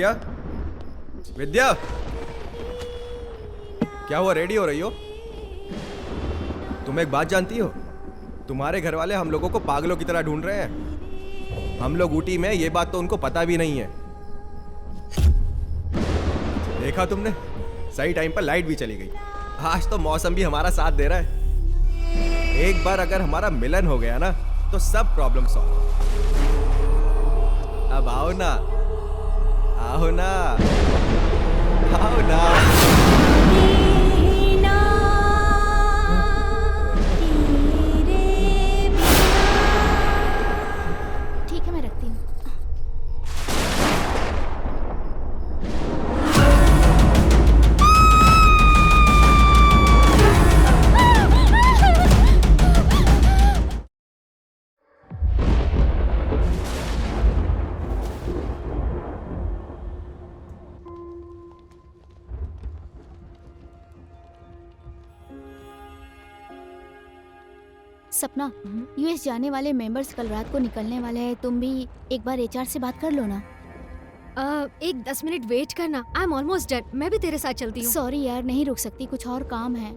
विद्या, विद्या, क्या हुआ? रेडी हो रही हो? तुम एक बात जानती हो, तुम्हारे घर वाले हम लोगों को पागलों की तरह ढूंढ रहे हैं। हम लोग ऊटी में, ये बात तो उनको पता भी नहीं है। देखा तुमने, सही टाइम पर लाइट भी चली गई। आज तो मौसम भी हमारा साथ दे रहा है। एक बार अगर हमारा मिलन हो गया ना, तो सब प्रॉब्लम सॉल्व। अब आओ ना, आओ ना, आओ ना। ठीक है, मैं रखती हूँ। सपना, यूएस जाने वाले मेंबर्स कल रात को निकलने वाले हैं। तुम भी एक बार एचआर से बात कर लो ना। एक 10 मिनट वेट करना। I am almost done. मैं भी तेरे साथ चलती हूँ। सॉरी यार, नहीं रुक सकती, कुछ और काम है।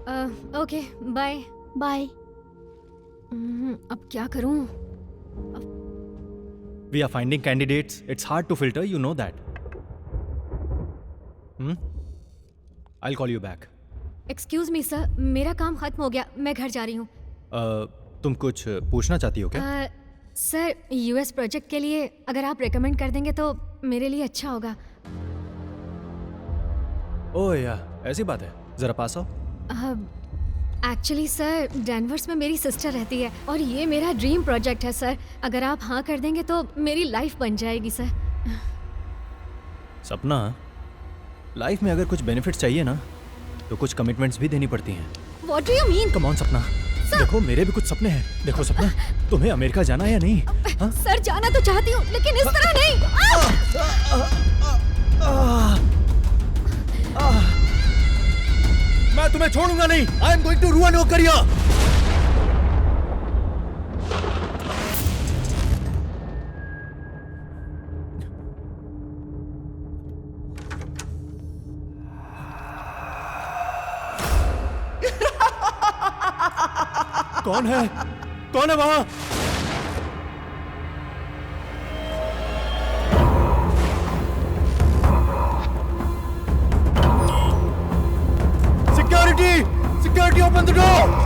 Okay, bye bye. अब क्या करूँ? We are finding candidates. It's hard to filter, you know that. I'll call you back. Excuse me sir, मेरा काम खत्म हो गया, मैं घर जा रही हूँ। तुम कुछ पूछना चाहती हो क्या? सर, यूएस प्रोजेक्ट के लिए अगर आप रेकमेंड कर देंगे तो मेरे लिए अच्छा होगा। ओह या, ऐसी बात है। जरा पास आओ। एक्चुअली सर, डेनवर्स में मेरी सिस्टर रहती है और ये मेरा ड्रीम प्रोजेक्ट है सर। अगर आप हाँ कर देंगे तो मेरी लाइफ बन जाएगी सर। सपना, लाइफ में अगर कुछ बेनिफिट्स चाहिए ना, तो कुछ कमिटमेंट्स भी देनी पड़ती हैं। What do you mean? Come on सपना, देखो मेरे भी कुछ सपने हैं। देखो सपना, तुम्हें अमेरिका जाना है या नहीं? हाँ? सर, जाना तो चाहती हूँ लेकिन इस तरह नहीं। मैं तुम्हें छोड़ूंगा नहीं। I am going to ruin your career. कौन है? कौन है वहां? Security! Security, open the door!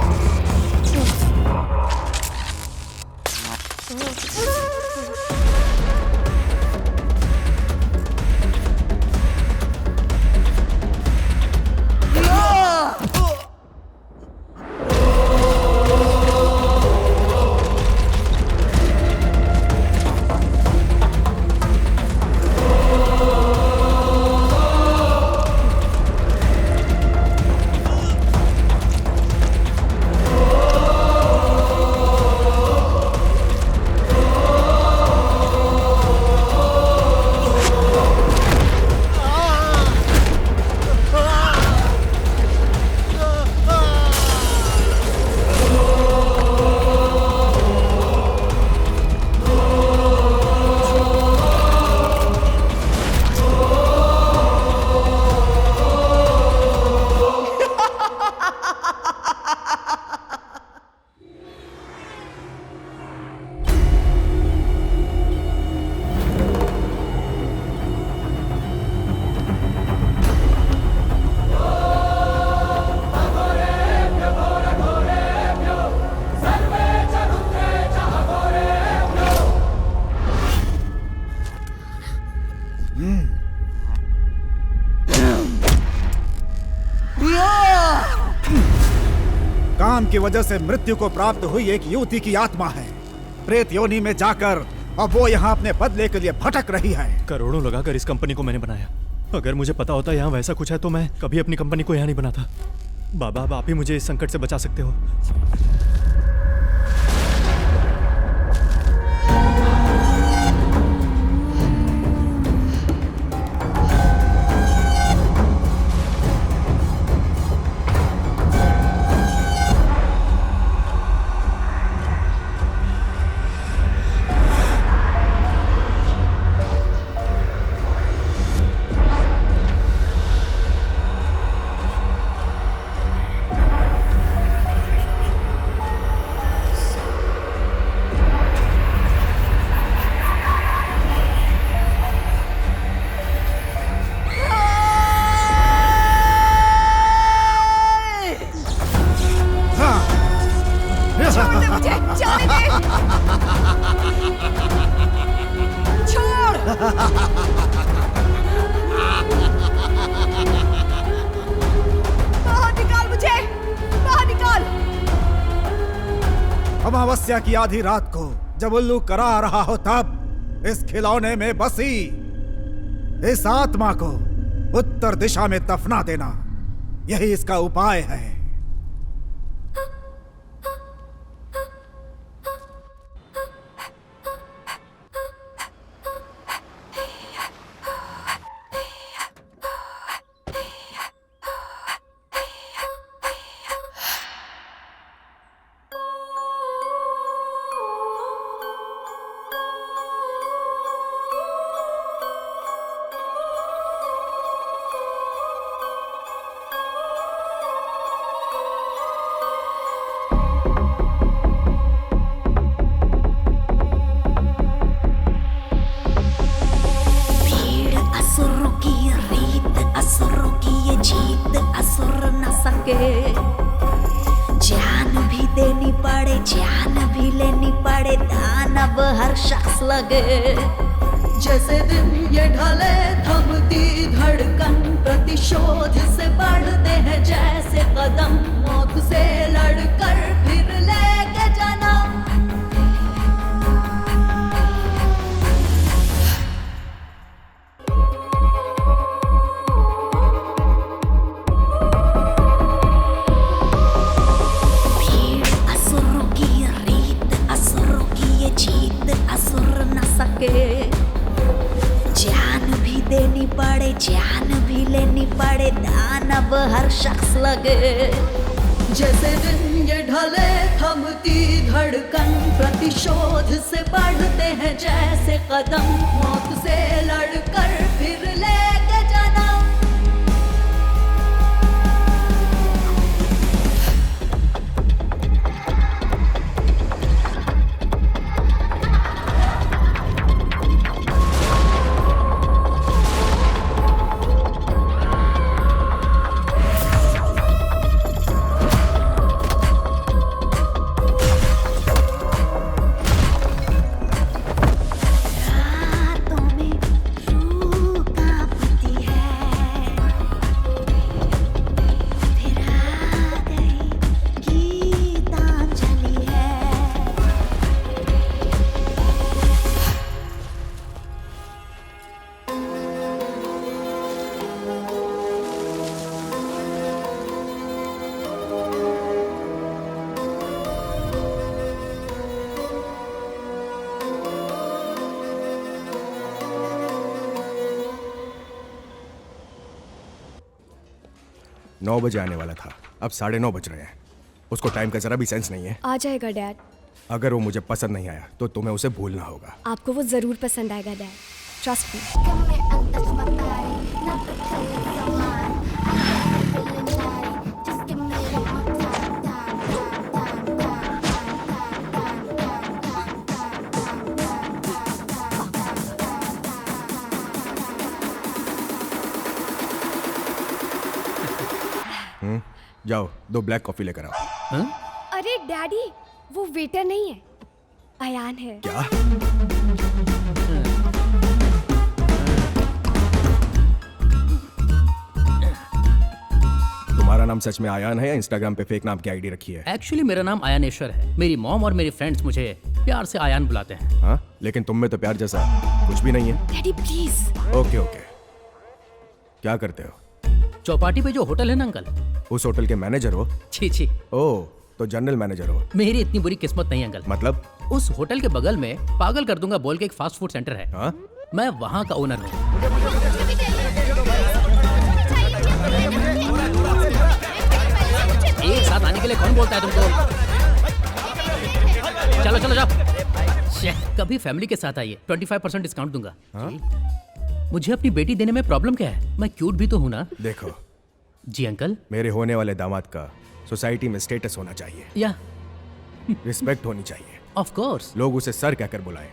काम की वजह से मृत्यु को प्राप्त हुई एक युवती की आत्मा है, प्रेत योनि में जाकर अब वो यहाँ अपने बदले के लिए भटक रही है। करोड़ों लगाकर इस कंपनी को मैंने बनाया। अगर मुझे पता होता यहाँ वैसा कुछ है तो मैं कभी अपनी कंपनी को यहाँ नहीं बनाता। बाबा, अब आप ही मुझे इस संकट से बचा सकते हो। छोड़ दे मुझे, जाने दे। छोड़। बाहर निकाल मुझे, बाहर निकाल। अमावस्या की आधी रात को जब उल्लू करा रहा हो तब इस खिलौने में बसी इस आत्मा को उत्तर दिशा में दफना देना, यही इसका उपाय है। जान भी देनी पड़े, जान भी लेनी पड़े, दानव हर शख्स लगे। जैसे दिन ये ढले थमती धड़कन, प्रतिशोध से बढ़ते हैं जैसे कदम, मौत से लड़कर फिर लेके जाना। जान भी देनी पड़े, जान भी लेनी पड़े, दानव हर शख्स लगे। जैसे दिन ये ढले थमती धड़कन, प्रतिशोध से बढ़ते हैं जैसे कदम, मौत से लड़कर फिर लेके जाना। नौ बजे आने वाला था, अब 9:30 बज रहे हैं। उसको टाइम का जरा भी सेंस नहीं है। आ जाएगा डैड। अगर वो मुझे पसंद नहीं आया तो तुम्हें उसे भूलना होगा। आपको वो जरूर पसंद आएगा डैड, ट्रस्ट मी। जाओ 2 ब्लैक कॉफी लेकर आओ। अरे डैडी, वो वेटर नहीं है, अयान है। क्या? तुम्हारा नाम सच में आयान है या इंस्टाग्राम पे फेक नाम की आईडी रखी है? एक्चुअली मेरा नाम आयानेश्वर है। मेरी मॉम और मेरी फ्रेंड्स मुझे प्यार से आयान बुलाते हैं। हाँ, लेकिन तुम में तो प्यार जैसा कुछ भी नहीं है। Daddy please. ओके ओके, क्या करते हो? चौपाटी पे जो होटल है ना अंकल, उस होटल के मैनेजर हो? छी छी, ओह, तो जनरल मैनेजर हो। मेरी इतनी बुरी किस्मत नहीं अंकल। मतलब? उस होटल के बगल में पागल कर दूंगा बोल के एक फास्ट फूड सेंटर है। हाँ? मैं वहाँ का ओनर हूँ। एक साथ आने के लिए कौन बोलता है तुमको? चलो चलो जाओ। कभी फैमिली के साथ आइए, 25% डिस्काउंट दूंगा। हाँ? मुझे अपनी बेटी देने में प्रॉब्लम क्या है? मैं क्यूट भी तो हूँ ना। देखो, जी अंकल। मेरे होने वाले दामाद का सोसाइटी में स्टेटस होना चाहिए, या रिस्पेक्ट होनी चाहिए। Of course. लोग उसे सर कहकर बुलाएं,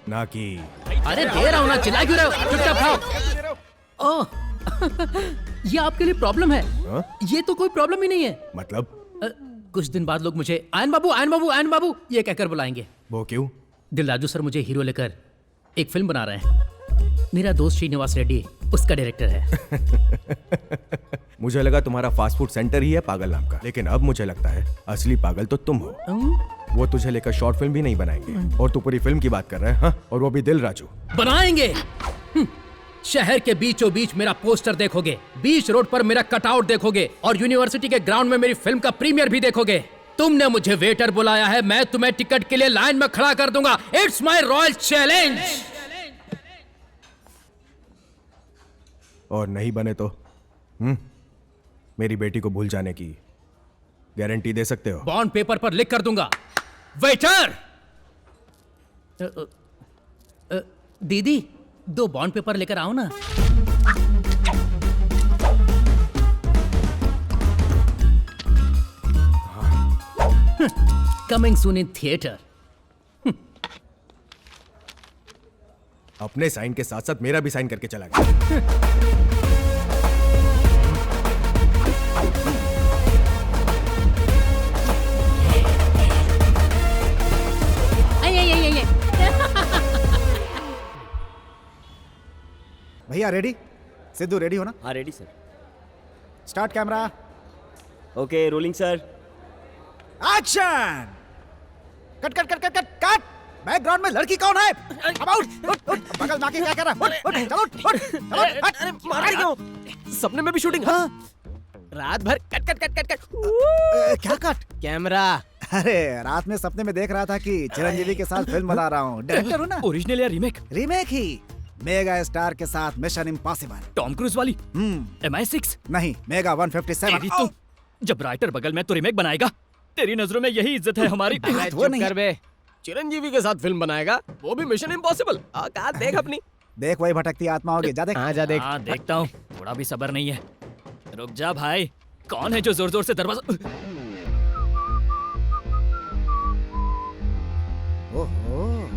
ना कि अरे दे रहा हूँ ना, चिल्ला क्यों रहे हो? चुपचाप खाओ। ओह ये आपके लिए प्रॉब्लम है। हाँ? ये तो कोई प्रॉब्लम ही नहीं है। मतलब? कुछ दिन बाद लोग मुझे आयन बाबू आयन बाबू आयन बाबू ये कहकर बुलाएंगे। वो क्यों? दिलराजू सर मुझे हीरो लेकर एक फिल्म बना रहे हैं। मेरा दोस्त श्रीनिवास रेड्डी उसका डायरेक्टर है। मुझे लगा तुम्हारा फास्ट फूड सेंटर ही है पागल नाम का, लेकिन अब मुझे लगता है असली पागल तो तुम हो। वो तुझे लेकर शॉर्ट फिल्म भी नहीं बनाएंगे और तू पूरी फिल्म की बात कर रहा है, हाँ? और वो भी दिलराजू। बनाएंगे। शहर के बीचों बीच मेरा पोस्टर देखोगे, बीच रोड पर मेरा कटआउट देखोगे और यूनिवर्सिटी के ग्राउंड में मेरी फिल्म का प्रीमियर भी देखोगे। तुमने मुझे वेटर बुलाया है, मैं तुम्हें टिकट के लिए लाइन में खड़ा कर दूंगा। It's my royal challenge. और नहीं बने तो मेरी बेटी को भूल जाने की गारंटी दे सकते हो? बॉन्ड पेपर पर लिख कर दूंगा। वेटर! दीदी 2 बॉन्ड पेपर लेकर आओ ना। Coming soon in theatre. अपने साइन के साथ साथ मेरा भी साइन करके चला गया। भैया रेडी? सिद्धू रेडी हो ना? हाँ ready sir. Start camera, okay rolling sir. Action! Cut cut cut cut cut cut! Background में लड़की कौन है? अब आउट! उठ! बगल में आके क्या कर रहा है? उठ! चलो उठ! चलो हट! अरे मार क्यों? सपने में भी शूटिंग? हाँ। रात भर cut cut cut cut cut. क्या कट? कैमरा। अरे रात में सपने में देख रहा था कि चिरंजीवी के साथ फिल्म बना रहा हूँ। डायरेक्टर हूँ ना? ओरिजिनल या रीमेक? रीमेक ही। मेगा स्टार के साथ मिशन इम्पॉसिबल। टॉम क्रूज वाली? MI6? नहीं, मेगा 157। तेरी तो जब राइटर बगल में तो रीमेक बनाएगा। तेरी नजरों में यही इज्जत है हमारी। वो नहीं कर बे। चिरंजीवी के साथ फिल्म बनाएगा, वो भी मिशन इम्पॉसिबल। औकात देख अपनी। देख वही भटकती आत्मा होगी। जा देख। हाँ जा देख। हाँ देखता हूँ, थोड़ा भी सब्र नहीं है। रुक जा भाई, कौन है जो जोर जोर से दरवाजा? ओहो,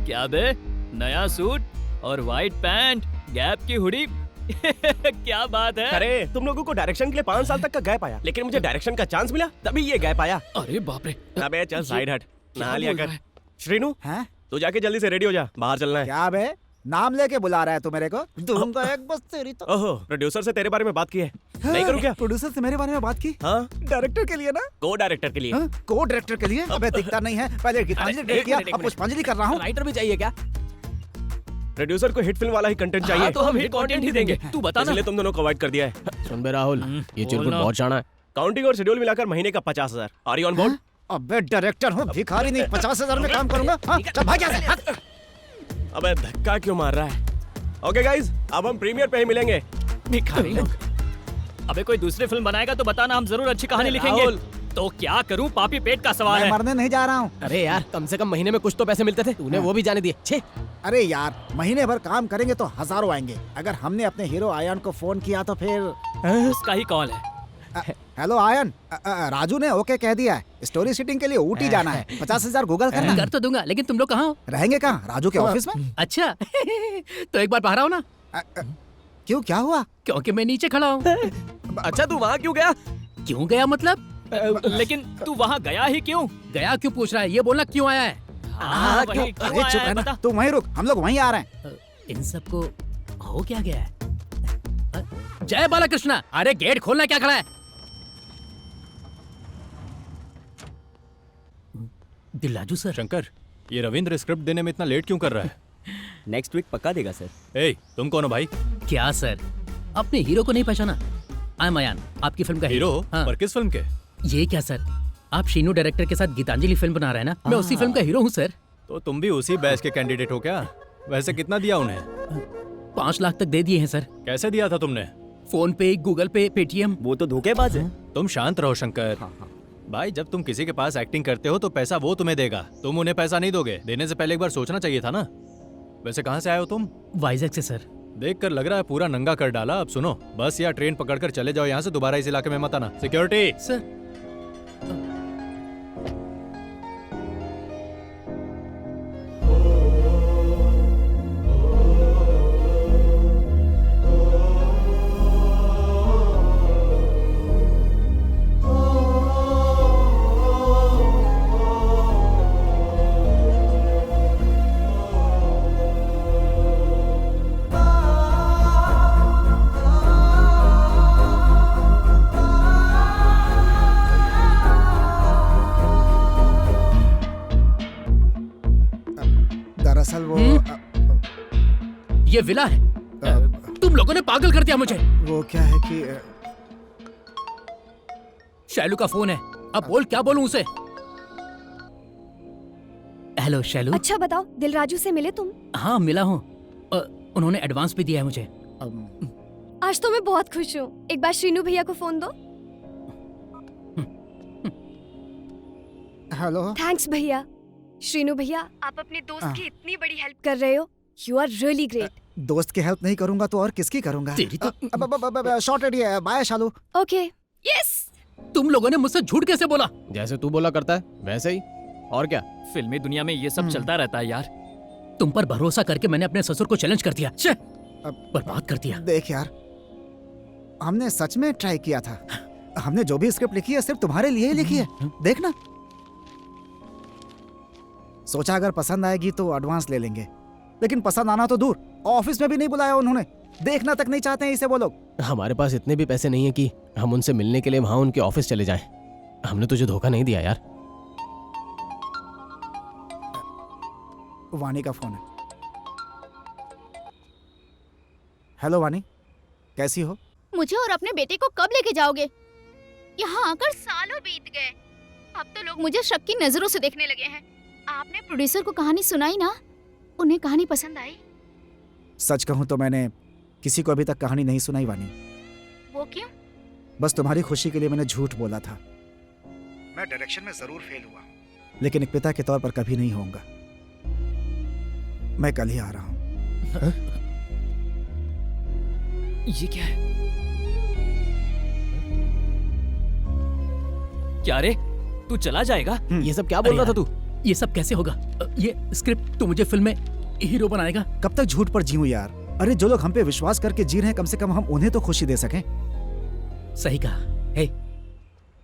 क्या बे, नया सूट और वाइट पैंट, गैप की हुडी। क्या बात है? अरे तुम लोगों को डायरेक्शन के लिए 5 साल तक का गैप आया, लेकिन मुझे डायरेक्शन का चांस मिला तभी ये गैप आया। अरे बाप रे। अबे चल साइड हट, नहा लिया कर। श्रीनू हैं? तू जाके जल्दी से रेडी हो जा, बाहर चलना है। क्या बे? नाम लेके बुला रहा है तू मेरे को? दूंगा एक बस तेरी तो। ओहो, प्रोड्यूसर से तेरे बारे में बात की है। नहीं करूँ क्या? प्रोड्यूसर से मेरे बारे में बात की? हाँ, डायरेक्टर के लिए ना? को डायरेक्टर के लिए। हाँ? को डायरेक्टर के लिए? अबे दिखता नहीं है। पहले गीतांजलि डायरेक्ट किया, अब पुष्पांजलि कर रहा हूँ। राइटर भी चाहिए क्या? प्रोड्यूसर को हिट फिल्म वाला ही कंटेंट चाहिए। हाँ, तो हम हिट कंटेंट ही देंगे। तू बता ना। इसलिए तुम दोनों को अवॉइड कर दिया है। सुन बे राहुल, ये चिरकुट बोलना। बहुत शाना है। काउंटिंग और शेड्यूल मिलाकर महीने का 50,000। Are you on board? अबे डायरेक्टर हूँ, भिखारी नहीं। 50,000 में काम करूंगा। हाँ, चल भाग यहाँ से, हट। अबे धक्का क्यों मार रहा है? ओके गाइस, अब हम प्रीमियर पे ही मिलेंगे। भिखारी लोग। अबे कोई दूसरी फिल्म बनाएगा तो बताना, हम जरूर अच्छी कहानी लिखेंगे। राहुल। तो क्या करूं, पापी पेट का सवाल मैं है। मरने नहीं जा रहा हूँ। अरे यार, कम से कम महीने में कुछ तो पैसे मिलते थे, तूने वो भी जाने दिए। छे। अरे यार, महीने भर काम करेंगे तो हजारों आएंगे। अगर हमने अपने हीरो आयन को फोन किया तो फिर उसका ही कॉल है। हेलो आयन, राजू ने ओके कह दिया है। स्टोरी शूटिंग के लिए ऊटी जाना है। 50,000 गूगल करना। कर तो दूंगा, लेकिन तुम लोग कहाँ हो? रहेंगे कहाँ? राजू के ऑफिस में। अच्छा। तो एक बार बाहर आओ ना। क्यों, क्या हुआ? क्योंकि मैं नीचे खड़ा हूँ। अच्छा तू वहाँ क्यों गया? क्यों गया मतलब? लेकिन तू वहाँ गया ही क्यों? गया क्यों पूछ रहा है? ये बोलना क्यों आया है? हाँ, क्यों? वही, क्यों अरे आया चुप है, रहना, बता। तू वहीं रुक, हम लोग वहीं आ रहे हैं। इन सबको हो क्या गया है? जय बालाकृष्णा, अरे गेट खोलना, क्या खड़ा है? दिलराजू सर। शंकर, ये रविंद्र स्क्रिप्ट देने में इतना लेट क्यों कर रहा है? नेक्स्ट वीक पक्का देगा सर। ए, तुम कौन हो भाई? क्या सर, अपने हीरो को नहीं पहचाना? आई एम अयान, आपकी फिल्म का हीरो? हाँ। पर किस फिल्म के? ये क्या सर, आप शीनू डायरेक्टर के साथ गीतांजलि फिल्म बना रहे हैं ना? मैं उसी फिल्म का हीरो हूँ सर। तो तुम भी उसी बैच के कैंडिडेट हो क्या? वैसे कितना दिया उन्हें? 5 लाख तक दे दिए हैं सर। कैसे दिया था तुमने? फोन पे, गूगल पे, पेटीएम। वो तो धोखेबाज है। तुम शांत रहो शंकर। भाई, जब तुम किसी के पास एक्टिंग करते हो तो पैसा वो तुम्हें देगा, तुम उन्हें पैसा नहीं दोगे। देने से पहले एक बार सोचना चाहिए था ना। वैसे कहाँ से आए हो तुम? वाइजैक से सर। देख कर लग रहा है पूरा नंगा कर डाला। अब सुनो, बस या ट्रेन पकड़कर चले जाओ यहाँ से, दोबारा इस इलाके में मत आना। सिक्योरिटी। सर दरअसल वो ये विला है। तुम लोगों ने पागल कर दिया मुझे। वो क्या है कि शैलू का फोन है। अब बोल, क्या बोलूं उसे? हेलो शैलू। अच्छा बताओ, दिलराजू से मिले तुम? हाँ मिला हूँ। उन्होंने एडवांस भी दिया है मुझे। आज तो मैं बहुत खुश हूँ। एक बार श्रीनू भैया को फोन दो। हेलो। थैंक्स भैया। श्रीनू भैया, आप अपने दोस्त की इतनी बड़ी हेल्प कर रहे हो। You are really great. दोस्त की हेल्प नहीं करूंगा तो और किसकी करूंगा? तेरी तो शॉर्ट रेडी है। बाय शालू। ओके। यस। तुम लोगों ने मुझसे झूठ कैसे बोला? जैसे तू बोला करता है वैसे ही, और क्या। फिल्मी दुनिया में ये सब चलता रहता है यार। तुम पर भरोसा करके मैंने अपने ससुर को चैलेंज कर दिया। बर्बाद कर दिया। देख यार, हमने सच में ट्राई किया था। हमने जो भी स्क्रिप्ट लिखी है सिर्फ तुम्हारे लिए ही लिखी है। देखना, सोचा अगर पसंद आएगी तो एडवांस ले लेंगे, लेकिन पसंद आना तो दूर, ऑफिस में भी नहीं बुलाया उन्होंने। देखना तक नहीं चाहते हैं इसे वो लोग। हमारे पास इतने भी पैसे नहीं है कि हम उनसे मिलने के लिए वहां उनके ऑफिस चले जाएं। हमने तुझे धोखा नहीं दिया यार। वानी का फोन है। हेलो वानी, कैसी हो? मुझे और अपने बेटे को कब लेके जाओगे? यहाँ आकर सालों बीत गए। अब तो लोग मुझे शक की नजरों से देखने लगे हैं। आपने प्रोड्यूसर को कहानी सुनाई ना, उन्हें कहानी पसंद आई? सच कहूं तो मैंने किसी को अभी तक कहानी नहीं सुनाई वानी। वो क्यों? बस तुम्हारी खुशी के लिए मैंने झूठ बोला था। मैं डायरेक्शन में जरूर फेल हुआ, लेकिन एक पिता के तौर पर कभी नहीं होऊंगा। मैं कल ही आ रहा हूं। ये क्या है? क्या रे, तू चला जाएगा? ये सब क्या बोल रहा था तू? ये सब कैसे होगा? ये स्क्रिप्ट तो मुझे फिल्म में हीरो बनाएगा। कब तक झूठ पर जीऊं यार? अरे जो लोग हम पे विश्वास करके जी रहे हैं, कम से कम हम उन्हें तो खुशी दे सकें। सही कहा। हे,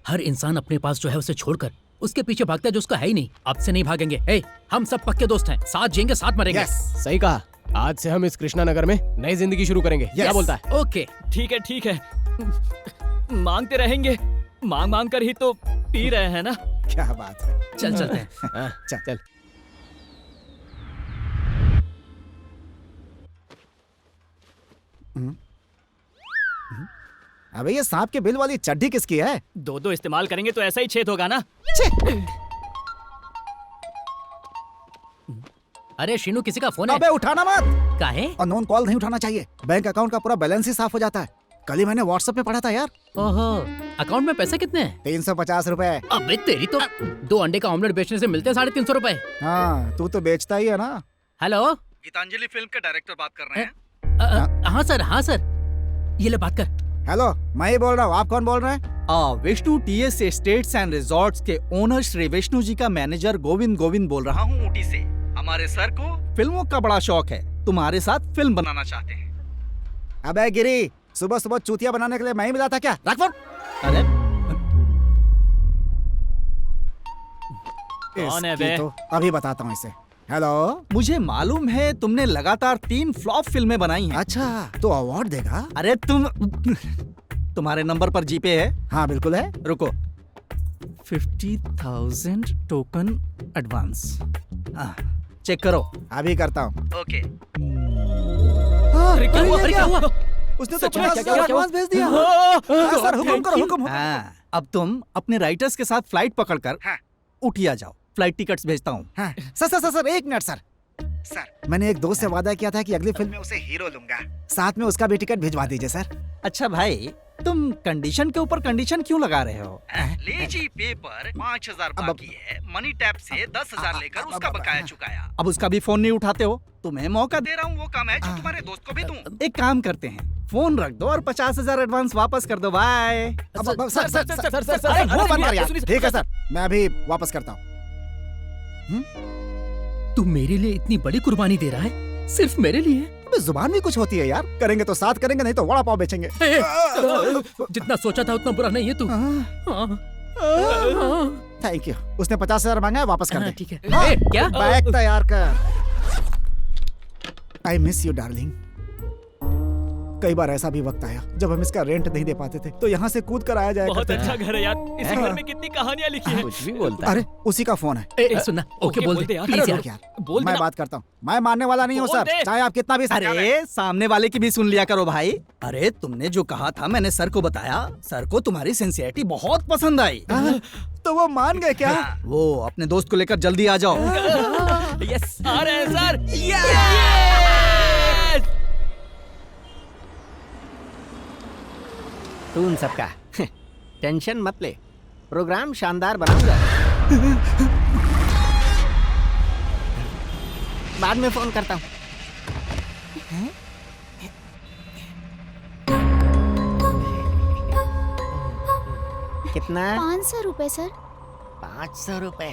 हर इंसान अपने पास जो है उसे छोड़कर उसके पीछे भागता है जो उसका है ही नहीं। अब से नहीं भागेंगे। हे, हम सब पक्के दोस्त हैं, साथ जिएंगे साथ मरेंगे। सही कहा। आज से हम इस कृष्णा नगर में नई जिंदगी शुरू करेंगे। क्या बोलता है? ओके ठीक है। मांगते रहेंगे, मांग मांग कर ही तो पी रहे हैं ना। क्या बात है। चल चलते हैं। चल। अबे ये सांप के बिल वाली चड्डी किसकी है? दो इस्तेमाल करेंगे तो ऐसा ही छेद होगा ना। अरे शीनू, किसी का फोन है। अबे उठाना मत। काहे? अननोन कॉल नहीं उठाना चाहिए। बैंक अकाउंट का पूरा बैलेंस ही साफ हो जाता है। कल ही मैंने व्हाट्सएप पे पढ़ा था यार। ओहो, अकाउंट में पैसे कितने हैं? 350 रुपए। अबे तेरी तो 2 अंडे का ऑमलेट बेचने से मिलते हैं 350 रुपए। हाँ, तू तो बेचता ही है ना। हेलो, गीतांजलि फिल्म के डायरेक्टर बात कर रहे हैं? हाँ सर। ये ले बात कर। हेलो, मैं ही बोल रहा हूँ। आप कौन बोल रहे हैं? Vishnu TS estates and resorts के ओनर श्री विष्णु जी का मैनेजर गोविंद बोल रहा हूँ, ऊटी से। हमारे सर को फिल्मों का बड़ा शौक है, तुम्हारे साथ फिल्म बनाना चाहते हैं। अबे गिरी, सुबह सुबह चूतिया बनाने के लिए मैं ही मिला था क्या? रख फोन। अरे कौन है बे? तो अभी बताता हूँ इसे। हेलो, मुझे मालूम है तुमने लगातार 3 फ्लॉप फिल्में बनाई हैं। अच्छा, तो अवार्ड देगा? अरे तुम्हारे नंबर पर जीपे है? हाँ बिल्कुल है। रुको, 50,000 टोकन एडवांस। चेक करो। अभी करता हूँ। ओके। अरे क्या हुआ? उसने तो सच में? 50,000 एडवांस भेज दिया। सर हुक्म करो, हुक्म। अब तुम अपने राइटर्स के साथ फ्लाइट पकड़कर उठिया जाओ। फ्लाइट टिकट्स भेजता हूँ। Sir 1 minute sir. मैंने एक दोस्त से वादा किया था कि अगली फिल्म में उसे हीरो लूंगा। साथ में उसका भी टिकट भिजवा दीजिए सर। अच्छा भाई, तुम कंडीशन के ऊपर कंडीशन क्यों लगा रहे हो? ले जी पेपर 5,000 बाकी है। मनी टैप से 10,000 लेकर उसका बकाया चुकाया। अब उसका भी फोन नहीं उठाते हो। तुम्हें मौका दे रहा हूँ, वो काम है जो तुम्हारे दोस्त को भी दूं। एक काम करते हैं, फोन रख दो और 50,000 एडवांस वापस कर दो। बाय। सर वो बंद कर यार। ठीक है सर, मैं अभी वापस करता हूँ। तू मेरे लिए इतनी बड़ी कुर्बानी दे रहा है, सिर्फ मेरे लिए? जुबान भी कुछ होती है यार। करेंगे तो साथ करेंगे, नहीं तो वड़ा पाव बेचेंगे। जितना सोचा था उतना बुरा नहीं है तू। Thank you. उसने 50,000 मांगा है, वापस कर दे। ठीक है। क्या बैग तैयार कर। I miss you darling. कई बार ऐसा भी वक्त आया जब हम इसका रेंट नहीं दे पाते थे, तो यहाँ से कूद कर आया जाया बहुत करते थे। अच्छा घर है यार, इस घर में कितनी कहानियां लिखी हैं। कुछ भी बोलता है। अरे उसी का फोन है। सुनना, ओके बोल दे यार। प्लीज अरे यार। रुक यार, बोल मैं देना। बात करता हूँ। मैं मानने वाला नहीं हूँ बोल सर, दे। चाहे आप कितना भी समझा लें। अरे सामने वाले की भी सुन लिया करो भाई। अरे तुमने जो कहा था मैंने सर को बताया, सर को तुम्हारी सिंसियरिटी बहुत पसंद आई। तो वो मान गए क्या? वो अपने दोस्त को लेकर जल्दी आ जाओ। यस, आ रहे हैं सर। यस! तू उन सबका टेंशन मत ले, प्रोग्राम शानदार बनाऊंगा। बाद में फोन करता हूँ। कितना? 500 रुपए सर। 500 रुपए।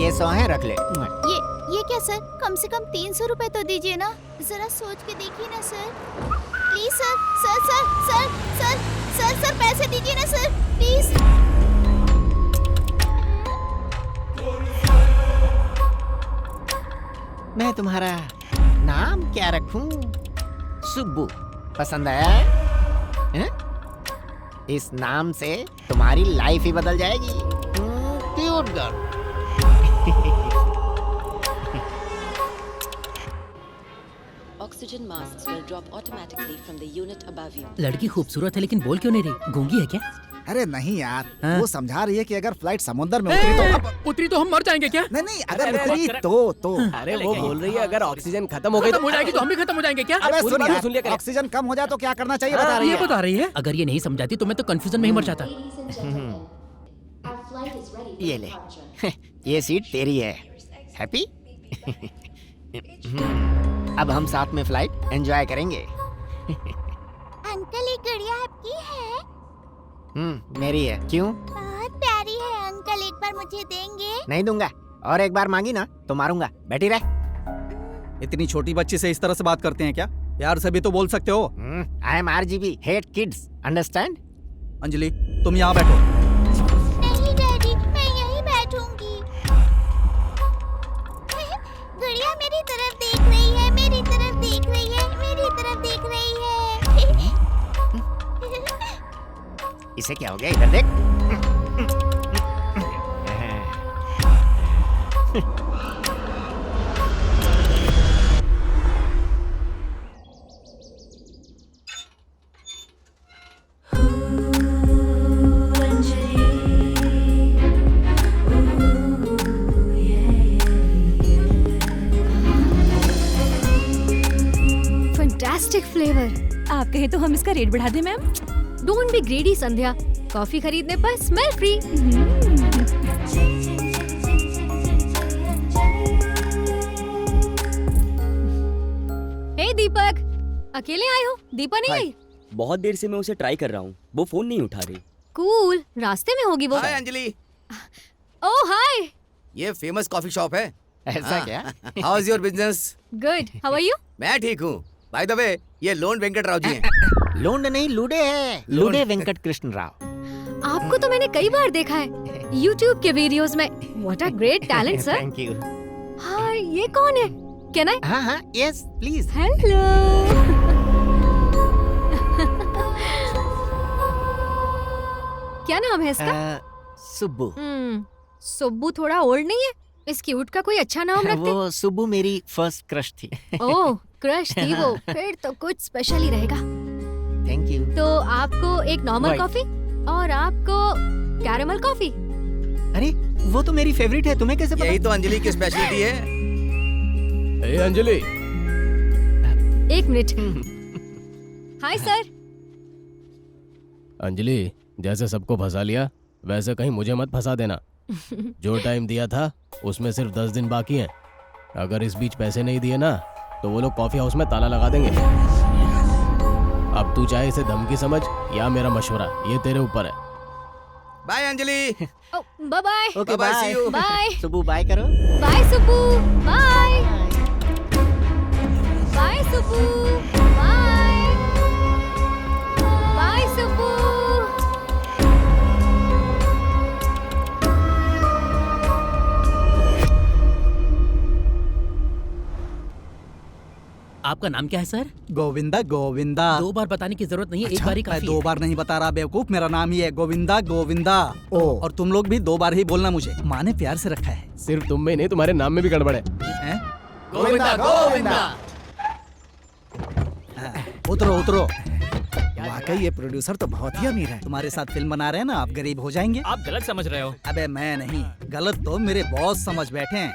ये 100 है, रख ले। ये क्या सर, कम से कम 300 रुपए तो दीजिए ना, जरा सोच के देखिए ना sir, please sir. Sir sir sir sir sir sir पैसे दीजिए ना सर, प्लीज। मैं तुम्हारा नाम क्या रखूं? सुब्बू पसंद आया? हैं? इस नाम से तुम्हारी लाइफ ही बदल जाएगी। Cute girl. Oxygen masks will drop automatically from the unit above you. लड़की खूबसूरत है लेकिन बोल क्यों नहीं रही? गूंगी है क्या? अरे नहीं यार, हाँ? वो समझा रही है कि अगर फ्लाइट समुद्र में उतरी तो उतरी तो हम मर जाएंगे क्या? नहीं, अगर उतरी तो अरे वो बोल रही है अगर ऑक्सीजन खत्म हो गई खत्म हो जाएगी तो हम भी खत्म हो जाएंगे क्या? अबे पूरी सुन बात यार, सुन लिया कर। ऑक्सीजन कम हो जाए तो क्या करना चाहिए बता रही ये है। बता रही है। अगर ये नहीं समझाती तो मैं तो कंफ्यूजन में ही मर जाता। ये ले, ये सीट तेरी है। हैप्पी? अब हम साथ में फ्लाइट एंजॉय करेंगे। अंकल ये गुड़िया आपकी है? मेरी है। क्यों? बहुत प्यारी है अंकल, एक बार मुझे देंगे? नहीं दूंगा, और एक बार मांगी ना तो मारूंगा। बैठी रह। इतनी छोटी बच्ची से इस तरह से बात करते हैं क्या? यार से भी तो बोल सकते हो। I M RGB, hate kids, understand? Anjali तुम यहाँ बैठो। नहीं डैडी, मैं यहीं बैठूंगी। गुड़िया मेरी तरफ देख रही है, मेरी तरफ देख रही है, मेरी तरफ देख रही है। इसे क्या हो गया? इधर देख। Fantastic flavour. आप कहे तो हम इसका रेट बढ़ा दें ma'am? Don't be ग्रेडी Sandhya, coffee खरीदने पर स्मेल फ्री। हे दीपक, अकेले आए हो? दीपा नहीं आई? बहुत देर से मैं उसे ट्राई कर रहा हूँ, वो फोन नहीं उठा रही। कूल, रास्ते में होगी वो। हाय अंजलि, ओह हाय, ये फेमस कॉफी शॉप है। ऐसा क्या? How is your business? Good, how are you? मैं ठीक हूँ। बाय द वे, ये लोन वेंकट राव जी हैं। लोंड नहीं, लूडे है। लूडे वेंकट कृष्ण राव। आपको तो मैंने कई बार देखा है YouTube के वीडियोस में। What a great talent sir. Thank you. हाँ, ये कौन है? Can I? हाँ हाँ, यस प्लीज। हेलो। क्या नाम है इसका? सुब्बू। सुब्बू थोड़ा ओल्ड नहीं है? इस क्यूट का कोई अच्छा नाम रखते। वो सुब्बू मेरी फर्स्ट क्रश थी। ओह, क्रश थी वो, फिर तो कुछ स्पेशल ही रहेगा। Thank you. तो आपको एक नॉर्मल White. कॉफी और आपको कैरेमल कॉफी। अरे वो तो मेरी फेवरेट है, तुम्हें कैसे पता? यही तो अंजलि की स्पेशलिटी है। ए अंजलि, एक मिनट। Hi sir. अंजलि जैसे सबको फंसा लिया वैसे कहीं मुझे मत फंसा देना। जो टाइम दिया था उसमें सिर्फ 10 दिन बाकी हैं। अगर इस बीच पैसे नहीं दिए ना तो वो लोग कॉफी हाउस में ताला लगा देंगे। अब तू चाहे इसे धमकी समझ या मेरा मशवरा, ये तेरे ऊपर है। Bye Anjali. Bye bye. Okay Bye-bye, see bye. you. Bye Subbu bye करो। Bye Subbu. Bye bye Subbu. Bye bye Subbu. आपका नाम क्या है सर? गोविंदा गोविंदा। 2 बार बताने की जरूरत नहीं है, एक अच्छा, बार ही मैं काफी 2 है। बार नहीं बता रहा बेवकूफ, मेरा नाम ही है गोविंदा गोविंदा। और तुम लोग भी 2 बार ही बोलना मुझे, माँ ने प्यार से रखा है। सिर्फ तुम में नहीं, तुम्हारे नाम में भी गड़बड़ है। हैं? गोविंदा गोविंदा। उतरो उतरो। वाकई ये प्रोड्यूसर तो बहुत ही अमीर है। तुम्हारे साथ फिल्म बना रहे हैं ना, आप गरीब हो जाएंगे। आप गलत समझ रहे हो। अबे मैं नहीं, गलत तो मेरे बॉस समझ बैठे हैं।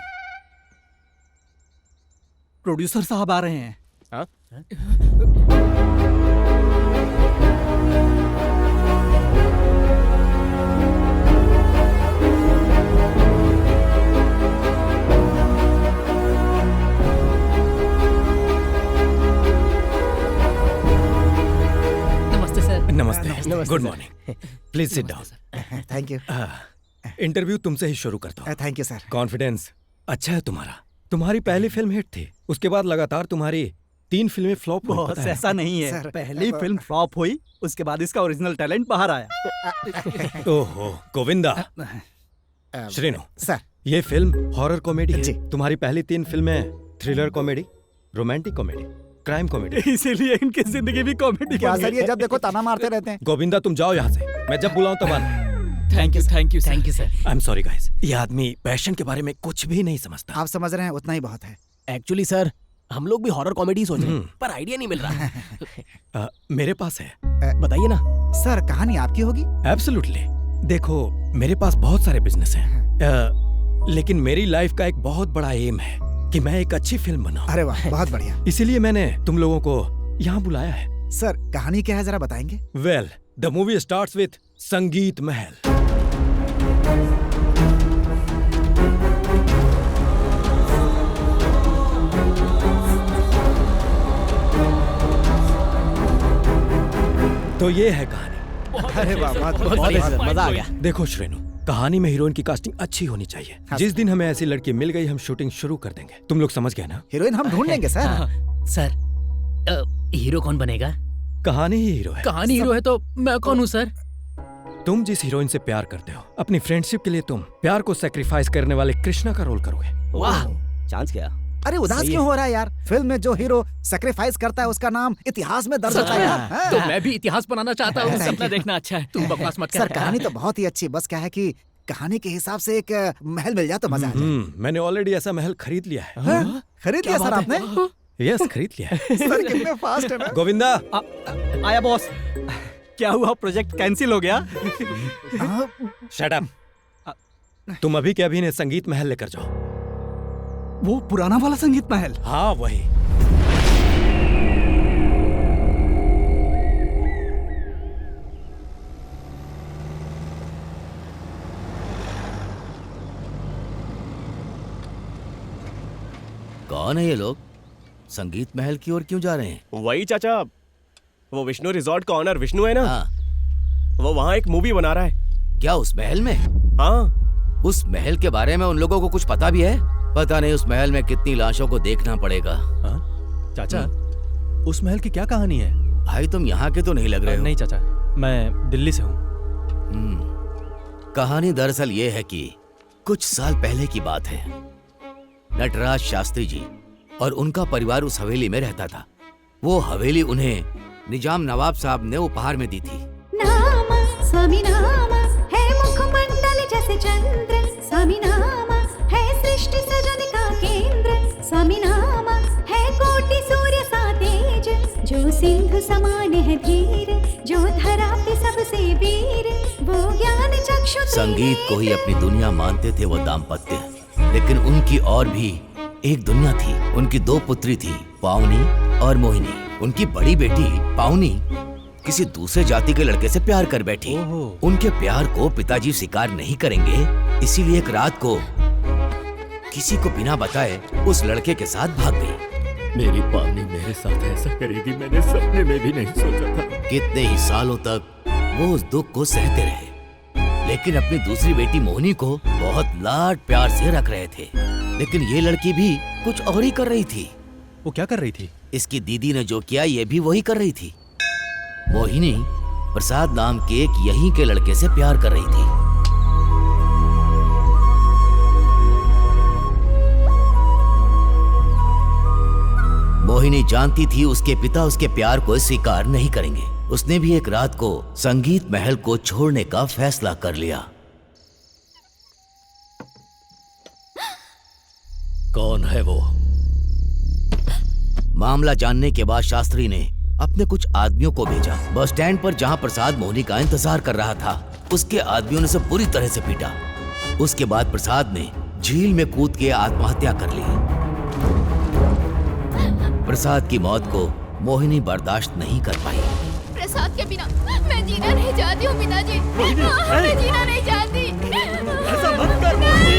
प्रोड्यूसर साहब आ रहे हैं। हाँ? नमस्ते सर। नमस्ते। Good morning. Please sit down. Thank you. Interview तुमसे ही शुरू करता हूँ। Thank you sir. कॉन्फिडेंस अच्छा है तुम्हारा। तुम्हारी पहली फिल्म हिट थी, उसके बाद लगातार तुम्हारी 3 फिल्में फ्लॉप हुई। बॉस पता है? ऐसा नहीं है सर, पहली फिल्म फ्लॉप हुई, उसके बाद इसका ओरिजिनल टैलेंट बाहर आया। ओहो गोविंदा। श्रीनु सर, ये फिल्म हॉरर कॉमेडी जी। है। तुम्हारी पहली 3 फिल्में thriller comedy, romantic comedy, crime comedy. इसीलिए इनकी जिंदगी भी कॉमेडी क्या सर, ये जब देखो ताना मारते रहते हैं। गोविंदा तुम जाओ यहाँ से, मैं जब बुलाऊं तब आना। Thank you thank you thank you sir. I am sorry guys, ये आदमी पैशन के बारे में कुछ भी नहीं समझता। आप समझ रहे हैं, उतना ही बहुत है। एक्चुअली सर, हम लोग भी हॉरर कॉमेडी सोच रहे हैं, पर आइडिया नहीं मिल रहा। मेरे पास है। बताइए ना। सर, कहानी आपकी होगी? एब्सोल्युटली। देखो मेरे पास बहुत सारे बिजनेस हैं, लेकिन मेरी लाइफ का एक बहुत बड़ा एम है कि मैं एक अच्छी फिल्म बनाऊं। अरे वाह, बहुत बढ़िया। इसीलिए मैंने तुम लोगों को यहाँ बुलाया है। सर, कहानी क्या है, जरा बताएंगे? Well, the movie starts with संगीत महल। तो ये है कहानी। अरे वाह, बहुत मजा आ गया। देखो श्रेनु, कहानी में हीरोइन की कास्टिंग अच्छी होनी चाहिए। जिस दिन हमें ऐसी लड़की मिल गई, हम शूटिंग शुरू कर देंगे। तुम लोग समझ गए ना? हीरोइन हम ढूंढ लेंगे सर। सर, हीरो कौन बनेगा? कहानी ही हीरो है। कहानी हीरो है तो मैं कौन हूँ सर? तुम जिस हीरोइन से प्यार करते हो, अपनी फ्रेंडशिप के लिए तुम प्यार को सैक्रिफाइस करने वाले कृष्णा का रोल करोगे। वाह, चांस क्या? अरे उदास क्यों हो रहा है यार? फिल्म में जो हीरो सैक्रिफाइस करता है, उसका नाम इतिहास में दर्ज होता है यार। तो मैं भी इतिहास बनाना चाहता हूँ। सपना देखना अच्छा है। तुम बकवास मत कर। सर, कहानी तो बहुत ही अच्छी, बस क्या है कि कहानी के हिसाब से एक महल मिल जाए तो मजा आ जाए। मैंने ऑलरेडी ऐसा महल खरीद लिया है। हाँ? खरीद लिया सर आपने? यस, खरीद लिया है। सर कितने फास्ट है ना। गोविंदा आया बॉस। क्या हुआ, प्रोजेक्ट कैंसिल हो गया? Shut up. तुम अभी के अभी ने संगीत महल लेकर जाओ। वो पुराना वाला संगीत महल? हाँ वही। कौन है ये लोग? संगीत महल की ओर क्यों जा रहे हैं? वही चाचा, वो विष्णु रिजॉर्ट का ऑनर विष्णु है ना। हाँ। वो वहाँ एक मूवी बना रहा है। क्या उस महल में? हाँ। उस महल के बारे में उन लोगों को कुछ पता भी है? पता नहीं उस महल में कितनी लाशों को देखना पड़ेगा। चाचा, उस महल की क्या कहानी है? भाई तुम यहाँ के तो नहीं लग रहे हो। नहीं चाचा, मैं दिल्ली से हूँ। कहानी दरअसल ये है कि कुछ साल पहले की बात है। नटराज शास्त्री जी और उनका परिवार उस हवेली में रहता था। वो हवेली उन्हें निजाम नवाब साहब ने उपहार में दी थी। नाम स्वामी नाम है मुखमंडल जैसे चंद्र, स्वामी नाम है सृष्टि सजन का केंद्र, स्वामी नाम है कोटि सूर्य सा तेज, जो सिंधु समान है धीर, जो धरा पे सबसे वीर, वो ज्ञान चक्षु। संगीत को ही अपनी दुनिया मानते थे वो दाम्पत्य, लेकिन उनकी और भी एक दुनिया थी। उनकी 2 पुत्री थी, पावनी और मोहिनी। उनकी बड़ी बेटी पावनी किसी दूसरे जाति के लड़के से प्यार कर बैठी। उनके प्यार को पिताजी स्वीकार नहीं करेंगे, इसीलिए एक रात को किसी को बिना बताए उस लड़के के साथ भाग गई। मेरी पावनी मेरे साथ ऐसा करेगी, मैंने सपने में भी नहीं सोचा था। कितने ही सालों तक वो उस दुख को सहते रहे, लेकिन अपनी दूसरी बेटी मोहिनी को बहुत लाड प्यार से रख रहे थे। लेकिन ये लड़की भी कुछ और ही कर रही थी। वो क्या कर रही थी? इसकी दीदी ने जो किया ये भी वही कर रही थी। मोहिनी प्रसाद नाम के एक यहीं के लड़के से प्यार कर रही थी। मोहिनी जानती थी उसके पिता उसके प्यार को स्वीकार नहीं करेंगे। उसने भी एक रात को संगीत महल को छोड़ने का फैसला कर लिया। कौन है वो? मामला जानने के बाद शास्त्री ने अपने कुछ आदमियों को भेजा। बस स्टैंड पर जहां प्रसाद मोहिनी का इंतजार कर रहा था, उसके आदमियों ने उसे बुरी तरह से पीटा। उसके बाद प्रसाद ने झील में कूद के आत्महत्या कर ली। प्रसाद की मौत को मोहिनी बर्दाश्त नहीं कर पाई। प्रसाद के बिना मैं जीना नहीं चाहती हूँ पिताजी। मैं जीना नहीं चाहती। ऐसा मत कर मोहिनी।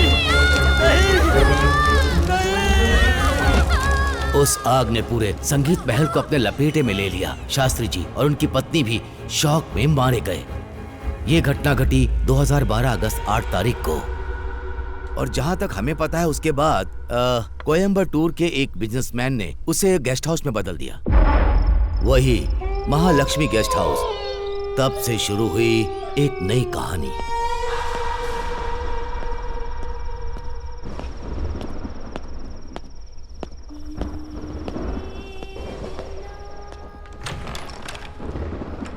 उस आग ने पूरे संगीत महल को अपने लपेटे में ले लिया। शास्त्री जी और उनकी पत्नी भी शौक में मारे गए। ये घटना घटी 2012 अगस्त 8 तारीख को। और जहां तक हमें पता है उसके बाद कोयम्बटूर के एक बिजनेसमैन ने उसे गेस्ट हाउस में बदल दिया। वही महालक्ष्मी गेस्ट हाउस। तब से शुरू हुई एक नई कहानी।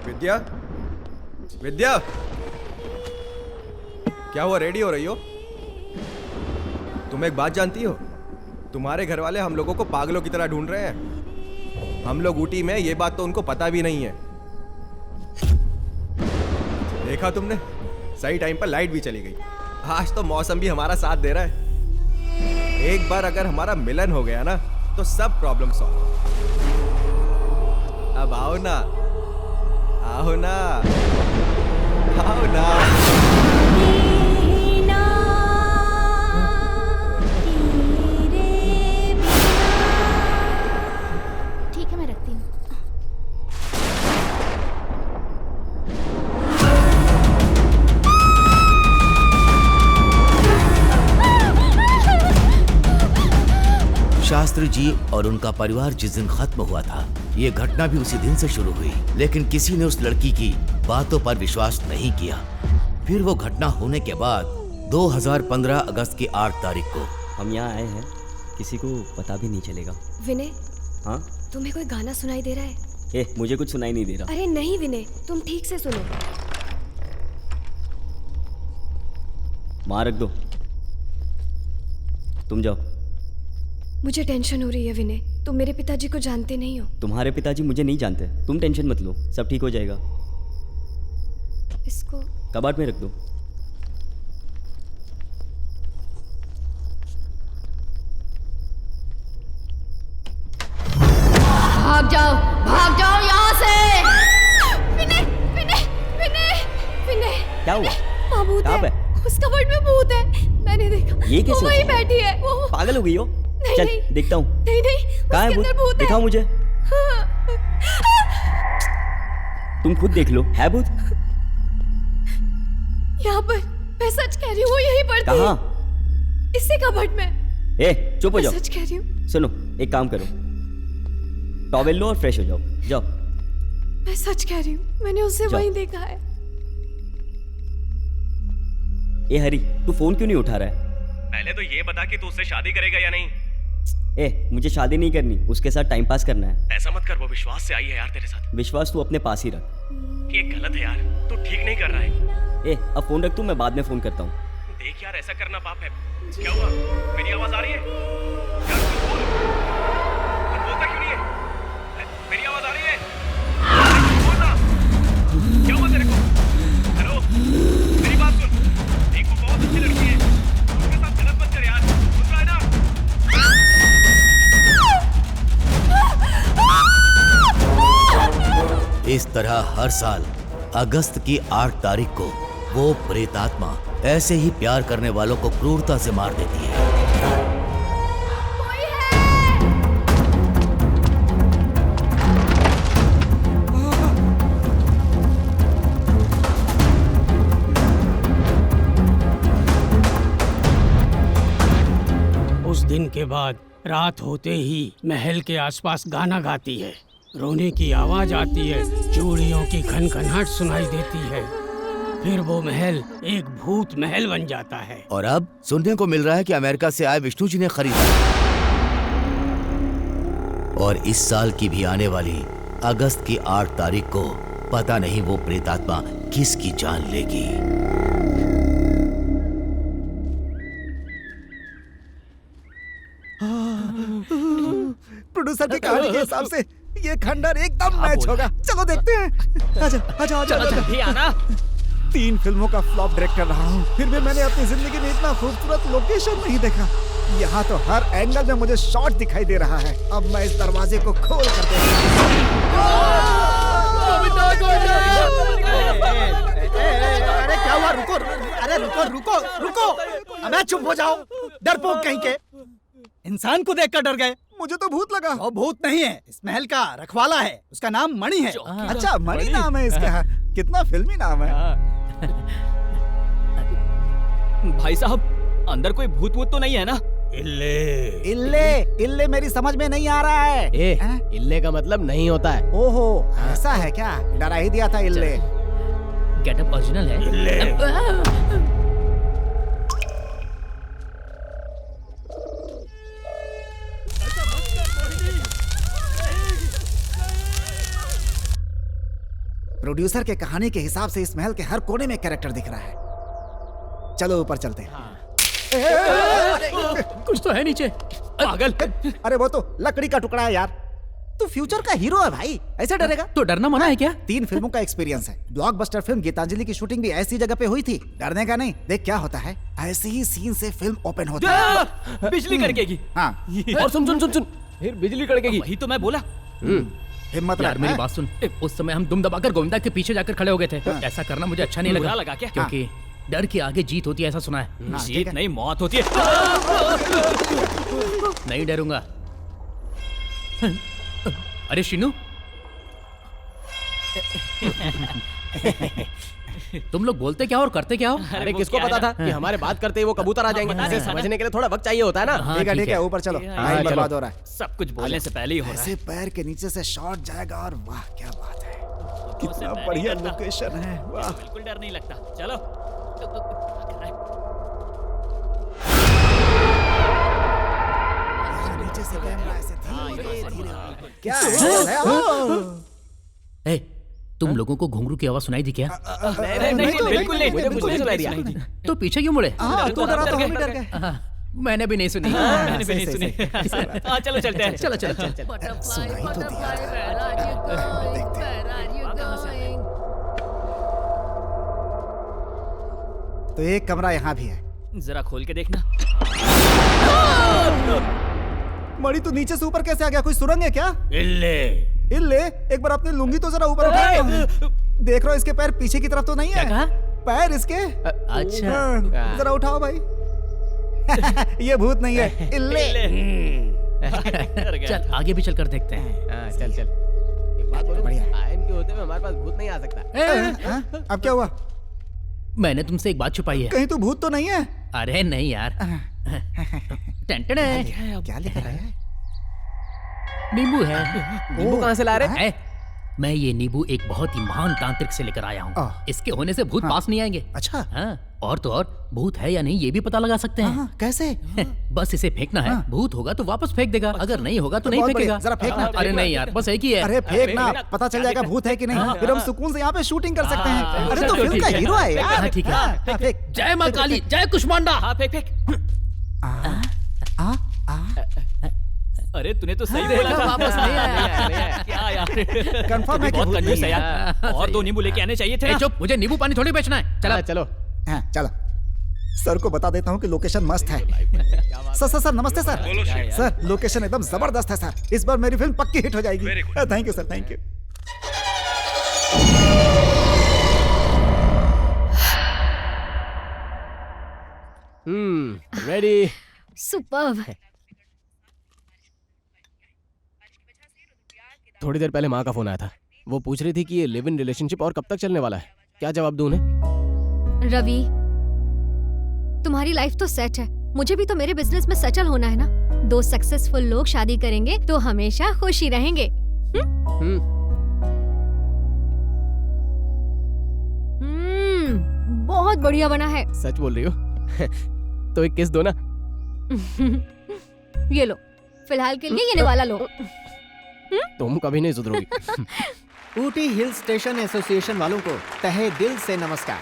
विद्या, विद्या, क्या हुआ? रेडी हो रही हो? तुम एक बात जानती हो? तुम्हारे घर वाले हम लोगों को पागलों की तरह ढूंढ रहे हैं। हम लोग ऊटी में, ये बात तो उनको पता भी नहीं है। देखा तुमने? सही टाइम पर लाइट भी चली गई। आज तो मौसम भी हमारा साथ दे रहा है। एक बार अगर हमारा मिलन हो गया ना, तो सब प्रॉब्लम सॉल्व। अब आओ ना, आओ ना, आओ ना। ठीक है, मैं रखती हूँ। शास्त्री जी और उनका परिवार जिस दिन खत्म हुआ था, ये घटना भी उसी दिन से शुरू हुई। लेकिन किसी ने उस लड़की की बातों पर विश्वास नहीं किया। फिर वो घटना होने के बाद 2015 अगस्त की 8 तारीख को हम यहाँ आए हैं, किसी को पता भी नहीं चलेगा। विनय, हाँ? तुम्हें कोई गाना सुनाई दे रहा है? मुझे कुछ सुनाई नहीं दे रहा। अरे नहीं विनय, तुम ठीक से सुनो। वहाँ रख दो, तुम जाओ। मुझे टेंशन हो रही है विनय, तुम मेरे पिताजी को जानते नहीं हो। तुम्हारे पिताजी मुझे नहीं जानते, तुम टेंशन मत लो, सब ठीक हो जाएगा। इसको कबाड़ में रख दो। भाग जाओ यहाँ से। विनय, विनय, विनय, विनय। क्या हुआ? माँ भूत कहाँ है, पे? उस कबर्ड में भूत है, मैंने देखा। ये कैसे? वो वहीं बैठी है। वो पागल हो गई हो? नहीं, चल नहीं, देखता हूँ। नहीं नहीं, कहाँ है उसके अंदर भूत है। दिखाओ मुझे। तुम खुद देख लो, है भूत? यहाँ पर, मैं सच कह रही हूँ, वो यहीं पर थी। कहाँ? इसी कबर्ड में। चुप हो जाओ। सच कह रही हूँ। सुनो, एक काम करो, टॉवेल लो और फ्रेश हो जाओ। जाओ। मैं सच कह रही हूँ, मैंने उसे वहीं देखा है। हरी, तू फोन क्यों नहीं उठा रहा है? पहले तो ये बता कि तू उससे शादी करेगा या नहीं। मुझे शादी नहीं करनी, उसके साथ टाइम पास करना है। ऐसा मत कर, वो विश्वास से आई है यार तेरे साथ। विश्वास तू अपने पास ही रख। ये गलत है यार, तू ठीक नहीं कर रहा है। अब फोन रख तू, मैं बाद में फोन करता हूँ। देख यार, ऐसा करना पाप है। क्या हुआ? मेरी आवाज आ रही है यार? तू बोल, तू बोलता क्यों नहीं है? मेरी आवाज आ रही है? बोल ना, क्या हुआ तेरे को? हेलो, मेरी बात सुन। एक वो बहुत अच्छी लड़की है, उसके साथ गलत मत कर यार, सुन रहा है ना? इस तरह हर साल अगस्त की 8 तारीख को वो प्रेतात्मा ऐसे ही प्यार करने वालों को क्रूरता से मार देती है। उस दिन के बाद रात होते ही महल के आसपास गाना गाती है, रोने की आवाज आती है, चूड़ियों की खनखनाहट सुनाई देती है। फिर वो महल एक भूत महल बन जाता है। और अब सुनने को मिल रहा है कि अमेरिका से आए विष्णु जी ने खरीदा। और इस साल की भी आने वाली अगस्त की 8 तारीख को पता नहीं वो प्रेतात्मा किसकी जान लेगी। प्रोड्यूसर की कहानी के हिसाब से ये खंडर एकदम मैच होगा। चलो देखते हैं। आजा आजा आजा जल्दी आना। 3 फिल्मों का फ्लॉप डायरेक्टर रहा हूँ, फिर भी मैंने अपनी जिंदगी में इतना खूबसूरत लोकेशन नहीं देखा। यहाँ तो हर एंगल में मुझे शॉट दिखाई दे रहा है। अब मैं इस दरवाजे को खोल कर देखता अरे क्या हुआ? रुको, अरे रुको रुको रुको, अबे चुप हो जाओ, डरपोक कहीं के। इंसान को देखकर डर गए। मुझे तो भूत लगा। वो भूत नहीं है, इस महल का रखवाला है, उसका नाम मणि है। अच्छा, मणि नाम है इसका। कितना फिल्मी नाम है। भाई साहब, अंदर कोई भूत वूत तो नहीं है ना? इल्ले इल्ले इल्ले मेरी समझ में नहीं आ रहा है। इल्ले का मतलब नहीं होता है। ओहो, ऐसा है क्या? डरा ही दिया था इल्ले। गेटअप ओरिजिनल है। प्रोड्यूसर के कहानी के हिसाब से इस महल के हर कोने में कैरेक्टर दिख रहा है। चलो ऊपर चलते हैं। कुछ तो है नीचे। पागल। अरे वो तो लकड़ी का टुकड़ा है यार। तू फ्यूचर का हीरो है भाई, ऐसे डरेगा? तो डरना मना है क्या? 3 फिल्मों का एक्सपीरियंस है। ब्लॉकबस्टर फिल्म गीतांजलि की शूटिंग भी ऐसी जगह पे हुई थी। डरने का नहीं। देख क्या होता है, ऐसे ही सीन से फिल्म ओपन होती है। बिजली कड़केगी। हाँ। और सुन, फिर बिजली कड़केगी। वही तो मैं बोला। हिम्मत यार मेरी बात सुन। उस समय हम दुम दबाकर गोविंदा के पीछे जाकर खड़े हो गए थे। ऐसा करना मुझे अच्छा नहीं बुरा लगा। लगा क्या? क्योंकि डर के आगे जीत होती है, ऐसा सुना है। जीत नहीं, मौत होती है। नहीं डरूंगा। अरे शिनू, तुम लोग बोलते क्या और करते क्या हो? अरे किसको पता था कि हमारे बात करते ही वो कबूतर आ जाएंगे? इसे समझने के लिए थोड़ा वक्त चाहिए होता है ना। ठीक है, ऊपर चलो। टाइम बर्बाद हो रहा है। सब कुछ बोलने से पहले ही हो रहा है। ऐसे पैर के नीचे से शॉट जाएगा और वाह क्या बात है। कितना बढ़िया लोकेशन है। वाह, बिल्कुल डर नहीं लगता। चलो। नीचे से कैमरा ऐसे धीरे क्या है? तुम लोगों को घुंघरू की आवाज सुनाई दी क्या? नहीं, बिल्कुल नहीं। मुझे कुछ नहीं सुनाई दिया। तो पीछे क्यों मुड़े? तो डर गए। मैंने भी नहीं सुनी। मैंने भी नहीं सुनी। चलो चलते हैं। चलो। सुनाई तो दिया। तो एक कमरा यहाँ भी है। जरा खोल के देखना। मणि तू नीचे से ऊपर कैसे आ गया? कोई सुरंग है क्या? इल्ले, एक बार अपनी लुंगी तो जरा ऊपर उठा। देख रहा हूँ इसके पैर पीछे की तरफ तो नहीं है। क्या कहा? पैर इसके। अच्छा, जरा उठाओ भाई। ये भूत नहीं है, इल्ले। चल आगे भी चल कर देखते हैं। चल। एक बात बोलो, बढ़िया। आयन के होते हुए हमारे पास भूत नहीं आ सकता। अब क्या हुआ? मैंने तुमसे एक बात छुपाई है। कहीं तू भूत तो नहीं है? अरे नहीं यार। टेंटन है। क्या लिख रहा है? नींबू है। नींबू कहाँ से ला रहे हैं? मैं ये नींबू एक बहुत ही महान तांत्रिक से लेकर आया हूँ। इसके होने से भूत पास नहीं आएंगे। अच्छा। हाँ, और तो और भूत है या नहीं ये भी पता लगा सकते हैं। कैसे? बस इसे फेंकना है। भूत होगा तो वापस फेंक देगा, अगर नहीं होगा तो नहीं बहुत फेंकेगा। बढ़िया, जरा फेंकना। अरे नहीं यार, बस एक ही है। अरे फेंकना, पता चल जाएगा भूत है कि नहीं। फिर हम सुकून से यहाँ पे शूटिंग कर सकते हैं। अरे तो फिल्म का हीरो है यार। हाँ ठीक है। जय माँ काली, जय कुष्मांडा। हाँ, फेंक। अरे तूने तो सही बोला था। वापस नहीं आया। क्या यार, कंफर्म है कि बहुत भूत कंजूस नहीं है है। यार। और 2 नींबू लेके आने चाहिए थे। चुप, मुझे नींबू पानी थोड़ी बेचना है। चलो चलो। हाँ, चलो। सर को बता देता हूँ कि लोकेशन मस्त है। सर नमस्ते सर। सर लोकेशन एकदम जबरदस्त है सर। इस बार मेरी फिल्म पक्की हिट हो जाएगी। Thank you sir, thank you. Ready. Superb. थोड़ी देर पहले माँ का फोन आया था। वो पूछ रही थी कि ये लिव इन रिलेशनशिप और कब तक चलने वाला है। क्या जवाब दूं उन्हें? रवि, तुम्हारी लाइफ तो सेट है, मुझे भी तो मेरे बिजनेस में सेटल होना है ना। 2 सक्सेसफुल लोग शादी करेंगे तो हमेशा खुश ही रहेंगे। बहुत बढ़िया बना है। सच बोल रही हो? तो एक किस दो ना। ये लो, फिलहाल के लिए ये वाला लो। तुम कभी नहीं सुधरोगी। ऊटी हिल स्टेशन एसोसिएशन वालों को तहे दिल से नमस्कार।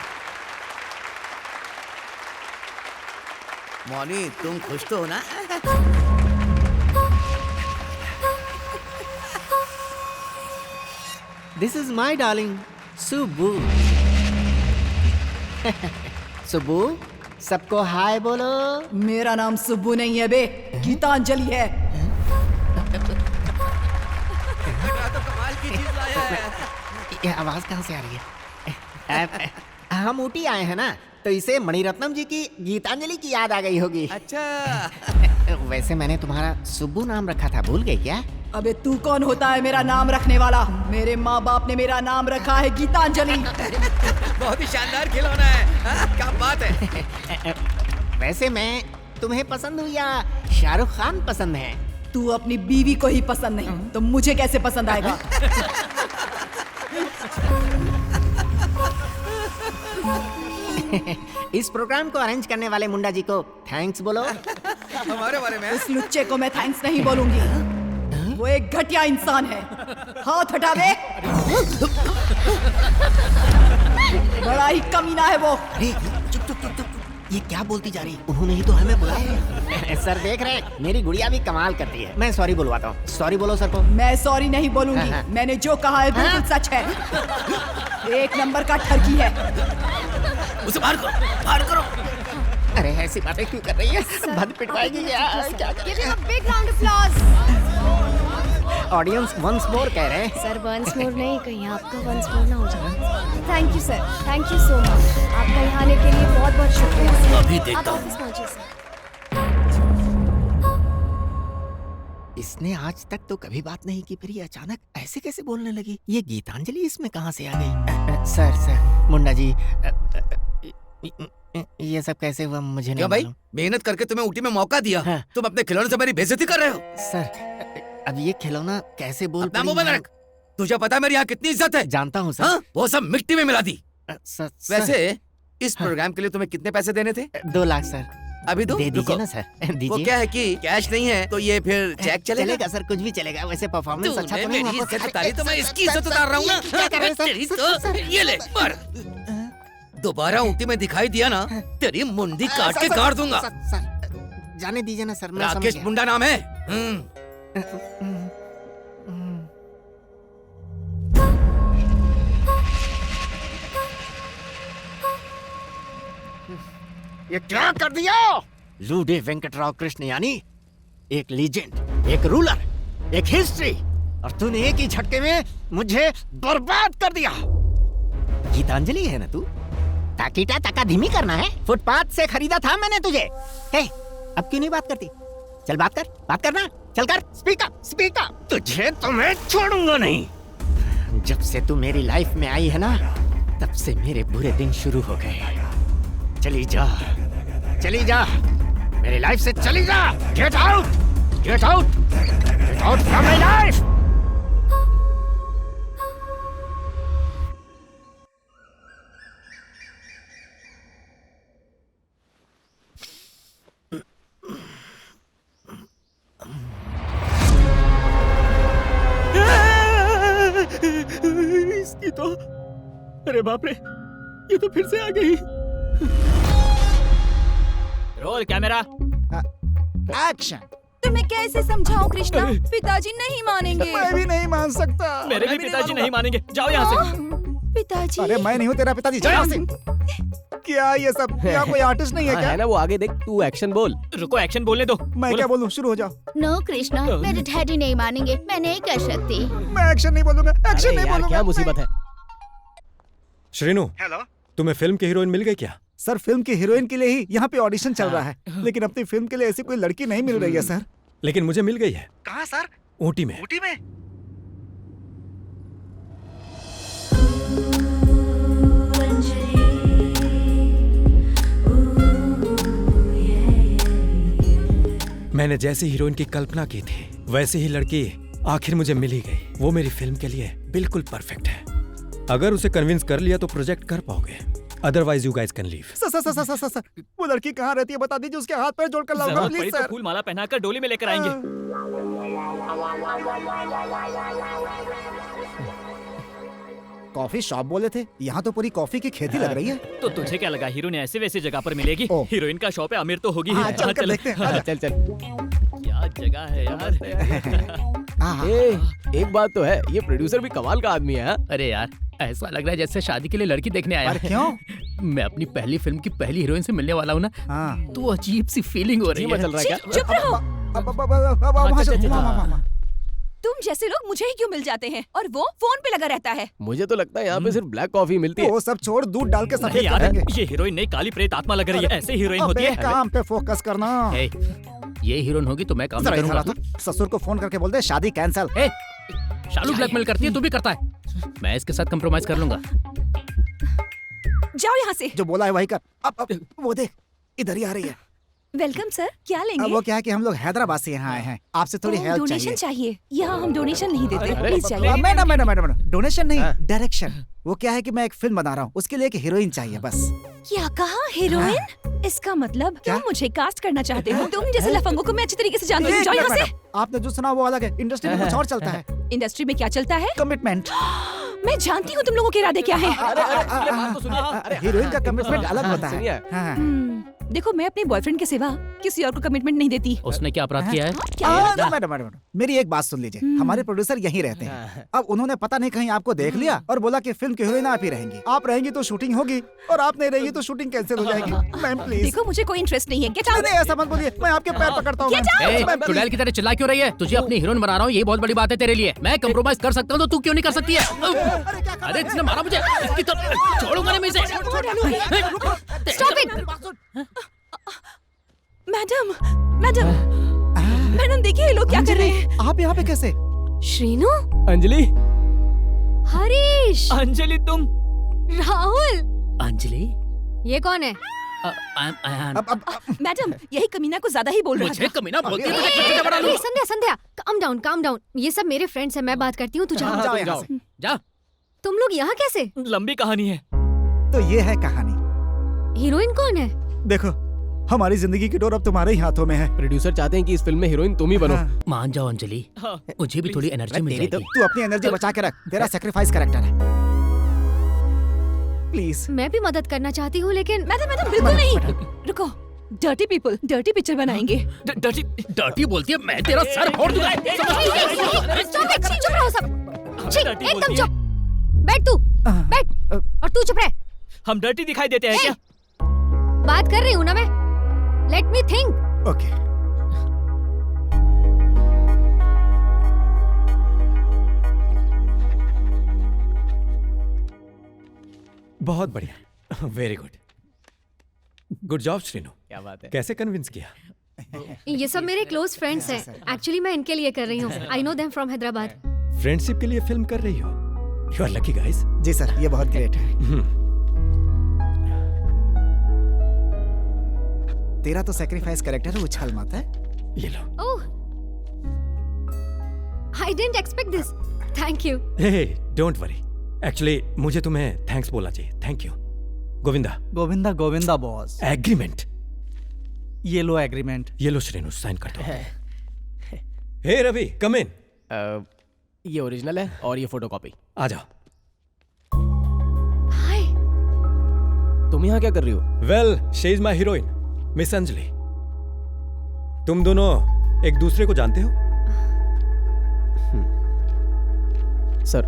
मौनी, तुम खुश तो हो ना? This is my darling Subbu. Subbu, सबको हाय बोलो। मेरा नाम सुब्बू नहीं है बे, गीतांजलि है। ये आवाज कहाँ से आ रही है? हम ऊटी आए हैं ना, तो इसे मणिरत्नम जी की गीतांजलि की याद आ गई होगी। अच्छा। वैसे मैंने तुम्हारा सुब्बू नाम रखा था, भूल गई क्या? अबे तू कौन होता है मेरा नाम रखने वाला? मेरे माँ बाप ने मेरा नाम रखा है गीतांजलि। बहुत ही शानदार खिलौना है। हाँ, क्या बात है। वैसे मैं तुम्हें पसंद हूँ या शाहरुख खान पसंद है? तू अपनी बीवी को ही पसंद नहीं तो मुझे कैसे पसंद आएगा? इस प्रोग्राम को अरेंज करने वाले मुंडा जी को थैंक्स बोलो। हमारे बारे में इस लुच्चे को मैं थैंक्स नहीं बोलूंगी, वो एक घटिया इंसान है। हाथ हटा दे। बड़ा ही कमीना है वो। अरे चुप चुप चुप चुप, ये क्या बोलती जा रही? उन्होंने ही तो हमें बुलाया। सर देख रहे हैं, मेरी गुड़िया भी कमाल करती है। मैं सॉरी बुलवाता हूँ। सॉरी बोलो सर को। मैं सॉरी नहीं बोलूंगी। मैंने जो कहा है बिल्कुल सच है। एक नंबर का ठरकी है। उसे बाहर करो, बाहर करो। अरे ऐसी बातें क्यों कर रही है? भद पिटवाएगी क्या? Big round of applause. Audience once more कह रहे हैं। सर वंस मोर नहीं, कहीं आपका वंस मोर ना हो जाए। Thank you sir, thank you so much. आपका यहाँ आने के लिए बहुत बहुत शुक्रिया। अभी देखता आप हूँ। ऑफिस पहुंचिए सर। इसने आज तक तो कभी बात नहीं की, फिर ये अचानक ऐसे कैसे बोलने लगी? ये गीतांजलि इसमें कहाँ से आ गई? सर मुंडा जी, ये सब कैसे हुआ मुझे नहीं क्या भाई, मालूम। मेहनत करके तुम्हें ऊटी में मौका दिया, तुम अपने खिलौने से मेरी बेइज्जती कर रहे हो? सर अब ये खिलौना कैसे बोल अपना मुंह बंद रख। तुझे पता है मेरी यहाँ कितनी इज्जत है? जानता हूँ सर। हाँ? वो सब मिट्टी में मिला दी। वैसे इस हाँ। प्रोग्राम के लिए तुम्हें कितने पैसे देने थे? 2 लाख सर। अभी दो? दे दीजिए रुको। ना सर, दीजिए। वो क्या है कि कैश नहीं है तो ये फिर चेक चलेगा? सर, कुछ भी चलेगा। वैसे परफॉर्मेंस अच्छा तो नहीं मेरी हुआ। इज्जत उतारी तो मैं इसकी इज्जत उतार रहा हूँ ना। क्या कर रहे हैं सर? तेरी तो ये ले पर दोबारा ऊटी में दिखाई दिया ना, तेरी मुंडी काट के काट दूंगा। सर जाने दीजिए ना सर, मैं समझ राकेश गया। मुंडा नाम है। ये क्या कर दिया? लूडे वेंकटराव कृष्ण यानी एक लीजेंड, एक रूलर, एक हिस्ट्री, और तूने एक ही झटके में मुझे बर्बाद कर दिया। गीतांजलि है ना तू? ताकीटा ताका धीमी करना है? फुटपाथ से खरीदा था मैंने तुझे। हे, अब क्यों नहीं बात करती? चल बात करना, चल कर, स्पीक अप। तुझे तो मैं छोड़ूंगा नहीं। जब से तू मेरी लाइफ में आई है ना, तब से मेरे बुरे दिन शुरू हो गए। चली जा मेरी लाइफ से, चली जा। Get out from my life. इसकी तो, अरे बाप रे, ये तो फिर से आ गई। Roll camera action. तुम्हें कैसे समझाऊं कृष्णा? पिताजी नहीं मानेंगे। मैं भी नहीं मान सकता। मेरे भी पिताजी नहीं मानेंगे। जाओ यहाँ से। पिताजी? अरे मैं नहीं हूँ तेरा पिताजी, जा यहाँ से। क्या ये सब? यहाँ कोई आर्टिस्ट नहीं है क्या? है ना, वो आगे देख, तू एक्शन बोल। रुको, एक्शन बोलने दो। मैं क्या बोलूँ? शुरू हो जाओ। नो कृष्णा, मेरे डैडी नहीं मानेंगे। मैं नहीं कर सकती। मैं एक्शन नहीं बोलूंगा, एक्शन नहीं बोलूंगा। क्या मुसीबत है? श्रीनु, हेलो, तुम्हें फिल्म की हीरोइन मिल गई क्या? सर फिल्म की हीरोइन के लिए ही यहाँ पे ऑडिशन चल रहा है, लेकिन अपनी फिल्म के लिए ऐसी कोई लड़की नहीं मिल रही है सर। लेकिन मुझे मिल गई है। कहाँ सर? ऊटी में। ऊटी में? मैंने जैसी हीरोइन की कल्पना की थी, वैसी ही लड़की आखिर मुझे मिल ही गई। वो मेरी फिल्म के लिए बिल्कुल परफेक्ट है। अगर उसे कन्विंस कर लिया तो प्रोजेक्ट कर पाओगे, otherwise you guys can leave. Sir, वो लड़की कहाँ रहती है बता दीजिए, उसके हाथ पैर जोड़कर लाऊंगा जरूरत प्लीज पड़ी तो सर। फूल माला पहनाकर डोली में लेकर आएंगे। कॉफी शॉप बोले थे, यहाँ तो पूरी कॉफी की खेती लग रही है। तो तुझे क्या लगा हीरोइन ऐसे वैसे जगह पर मिलेगी? हीरोइन का शॉप है, अमीर तो होगी ही। हाँ, चल कर देखते हैं। चल चल। क्या जगह है यार। एक बात तो है, ये प्रोड्यूसर भी कमाल का आदमी है। अरे यार ऐसा लग रहा है जैसे शादी के लिए लड़की देखने आया। पर क्यों? मैं अपनी पहली फिल्म की पहली हीरोइन से मिलने वाला हूँ ना, तो अजीब सी फीलिंग हो रही है। चल रहा है क्या? चुप रहो। तुम जैसे लोग मुझे ही क्यों मिल जाते हैं और वो फोन पे लगा रहता है। मुझे तो लगता है यहाँ पे सिर्फ ब्लैक कॉफी मिलती है। वो सब छोड़, दूध डाल के सफेद यार करेंगे। ये हीरोइन नहीं काली प्रेत आत्मा लग रही है। ऐसे हीरोइन होती है। काम पे फोकस करना। ये हीरोइन होगी तो मैं काम नहीं करूंगा। ससुर को फोन करके बोल दे शादी कैंसल। शालू ब्लैकमेल करती है, तू भी करता है। मैं इसके साथ कंप्रोमाइज कर लूंगा। जाओ यहाँ से। जो बोला है वही कर। अब वो देख, इधर ही आ रही है। वेलकम सर, क्या लेंगे? अब वो क्या है कि हम लोग हैदराबाद से यहाँ आए हैं, आपसे थोड़ी हेल्प डोनेशन चाहिए। चाहिए। यहाँ हम डोनेशन नहीं देते, प्लीज जाइए। मैडम डोनेशन नहीं, डायरेक्शन। वो क्या है कि मैं एक फिल्म बना रहा हूँ, उसके लिए एक हीरोइन चाहिए बस। क्या कहा? हीरोइन? इसका मतलब तुम मुझे कास्ट करना चाहते हो? तुम जैसे लफंगों को मैं अच्छी तरीके से जानती हूँ। जाओ यहाँ से। आपने जो सुना वो अलग है, इंडस्ट्री में कुछ और चलता है। इंडस्ट्री में क्या चलता है? कमिटमेंट। मैं जानती हूँ तुम लोगों के इरादे क्या हैं। हीरोइन का कमिटमेंट अलग होता है। देखो मैं अपने बॉयफ्रेंड के सिवा किसी और को कमिटमेंट नहीं देती। उसने क्या अपराध किया है? मैडम मेरी एक बात सुन लीजिए। हमारे प्रोड्यूसर यहीं रहते हैं। अब उन्होंने पता नहीं कहीं आपको देख लिया और बोला कि फिल्म की हीरोइन आप ही रहेंगी। आप रहेंगी तो शूटिंग होगी और आप नहीं रहेंगी तो शूटिंग कैंसिल हो जाएगी। Ma'am please. देखो मुझे कोई इंटरेस्ट नहीं है। Get out. अरे ऐसा मत बोलिए, मैं आपके पैर पकड़ता हूँ। चुड़ैल की तरह चिल्ला क्यों रही है? तुझे अपनी हीरोइन बना रहा हूँ, ये बहुत बड़ी बात है तेरे लिए। मैं कंप्रोमाइज कर सकता हूँ तो तू क्यों नहीं कर सकती है? अरे इसने मारा मुझे, इसकी तरफ छोड़ूंगा नहीं मैं इसे। Stop it. मैडम देखिए ये लोग क्या कर रहे हैं। आप यहाँ पे कैसे? श्रीनु, अंजलि, हरीश, अंजलि तुम, राहुल, अंजलि ये कौन है? मैडम यही कमीना को ज्यादा ही बोल रहा मुझे था। कमीना बोलती है? संध्या काम डाउन। ये सब मेरे फ्रेंड्स हैं, मैं बात करती हूँ। तू जाओ। जा। तुम लोग यहाँ कैसे? लंबी कहानी है। तो ये है कहानी। हीरोइन कौन है? देखो हमारी जिंदगी की डोर अब तुम्हारे ही हाथों में है। प्रोड्यूसर चाहते हैं कि इस फिल्म में हीरोइन तुम ही बनो। मान जाओ अंजलि, मुझे भी थोड़ी एनर्जी मिल जाएगी। तू अपनी एनर्जी बचा के रख, तेरा सैक्रिफाइस कैरेक्टर है। प्लीज। मैं भी मदद करना चाहती हूँ लेकिन मैडम बिल्कुल नहीं। रुको, डर्टी पीपल डर्टी पिक्चर बनाएंगे। डर्टी बोलती है? मैं तेरा सर फोड़ दूंगा। चुप रहो सब। एकदम चुप। बैठ तू, बैठ। और तू चुप रह। हम डर्टी दिखाई देते हैं क्या? बात कर रही हूँ ना मैं। Let me think. ओके। बहुत बढ़िया, वेरी गुड जॉब श्रीनु। क्या बात है? कैसे कन्विंस किया? ये सब मेरे क्लोज फ्रेंड्स हैं। एक्चुअली मैं इनके लिए कर रही हूँ। I know them from Hyderabad. Friendship के लिए फिल्म कर रही हो? You are lucky guys. जी सर, ये बहुत ग्रेट है। तेरा तो सैक्रिफाइस कैरेक्टर है, उछाल मत है। ये लो। Oh, I didn't expect this. Thank you. Hey don't worry, actually मुझे तुम्हें थैंक्स बोलना चाहिए। Thank you. Govinda boss. Agreement, ये लो एग्रीमेंट। ये लो श्रीनु, साइन कर दो। हे रवि, कम इन। ये ओरिजिनल है और ये फोटोकॉपी। आ जाओ। हाय। तुम यहाँ क्या कर रही हो? Well, she is my heroine, miss Anjali. तुम दोनों एक दूसरे को जानते हो? सर,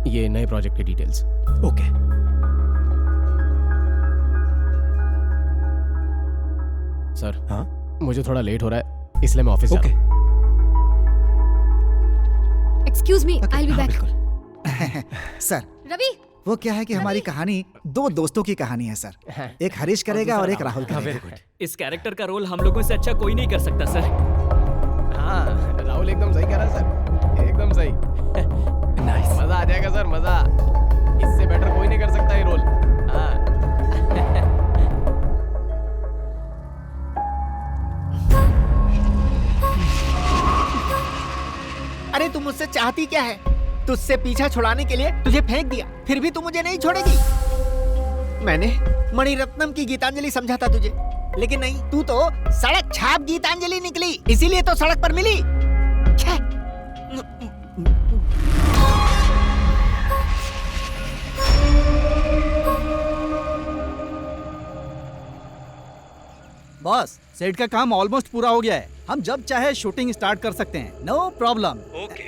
ये नए प्रोजेक्ट की डिटेल्स। ओके। सर, हाँ? मुझे थोड़ा लेट हो रहा है इसलिए मैं ऑफिस जा रहा हूं। Excuse me, I will be back. Sir, Ravi, वो क्या है कि हमारी कहानी दो दोस्तों की कहानी है सर। एक हरीश करेगा और एक राहुल करेगा। इस कैरेक्टर का रोल हम लोगों से अच्छा कोई नहीं कर सकता सर। हाँ, राहुल एकदम सही कह रहा है सर, एकदम सही। नाइस। मजा आ जाएगा सर, मजा। इससे बेटर कोई नहीं कर सकता ये रोल। हाँ। अरे तू मुझसे चाहती क्या है? तुझसे पीछा छुड़ाने के लिए तुझे फेंक दिया, फिर भी तू मुझे नहीं छोड़ेगी। मैंने मणिरत्नम की गीतांजलि समझा था तुझे, लेकिन नहीं, तू तो सड़क छाप गीतांजलि निकली, इसीलिए तो सड़क पर मिली। बॉस, सेट का काम ऑलमोस्ट पूरा हो गया है। हम जब चाहे शूटिंग स्टार्ट कर सकते हैं, नो प्रॉब्लम। ओके।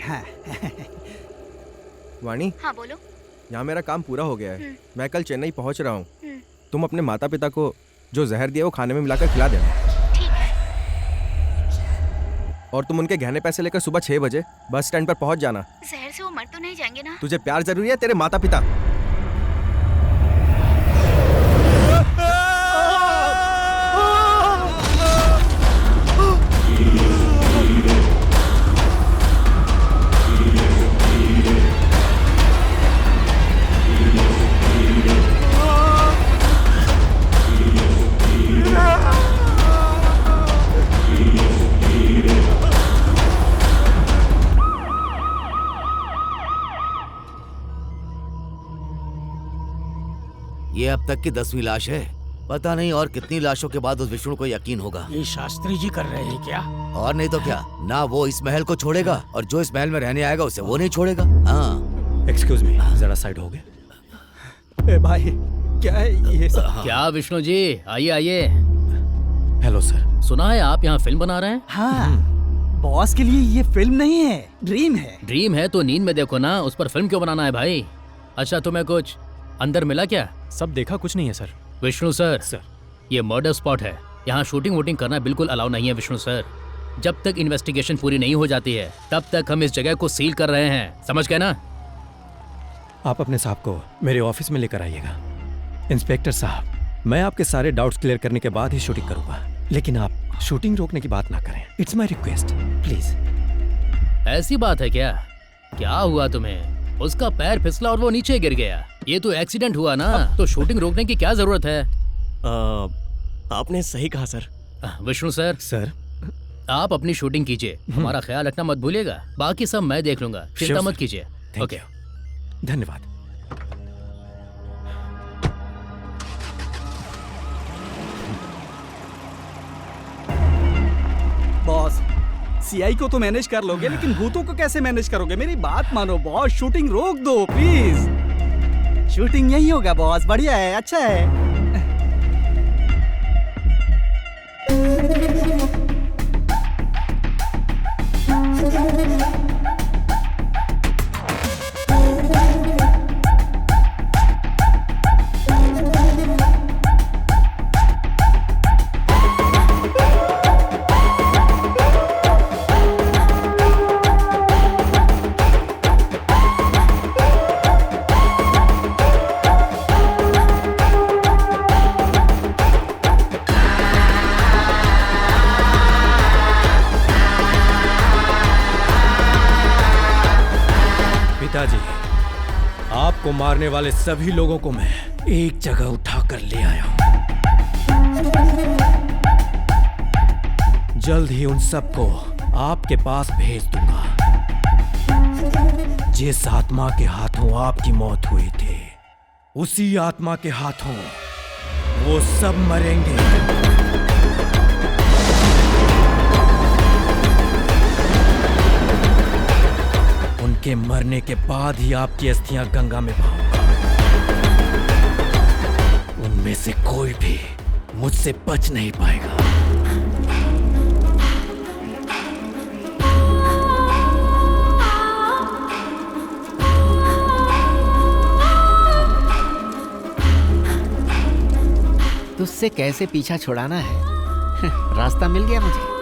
वाणी, हाँ बोलो। यहाँ मेरा काम पूरा हो गया है। मैं कल चेन्नई पहुँच रहा हूँ। तुम अपने माता पिता को जो जहर दिया वो खाने में मिलाकर खिला देना। ठीक है। और तुम उनके गहने पैसे लेकर सुबह 6 बजे बस स्टैंड पर पहुँच जाना। जहर से वो मर तो नहीं जाएंगे ना? तुझे प्यार जरूरी है, तेरे माता पिता। ये अब तक की 10वीं लाश है। पता नहीं और कितनी लाशों के बाद उस विष्णु को यकीन होगा। ये शास्त्री जी कर रहे हैं क्या? और नहीं तो क्या, ना वो इस महल को छोड़ेगा और जो इस महल में रहने आएगा उसे वो नहीं छोड़ेगा। हाँ। एक्सक्यूज मी, जरा साइड हो गए। ए भाई, क्या है ये सब? क्या विष्णु जी, आइए आइए। Hello sir. सुना है आप यहाँ फिल्म बना रहे हैं? हाँ, बॉस के लिए ये फिल्म नहीं है, ड्रीम है। ड्रीम है तो नींद में देखो ना, उस पर फिल्म क्यों बनाना है भाई? अच्छा, तुम्हें कुछ अंदर मिला क्या? सब देखा, कुछ नहीं है सर। विष्णु सर, ये मर्डर स्पॉट है। यहाँ शूटिंग वूटिंग करना बिल्कुल अलाउ नहीं है विष्णु सर। जब तक इन्वेस्टिगेशन पूरी नहीं हो जाती है तब तक हम इस जगह को सील कर रहे हैं, समझ गए ना? आप अपने साहब को मेरे ऑफिस में लेकर आइएगा। इंस्पेक्टर साहब, मैं आपके सारे डाउट्स क्लियर करने के बाद ही शूटिंग करूंगा, लेकिन आप शूटिंग रोकने की बात ना करें। It's my request, please. ऐसी बात है क्या? क्या हुआ तुम्हें? उसका पैर फिसला और वो नीचे गिर गया। ये तो एक्सीडेंट हुआ ना, तो शूटिंग रोकने की क्या जरूरत है? आपने सही कहा सर। विष्णु सर, आप अपनी शूटिंग कीजिए, हमारा ख्याल रखना मत भूलिएगा। बाकी सब मैं देख लूंगा, चिंता मत कीजिए। ओके, धन्यवाद। बॉस, सीआई को तो मैनेज कर लोगे, लेकिन भूतों को कैसे मैनेज करोगे? मेरी बात मानो बॉस, शूटिंग रोक दो प्लीज। शूटिंग यही होगा बॉस, बढ़िया है, अच्छा है। पिताजी, आपको मारने वाले सभी लोगों को मैं एक जगह उठाकर ले आया हूं। जल्द ही उन सबको आपके पास भेज दूंगा। जिस आत्मा के हाथों आपकी मौत हुई थी, उसी आत्मा के हाथों वो सब मरेंगे। उनके मरने के बाद ही आपकी अस्थियां गंगा में बहाऊंगा। उनमें से कोई भी मुझसे बच नहीं पाएगा। तुझसे कैसे पीछा छुड़ाना है? रास्ता मिल गया मुझे।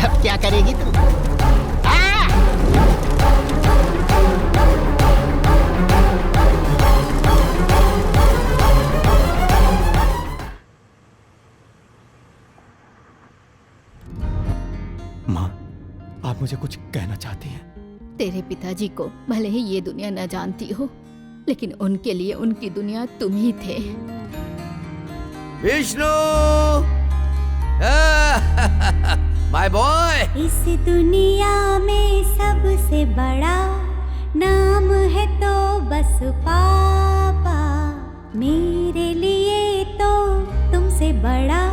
अब क्या करेगी तू? आप मुझे कुछ कहना चाहती हैं? तेरे पिताजी को भले ही ये दुनिया न जानती हो, लेकिन उनके लिए उनकी दुनिया तुम ही थे। Vishnu, my boy. इस दुनिया में सबसे बड़ा नाम है तो बस पापा, मेरे लिए तो तुमसे बड़ा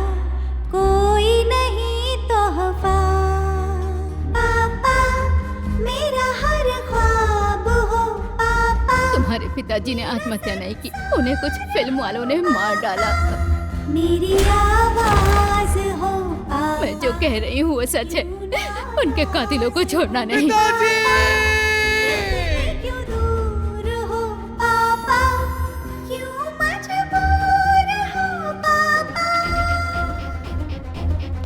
कोई नहीं तोहफा। पापा मेरा हर ख्वाब हो पापा। तुम्हारे पिताजी ने आत्महत्या नहीं की, उन्हें कुछ फिल्म वालों ने मार डाला। मेरी आवाज हो पापा। मैं जो कह रही हूँ वो सच है, उनके कातिलों को छोड़ना नहीं। क्यों दूर हो पापा, क्यों मजबूर हो पापा।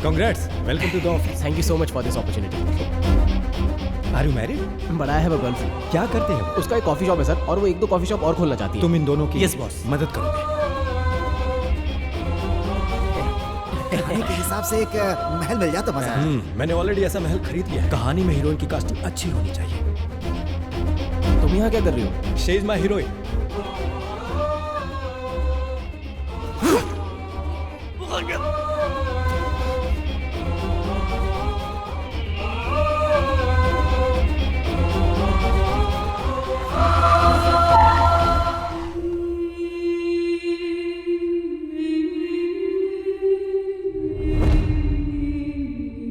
Congrats, welcome to the office. Thank you so much for this opportunity. Are you married? But I have a girlfriend. क्या करते हैं? उसका एक कॉफी शॉप है सर, और वो एक दो कॉफी शॉप और खोलना चाहती है। तुम इन दोनों की Yes, boss. मदद करोगे। कहानी के हिसाब से एक महल मिल जाए तो मजा आए। मैंने ऑलरेडी ऐसा महल खरीद लिया है। कहानी में हीरोइन की कास्टिंग अच्छी होनी चाहिए। तुम यहाँ क्या कर रही हो? She is my heroine.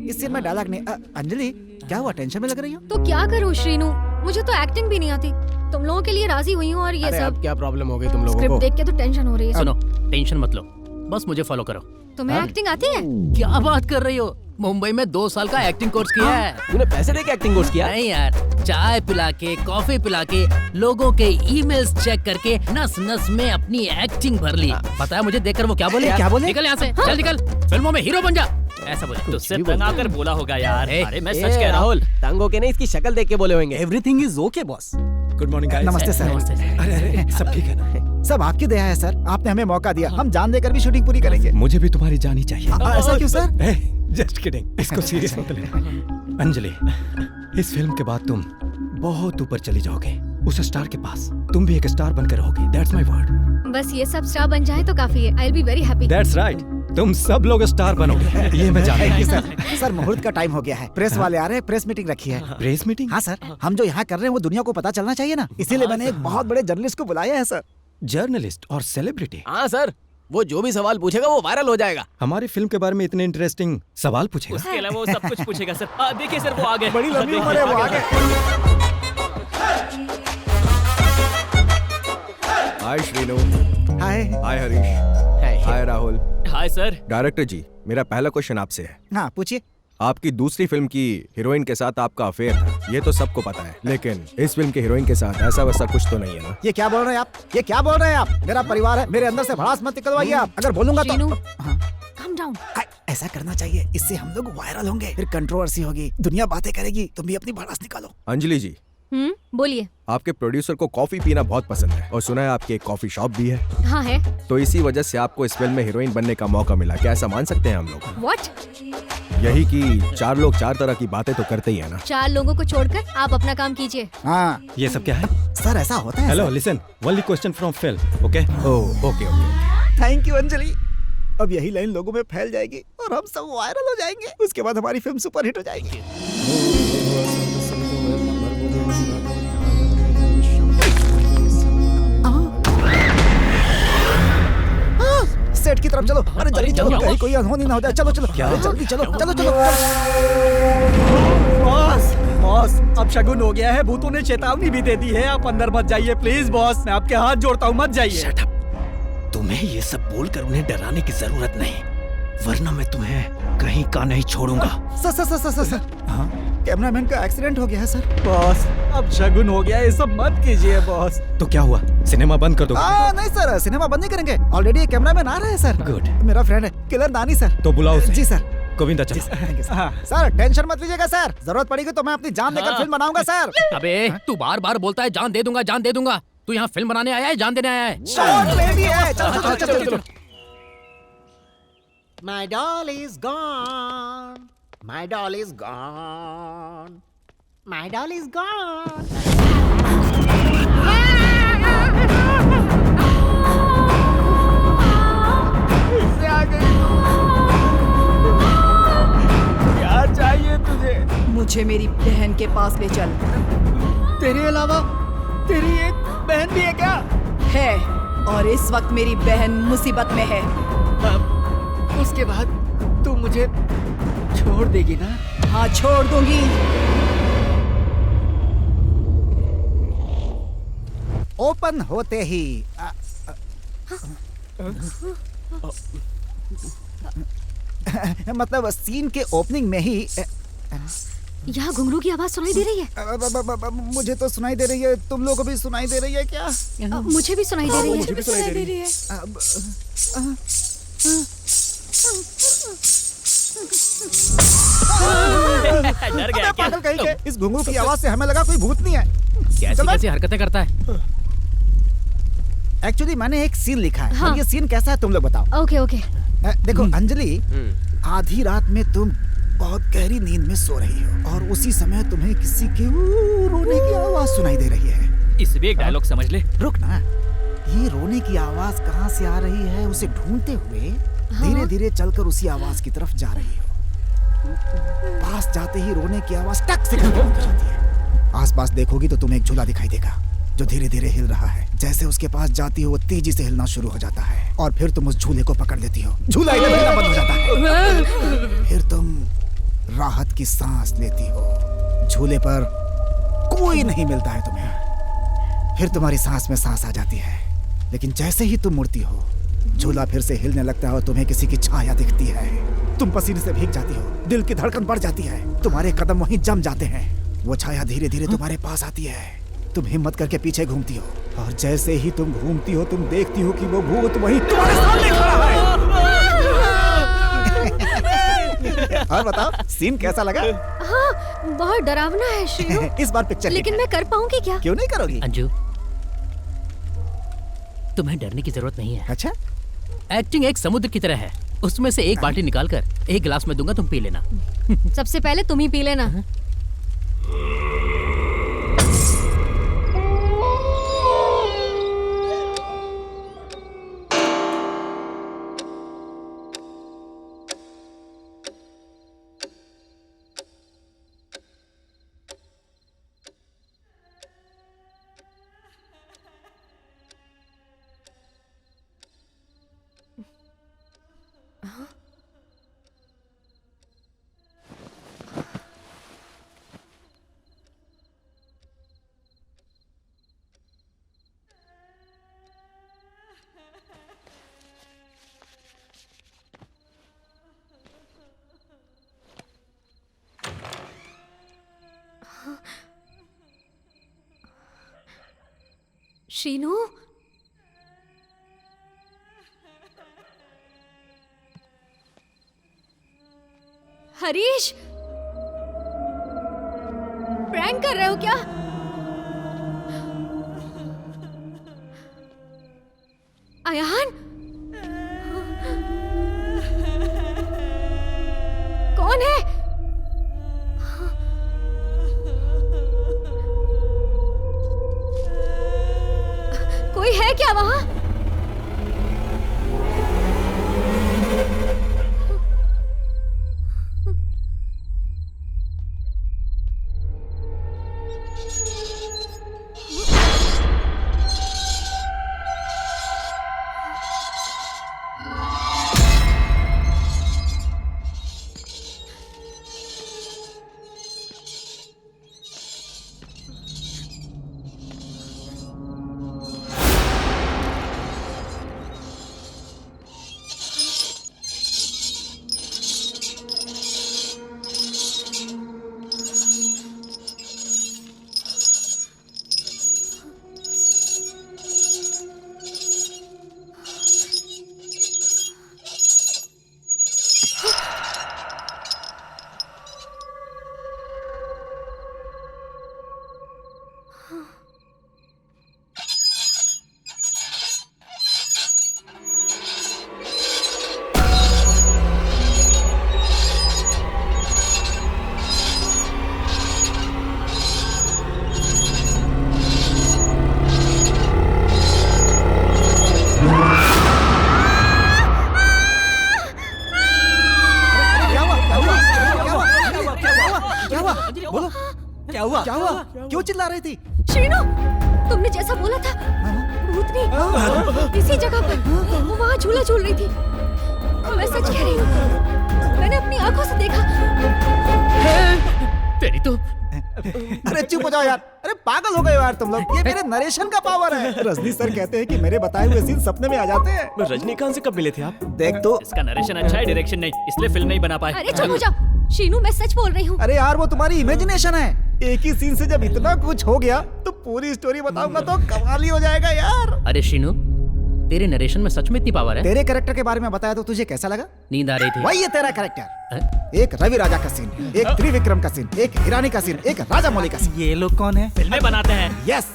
इस सीन में डायलॉग नहीं। अंजलि क्या हुआ, टेंशन में लग रही हो? तो क्या करूँ श्रीनु, मुझे तो एक्टिंग भी नहीं आती। तुम लोगों के लिए राजी हुई हूँ और ये अरे सब। अब क्या प्रॉब्लम हो गई तुम लोगों स्क्रिप्ट को? देख के तो टेंशन हो रही है। सुनो, टेंशन मत लो, बस मुझे फॉलो करो। तुम्हें एक्टिंग आती है? क्या बात कर रही हो? मुंबई में 2 साल का एक्टिंग कोर्स किया है। तूने पैसे देके एक्टिंग कोर्स किया? नहीं यार, चाय पिला के, कॉफी पिला के, लोगों के ईमेल्स चेक करके नस नस में अपनी एक्टिंग भर ली। पता है मुझे देखकर वो क्या बोले? क्या बोले? निकल यहाँ से, चल निकल, फिल्मों में हीरो बन जा, ऐसा बोले। तुझसे तंग कर बोला होगा यार। अरे मैं सच कह रहा हूँ। राहुल, तंग होके नहीं, इसकी शक्ल देख के बोले होंगे। Everything is okay boss. Good morning guys. नमस्ते सर। अरे सब ठीक है ना? सब आपकी दया है सर, आपने हमें मौका दिया, हम जान देकर भी शूटिंग पूरी करेंगे। मुझे भी तुम्हारी जानी चाहिए। ऐसा क्यों सर? जस्ट किडिंग, इसको सीरियस मत लेना। अंजलि, इस फिल्म के बाद तुम बहुत ऊपर चली जाओगे, उस स्टार के पास तुम भी एक स्टार बनकर रहोगे। That's my word. बस ये सब स्टार बन जाए तो काफी है। आई will be very happy. That's right, तुम सब लोग स्टार बनोगे, ये मैं जानता थैंक यू हूँ। सर। सर मुहूर्त का टाइम हो गया है, प्रेस वाले आ रहे हैं, प्रेस मीटिंग रखी है। Press meeting? हाँ सर, हम जो यहाँ कर रहे हैं वो दुनिया को पता चलना चाहिए ना, इसीलिए मैंने एक बहुत बड़े जर्नलिस्ट को बुलाया है सर। जर्नलिस्ट और सेलिब्रिटी? हाँ सर, वो जो भी सवाल पूछेगा वो वायरल हो जाएगा। हमारी फिल्म के बारे में इतने इंटरेस्टिंग सवाल पूछेगा? उसके अलावा वो सब कुछ पूछेगा सर। देखिए सर, वो आ गए। बड़ी लंबी उम्र है, वो आ गए। Hi Srinu. Hi. Hi Harish. Hi Rahul. Hi sir. Director ji, मेरा पहला क्वेश्चन आपसे है। हाँ पूछिए। आपकी दूसरी फिल्म की हीरोइन के साथ आपका अफेयर था, ये तो सबको पता है, लेकिन इस फिल्म के हीरोइन के साथ ऐसा वैसा कुछ तो नहीं है ना? ये क्या बोल रहे हैं आप? ये क्या बोल रहे हैं आप? मेरा परिवार है, मेरे अंदर से भड़ास मत निकलवाइए आप। अगर बोलूंगा तो Calm down। ऐसा करना चाहिए, इससे हम लोग वायरल होंगे, फिर कंट्रोवर्सी होगी, दुनिया बातें करेगी, तुम भी अपनी भड़ास निकालो। अंजलि जी, बोलिए। आपके प्रोड्यूसर को कॉफी पीना बहुत पसंद है और सुना है आपकी एक कॉफी शॉप भी है, हाँ है। तो इसी वजह से आपको इस फिल्म में हीरोइन बनने का मौका मिला, क्या ऐसा मान सकते हैं हम लोग? What? यही कि 4 लोग 4 तरह की बातें तो करते ही है ना। 4 लोगों को छोड़कर आप अपना काम कीजिए। हाँ, ये सब क्या है? सर ऐसा होता है। Hello listen, only question from film, okay? Oh okay okay. Thank you Anjali. अब यही लाइन लोगों में फैल जाएगी और हम सब वायरल हो जाएंगे, उसके बाद हमारी फिल्म सुपरहिट हो जाएगी। सेट की तरफ चलो। अरे जल्दी चलो, कहीं कोई अनहोनी ना हो जाए। चलो चलो, अरे जल्दी चलो, चलो चलो। बॉस, बॉस, अब शगुन हो गया है, भूतों ने चेतावनी भी दे दी है, आप अंदर मत जाइए प्लीज बॉस, मैं आपके हाथ जोड़ता हूँ, मत जाइए। तुम्हें ये सब बोलकर उन्हें डराने की जरूरत नहीं, वरना मैं तुम्हें कहीं का नहीं छोड़ूंगा। Sir sir sir sir sir, cameraman का एक्सीडेंट हो गया है सर। बॉस, अब शगुन हो गया है, ये सब मत कीजिए बॉस। तो क्या हुआ, सिनेमा बंद कर दो? नहीं सर, सिनेमा बंद नहीं करेंगे, ऑलरेडी कैमरामैन आ रहा है सर। गुड। मेरा फ्रेंड है किलर दानी सर। तो बुलाओ उसे। जी सर। गोविंदा चलो। सर टेंशन मत लीजिएगा सर, जरूरत पड़ेगी तो मैं अपनी जान देकर फिल्म बनाऊंगा सर। अबे तू बार बार बोलता है जान दे दूंगा, जान दे दूंगा। तू यहाँ फिल्म बनाने आया है, जान देने आया है? शॉट रेडी है, चलो चलो चलो चलो। My doll is gone. My doll is gone. My doll is gone. क्या चाहिए तुझे? मुझे मेरी बहन के पास ले चल। तेरे अलावा तेरी एक बहन भी है क्या? है, और इस वक्त मेरी बहन मुसीबत में है। उसके बाद तू मुझे छोड़ देगी ना? हाँ, छोड़ दूंगी। ओपन होते ही मतलब सीन के ओपनिंग में ही यहाँ घुंघरू की आवाज सुनाई दे रही है। मुझे तो सुनाई दे रही है, तुम लोगों को भी सुनाई दे रही है क्या? मुझे भी सुनाई दे रही है। मुझे भी सुनाई दे रही है। डर गया क्या? पागल कहीं के, इस घुंघरू की आवाज से हमें लगा कोई भूत नहीं है। कैसी कैसी हरकतें करता है। एक्चुअली मैंने एक सीन लिखा है। हाँ। ये सीन कैसा है तुम लोग बताओ। Okay okay. देखो अंजलि, आधी रात में तुम बहुत गहरी नींद में सो रही हो और उसी समय तुम्हें किसी के रोने की आवाज सुनाई दे रही है। इससे भी एक डायलॉग समझ ले। रुक ना, ये रोने की आवाज कहाँ से आ रही है उसे ढूंढते हुए धीरे धीरे चलकर उसी आवाज की तरफ जा रही हो। पास जाते ही रोने की आवाज टक से करके बंद हो जाती है। आसपास देखोगी तो तुम्हें एक झूला दिखाई देगा जो धीरे धीरे हिल रहा है। जैसे उसके पास जाती हो वो तेजी से हिलना शुरू हो जाता है और फिर तुम उस झूले को पकड़ लेती हो। झूला इधर हिलना बंद हो जाता है। फिर तुम राहत की सांस लेती हो। झूले पर कोई नहीं मिलता है तुम्हें। फिर तुम्हारी सांस में सांस आ जाती है, लेकिन जैसे ही तुम मुड़ती हो झूला फिर से हिलने लगता है और तुम्हें किसी की छाया दिखती है। तुम पसीने से भीग जाती हो, दिल की धड़कन बढ़ जाती है, तुम्हारे कदम वहीं जम जाते हैं। वो छाया धीरे धीरे तुम्हारे पास आती है। तुम हिम्मत करके पीछे घूमती हो और जैसे ही तुम घूमती हो तुम देखती हो कि वो भूत वहीं तुम्हारे सामने खड़ा है। और बताओ सीन कैसा लगा? हाँ, बहुत डरावना है शीरू। इस बार पिक्चर लेकिन मैं कर पाऊंगी क्या? क्यों नहीं करोगी? अंजू, तुम्हें डरने की जरूरत नहीं है। अच्छा? एक्टिंग एक समुद्र की तरह है, उसमें से एक बाल्टी निकालकर एक गिलास में दूंगा, तुम पी लेना। सबसे पहले तुम ही पी लेना। शीनू, हरीश, प्रैंक कर रहे हो क्या? अयान, कौन है? कोई है क्या वहां? क्या हुआ? क्या हुआ? क्यों चिल्ला रही थी? शीनू, तुमने जैसा बोला था, भूतनी इसी जगह पर वो वहाँ झूला झूल रही थी। मैं सच कह रही हूँ, मैंने अपनी आंखों से देखा। तेरी तो अरे चुप हो जाओ यार, अरे पागल हो गए यार तुम लोग। ये मेरे नरेशन का पावर है। रजनी सर कहते हैं कि मेरे बताए हुए सीन सपने में आ जाते हैं। रजनीकांत से कब मिले थे आप? देख तो इसका नरेशन अच्छा है, डायरेक्शन नहीं, इसलिए फिल्म नहीं बना पाए। अरे चुप हो जाओ शीनू, मैं सच बोल रही हूँ। अरे यार वो तुम्हारी इमेजिनेशन है। एक ही सीन से जब इतना कुछ हो गया तो पूरी स्टोरी बताऊंगा तो कमाल ही हो जाएगा यार। अरे शीनू, तेरे नरेशन में सच में इतनी पावर है? तेरे कैरेक्टर के बारे में बताया तो तुझे कैसा लगा? नींद आ रही थी। वही है तेरा कैरेक्टर। एक रवि राजा का सीन, एक त्रिविक्रम का सीन, एक हिरानी का सीन, एक राजा मौली का सीन। ये लोग कौन है? फिल्में बनाते हैं। यस,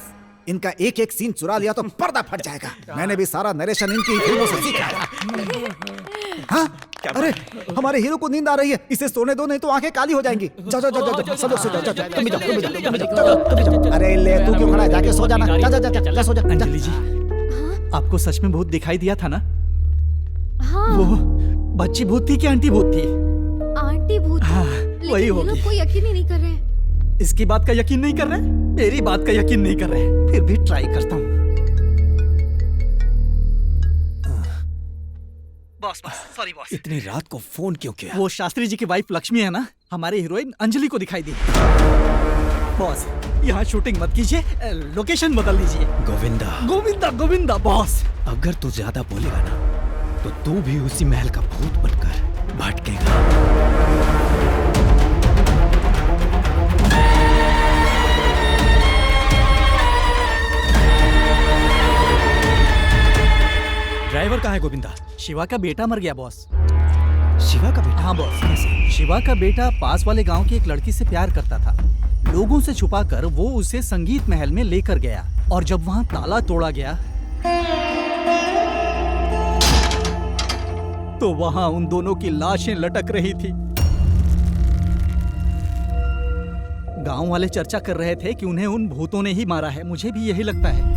इनका एक एक सीन चुरा लिया तो पर्दा फट जाएगा। मैंने भी सारा नरेशन इनकी फिल्मों से सीखा है। हाँ? अरे हमारे हीरो को नींद आ रही है, इसे सोने दो नहीं तो आंखें काली हो जाएंगी। जाओ जाओ जाओ जाओ, सब लोग सो जाओ। तुम भी जाओ। अरे ले तू क्यों खड़ा है, जाके सो जाना। जा जा जा जा सो जा। अंजलि जी, आपको सच में भूत दिखाई दिया था ना? हाँ। वो बच्ची भूत थी कि आंटी भूत थी? आंटी भूत। हाँ, लेकिन वही ये होगी। लोग कोई यकीन ही नहीं कर रहे। इसकी बात का यकीन नहीं कर रहे, मेरी बात का यकीन नहीं कर रहे, फिर भी ट्राई करता हूँ। Boss sorry boss. इतनी रात को फोन क्यों किया? वो शास्त्री जी की वाइफ लक्ष्मी है ना, हमारी हीरोइन अंजलि को दिखाई दी। बॉस यहाँ शूटिंग मत कीजिए, लोकेशन बदल दीजिए। गोविंदा गोविंदा गोविंदा बॉस। अगर तू ज्यादा बोलेगा ना तो तू भी उसी महल का भूत बनकर भटकेगा। ड्राइवर कहाँ है गोविंदा? शिवा का बेटा मर गया बॉस। शिवा का बेटा? हाँ बॉस। शिवा का बेटा पास वाले गांव की एक लड़की से प्यार करता था। लोगों से छुपाकर वो उसे संगीत महल में लेकर गया और जब वहां ताला तोड़ा गया तो वहां उन दोनों की लाशें लटक रही थी। गांव वाले चर्चा कर रहे थे कि उन्हें उन भूतों ने ही मारा है। मुझे भी यही लगता है।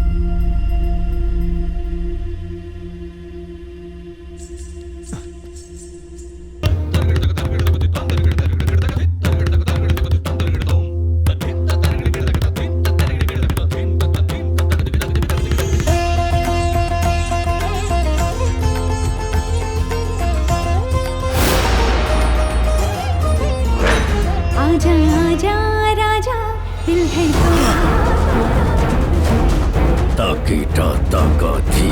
आजा आजा राजा दिल है ताकीटा ताका थी।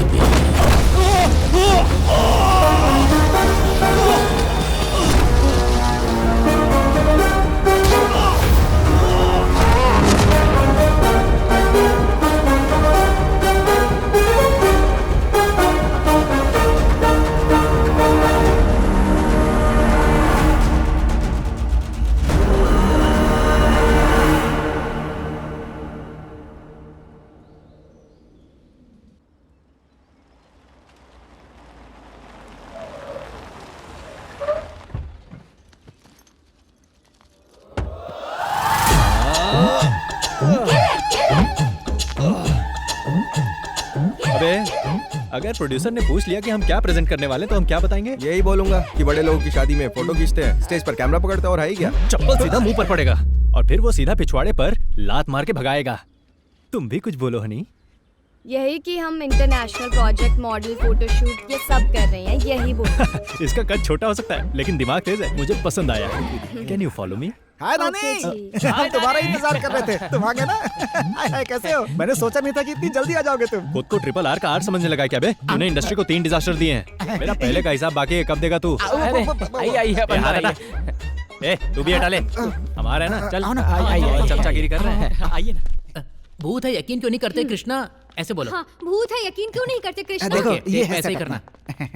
अबे अगर प्रोड्यूसर ने पूछ लिया कि हम क्या प्रेजेंट करने वाले तो हम क्या बताएंगे? यही बोलूंगा कि बड़े लोगों की शादी में फोटो खींचते हैं, स्टेज पर कैमरा पकड़ते हैं और है ही क्या? चप्पल सीधा मुंह पर पड़ेगा और फिर वो सीधा पिछवाड़े पर लात मार के भगाएगा। तुम भी कुछ बोलो हनी। यही कि हम इंटरनेशनल प्रोजेक्ट, मॉडल, फोटोशूट ये सब कर रहे हैं, यही बोल। इसका कद छोटा हो सकता है लेकिन दिमाग तेज है, मुझे पसंद आया। Can you follow me? Hi नानी, हम तुम्हारा इंतजार कर रहे थे, तुम आ गए ना। हाय हाय, कैसे हो? मैंने सोचा नहीं था कि इतनी जल्दी आ जाओगे तुम। खुद को ट्रिपल आर का आर समझने लगा क्या बे? तूने इंडस्ट्री को 3 डिजास्टर दिए हैं। मेरा पहले का हिसाब बाकी है, कब देगा तू? ए तू भी हटा ले, हमारा है ना। चल चमचागिरी कर रहे हैं। आइए ना। भूत है यकीन क्यों नहीं करते कृष्णा? ऐसे बोलो। हाँ, भूत है यकीन क्यों नहीं करते कृष्णा? देखो ये ऐसे ही करना।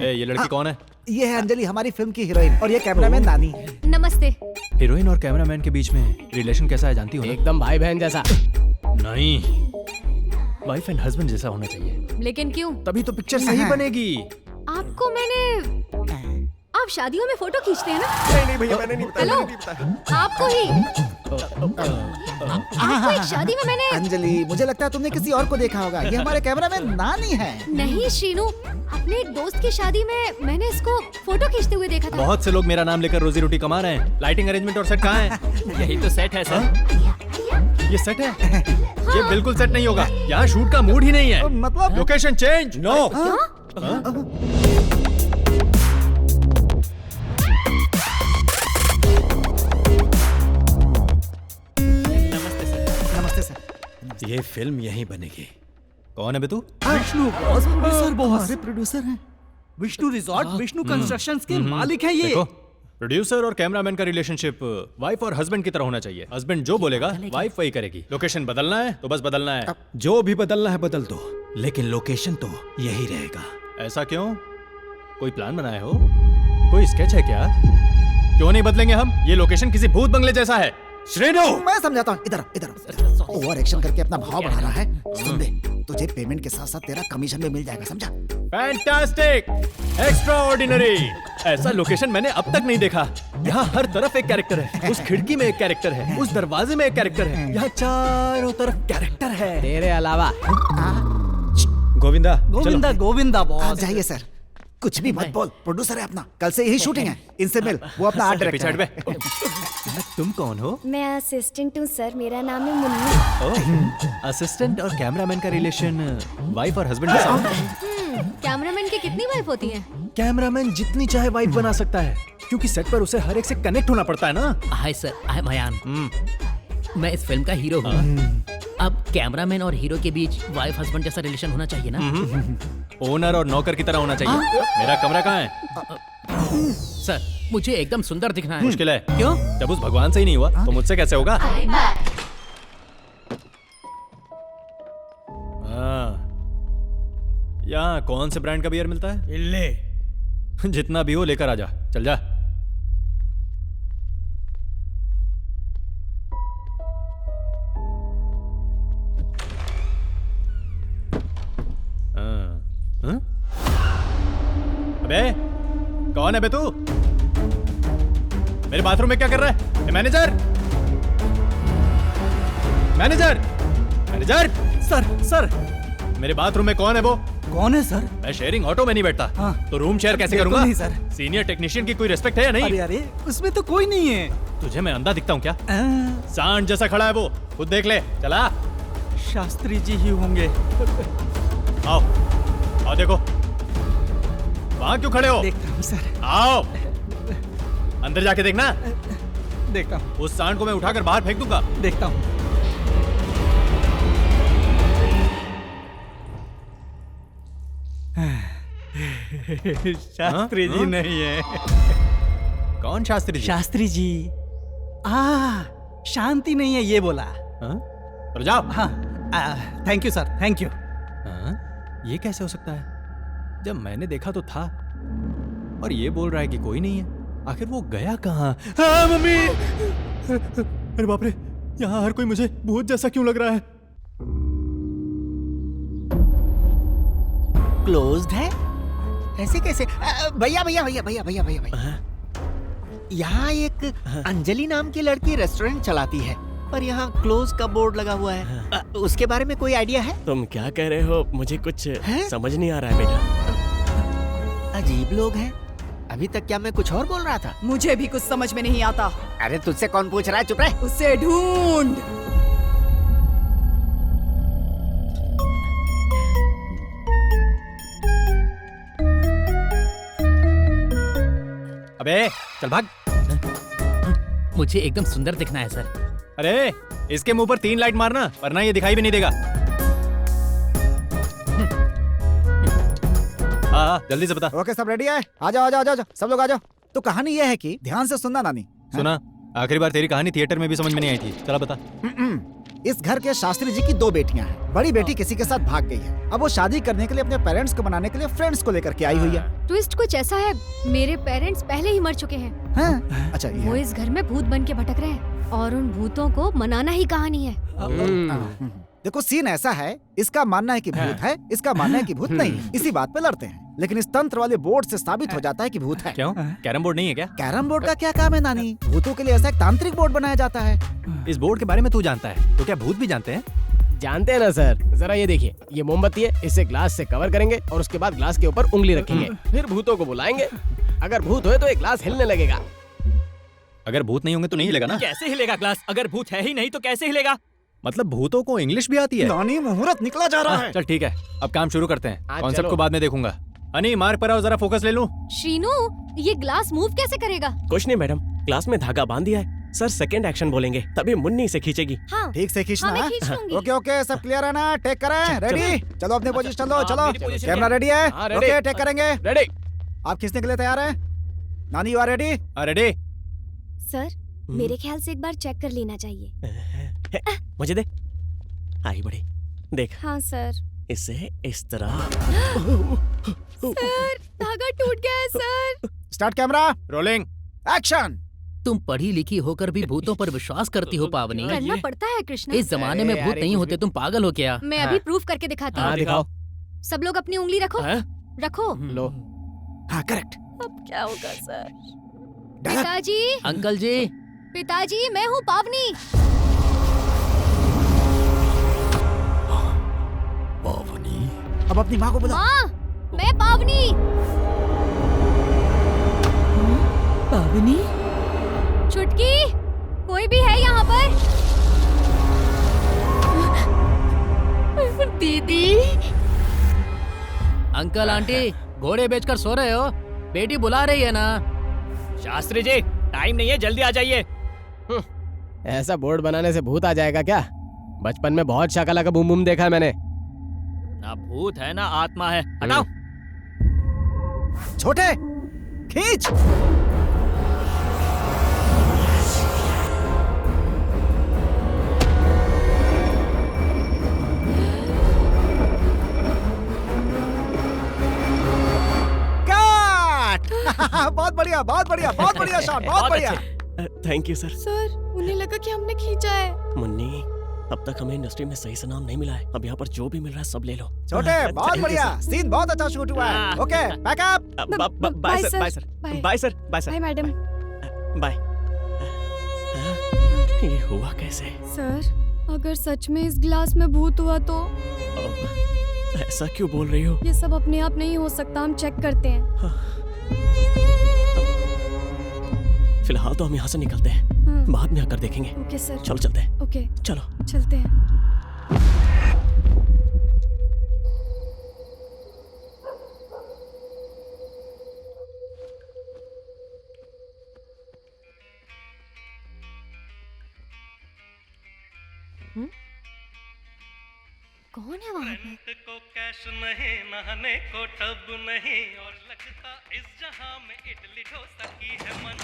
ये लड़की कौन है? ये है अंजलि, हमारी फिल्म की हीरोइन, और ये कैमरामैन नानी। नमस्ते। हीरोइन और कैमरामैन के बीच में रिलेशन कैसा है जानती हो? एकदम भाई बहन जैसा। नहीं, वाइफ एंड हस्बैंड जैसा होना चाहिए। लेकिन क्यों? तभी तो पिक्चर सही बनेगी। आपको मैंने, आप शादियों में फोटो खींचते हैं ना? नहीं भैया, मैंने नहीं बताया। हेलो, आपको ही। आपको एक शादी में मैंने। अंजलि, मुझे लगता है तुमने किसी और को देखा होगा। ये हमारे कैमरामैन नानी है। नहीं शीनू, अपने एक दोस्त की शादी में मैंने इसको फोटो खींचते हुए देखा था। बहुत से लोग मेरा नाम लेकर रोजी रोटी कमा रहे हैं। लाइटिंग अरेंजमेंट और सेट कहाँ है? यही तो सेट है सर। ये सेट है? ये बिल्कुल सेट नहीं होगा। यहाँ शूट का मूड ही नहीं है। मतलब लोकेशन चेंज। नो। नमस्ते सर। ये फिल्म यहीं बनेगी। कौन है बे तू? विष्णु बॉस। Producer boss. हमारे प्रोड्यूसर हैं। विष्णु रिजॉर्ट, विष्णु कंस्ट्रक्शंस के मालिक हैं ये। देखो, प्रोड्यूसर और कैमरामैन का रिलेशनशिप वाइफ और हस्बैंड की तरह होना चाहिए। हस्बैंड जो बोलेगा वाइफ वही करेगी। लोकेशन बदलना है तो बस बदलना है। जो भी बदलना है बदल दो, लेकिन लोकेशन तो यही रहेगा। ऐसा क्यों? कोई प्लान बनाए हो? कोई स्केच है क्या? क्यों नहीं बदलेंगे हम? ये लोकेशन किसी भूत बंगले जैसा है। श्रीनु, मैं समझाता हूँ। इधर ओवर एक्शन करके अपना भाव बढ़ा रहा है। सुन दे, तुझे पेमेंट के साथ साथ तेरा कमीशन भी मिल जाएगा, समझा? Fantastic, extraordinary. ऐसा लोकेशन मैंने अब तक नहीं देखा। यहाँ हर तरफ एक कैरेक्टर है। उस खिड़की में एक कैरेक्टर है, उस दरवाजे में एक कैरेक्टर है। यहाँ चारों तरफ कैरेक्टर है तेरे अलावा। गोविंदा, गोविंदा, गोविंदा बॉस। जाइए सर, कुछ भी मत बोल। प्रोड्यूसर है अपना, कल से यही शूटिंग है। इनसे मिल, वो अपना आर्ट डायरेक्टर है। तुम कौन हो? मैं असिस्टेंट हूँ सर, मेरा नाम है मुन्नी। असिस्टेंट और कैमरामैन का रिलेशन वाइफ और हस्बैंड के साथ। कैमरामैन की कितनी वाइफ होती हैं? कैमरामैन जितनी चाहे वाइफ बना सकता है, क्योंकि सेट पर उसे हर एक से कनेक्ट होना पड़ता है ना। Hi sir, I am Ayaan. मैं इस फिल्म का हीरो हूँ। अब कैमरामैन और हीरो के बीच वाइफ हस्बैंड जैसा रिलेशन होना चाहिए ना। ओनर और नौकर की तरह होना चाहिए। मेरा कमरा कहाँ है? सर, मुझे एकदम सुंदर दिखना है। मुश्किल है। क्यों? जब उस भगवान से ही नहीं हुआ तो मुझसे कैसे होगा? यहाँ कौन से ब्रांड का बियर मिलता है? इल्ले। जितना भी हो लेकर आजा। चल जा। अबे कौन है बे तू? मेरे बाथरूम में क्या कर रहा है? Manager, manager, manager. सर, मेरे बाथरूम में कौन है वो? कौन है सर? मैं शेयरिंग ऑटो में नहीं बैठता। तो रूम शेयर कैसे करूंगा? नहीं सर। सीनियर टेक्नीशियन की कोई रिस्पेक्ट है या नहीं? अरे उसमें तो कोई नहीं है। तुझे मैं अंधा दिखता हूँ क्या? सांड जैसा खड़ा है वो, खुद देख ले। चला। शास्त्री जी ही होंगे। आओ आओ, देखो वहां क्यों खड़े हो? देखता हूँ सर। आओ अंदर जाके देखना। देखता हूँ। उस सांड को मैं उठाकर बाहर फेंक दूंगा। देखता हूँ। शास्त्री जी नहीं है। कौन शास्त्री जी? शास्त्री जी। शांति नहीं है ये बोला। तो जाओ। Thank you sir, thank you. ये कैसे हो सकता है? जब मैंने देखा तो था, और ये बोल रहा है कि कोई नहीं है। आखिर वो गया कहाँ? मम्मी! अरे बाप रे, यहाँ हर कोई मुझे भूत जैसा क्यों लग रहा है? क्लोज्ड है? ऐसे कैसे? भैया भैया भैया भैया भैया भैया भैया, यहाँ एक अंजलि नाम की लड़की रेस्टोरेंट चलाती है, पर यहाँ क्लोज का बोर्ड लगा हुआ है। उसके बारे में कोई आइडिया है? तुम क्या कह रहे हो? मुझे कुछ समझ नहीं आ रहा है बेटा। अजीब लोग हैं। अभी तक क्या मैं कुछ और बोल रहा था? मुझे भी कुछ समझ में नहीं आता। अरे तुझसे कौन पूछ रहा है? चुप रह। उसे ढूंढ। अबे चल भाग। मुझे एकदम सुंदर दिखना है सर। अरे इसके मुंह पर 3 लाइट मारना, वरना ये दिखाई भी नहीं देगा। हाँ, जल्दी से बता। ओके, सब रेडी है? आ जाओ आ जाओ आ जाओ, सब लोग आ जाओ। तो कहानी यह है कि ध्यान से सुनना नानी। सुना? आखिरी बार तेरी कहानी थिएटर में भी समझ में नहीं आई थी। चला बता। इस घर के शास्त्री जी की 2 बेटियां हैं। बड़ी बेटी किसी के साथ भाग गई है। अब वो शादी करने के लिए अपने पेरेंट्स को मनाने के लिए फ्रेंड्स को लेकर के आई हुई है। ट्विस्ट कुछ ऐसा है, मेरे पेरेंट्स पहले ही मर चुके हैं। अच्छा, वो इस घर में भूत बन के भटक रहे हैं और उन भूतों को मनाना ही कहानी है। देखो, सीन ऐसा है, इसका मानना है कि भूत है, इसका मानना है कि भूत नहीं है। इसी बात पे लड़ते हैं, लेकिन इस तंत्र वाले बोर्ड से साबित हो जाता है कि भूत है। क्यों? कैरम बोर्ड नहीं है क्या? कैरम बोर्ड का क्या काम है नानी? भूतों के लिए ऐसा एक तांत्रिक बोर्ड बनाया जाता है। इस बोर्ड के बारे में तू जानता है, तो क्या भूत भी जानते हैं? जानते हैं ना सर। जरा ये देखिए, ये मोमबत्ती है, इसे ग्लास से कवर करेंगे और उसके बाद ग्लास के ऊपर उंगली रखेंगे, फिर भूतों को बुलाएंगे। अगर भूत हुए तो ये ग्लास हिलने लगेगा। अगर भूत नहीं होंगे तो नहीं हिलेगा ना? कैसे हिलेगा ग्लास? अगर भूत है ही नहीं तो कैसे हिलेगा? मतलब भूतों को इंग्लिश भी आती है? नानी मुहूर्त निकला जा रहा है। चल ठीक है, अब काम शुरू करते हैं। हाँ, कॉन्सेप्ट चलो। को बाद में देखूंगा। अनी मार पर आओ, जरा फोकस ले लूं। श्रीनू, ये ग्लास मूव कैसे करेगा? कुछ नहीं मैडम, ग्लास में धागा बांध दिया है। सर सेकंड एक्शन बोलेंगे तभी मुन्नी से खींचेगी। हाँ, ठीक से खींचना हाँ, मैं है? खींच लूंगी। ओके ओके, सब क्लियर है ना? टेक करें, रेडी? चलो अपने पोजीशन लो, चलो। पोजीशन कैमरा रेडी है? हाँ, ready। ओके, टेक करेंगे। रेडी? आप खींचने के लिए तैयार हैं? नानी you are ready? Ready? Sir, मेरे ख्याल से एक बार चेक कर लेना चाहिए। मुझे दे। आई बड़ी, देख हाँ सर। इसे इस तरह। सर, धागा टूट गया है sir. Start camera, rolling, action. तुम पढ़ी लिखी होकर भी भूतों पर विश्वास करती हो पावनी। करना पड़ता है कृष्णा। इस जमाने में भूत नहीं होते, तुम पागल हो क्या? मैं अभी प्रूफ करके दिखाती हूँ। दिखाओ। सब लोग अपनी उंगली रखो। रखो। लो। हाँ करेक्ट। अब क्या होगा सर? पिताजी, अंकल जी। पिताजी, मैं हूँ पावनी। पावनी? अब अपनी माँ को बुला। माँ, मैं पावनी। पावनी? छुटकी, कोई भी है यहाँ पर? दीदी। अंकल आंटी, घोड़े बेचकर सो रहे हो? बेटी बुला रही है ना? शास्त्री जी, टाइम नहीं है, जल्दी आ जाइए। ऐसा बोर्ड बनाने से भूत आ जाएगा क्या? बचपन में बहुत शाकाला का बूम बूम देखा है मैंने। ना भूत है ना आत्मा है, हटाओ। छोटे, खींच। बहुत बढ़िया, बहुत बढ़िया, बहुत बढ़िया शॉट, बहुत बढ़िया। Thank you sir. सर, उन्हें लगा कि हमने खींचा है। मुन्नी, अब तक हमें इंडस्ट्री में सही से नाम नहीं मिला है। अब यहाँ पर जो भी मिल रहा है सब ले लो। छोटे, बहुत बढ़िया, सीन बहुत अच्छा शूट हुआ है। Okay, back up. Bye sir, bye sir, bye sir, bye sir, bye madam. Bye. ये हुआ कैसे? सर, अगर सच में इस ग्लास में भूत हुआ तो? ऐसा क्यों बोल रही हो? ये सब अपने आप नहीं हो सकता, हम चेक करते हैं। फिलहाल तो हम यहाँ से निकलते हैं, बाद में आकर देखेंगे। Okay sir. चलो चलते हैं। ओके, चलो चलते हैं। कौन है वहाँ पे? को कैश नहीं, नहाने को टब नहीं, और लगता इस जहां में इडली डोसा की है मन।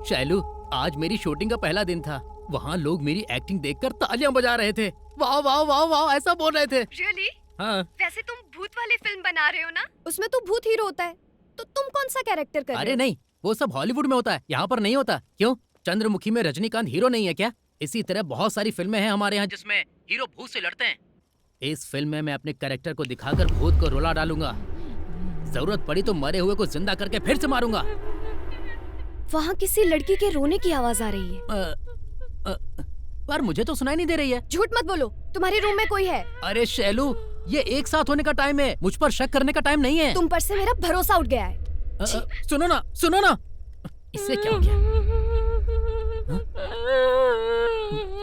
शैलू, आज मेरी शूटिंग का पहला दिन था। वहाँ लोग मेरी एक्टिंग देखकर तालियां बजा रहे थे। वाह वाह वाह वाह ऐसा बोल रहे थे। Really? हाँ। वैसे तुम भूत वाली फिल्म बना रहे हो ना? उसमें तो भूत हीरो होता है, तो तुम कौन सा कैरेक्टर कर रहे हो? अरे नहीं, वो सब हॉलीवुड में होता है, यहाँ पर नहीं होता। क्यों? चंद्रमुखी में रजनीकांत हीरो नहीं है क्या? इसी तरह बहुत सारी फिल्में हैं हमारे यहाँ जिसमें हीरो भूत से लड़ते हैं। इस फिल्म में मैं अपने कैरेक्टर को दिखाकर भूत को रुला डालूंगा। जरूरत पड़ी तो मरे हुए को जिंदा करके फिर से मारूंगा। वहाँ किसी लड़की के रोने की आवाज आ रही है। पर मुझे तो सुनाई नहीं दे रही है। झूठ मत बोलो, तुम्हारे रूम में कोई है। अरे शैलू, ये एक साथ होने का टाइम है, मुझ पर शक करने का टाइम नहीं है। तुम पर से मेरा भरोसा उठ गया है। सुनो ना, सुनो ना, इससे क्या हो गया?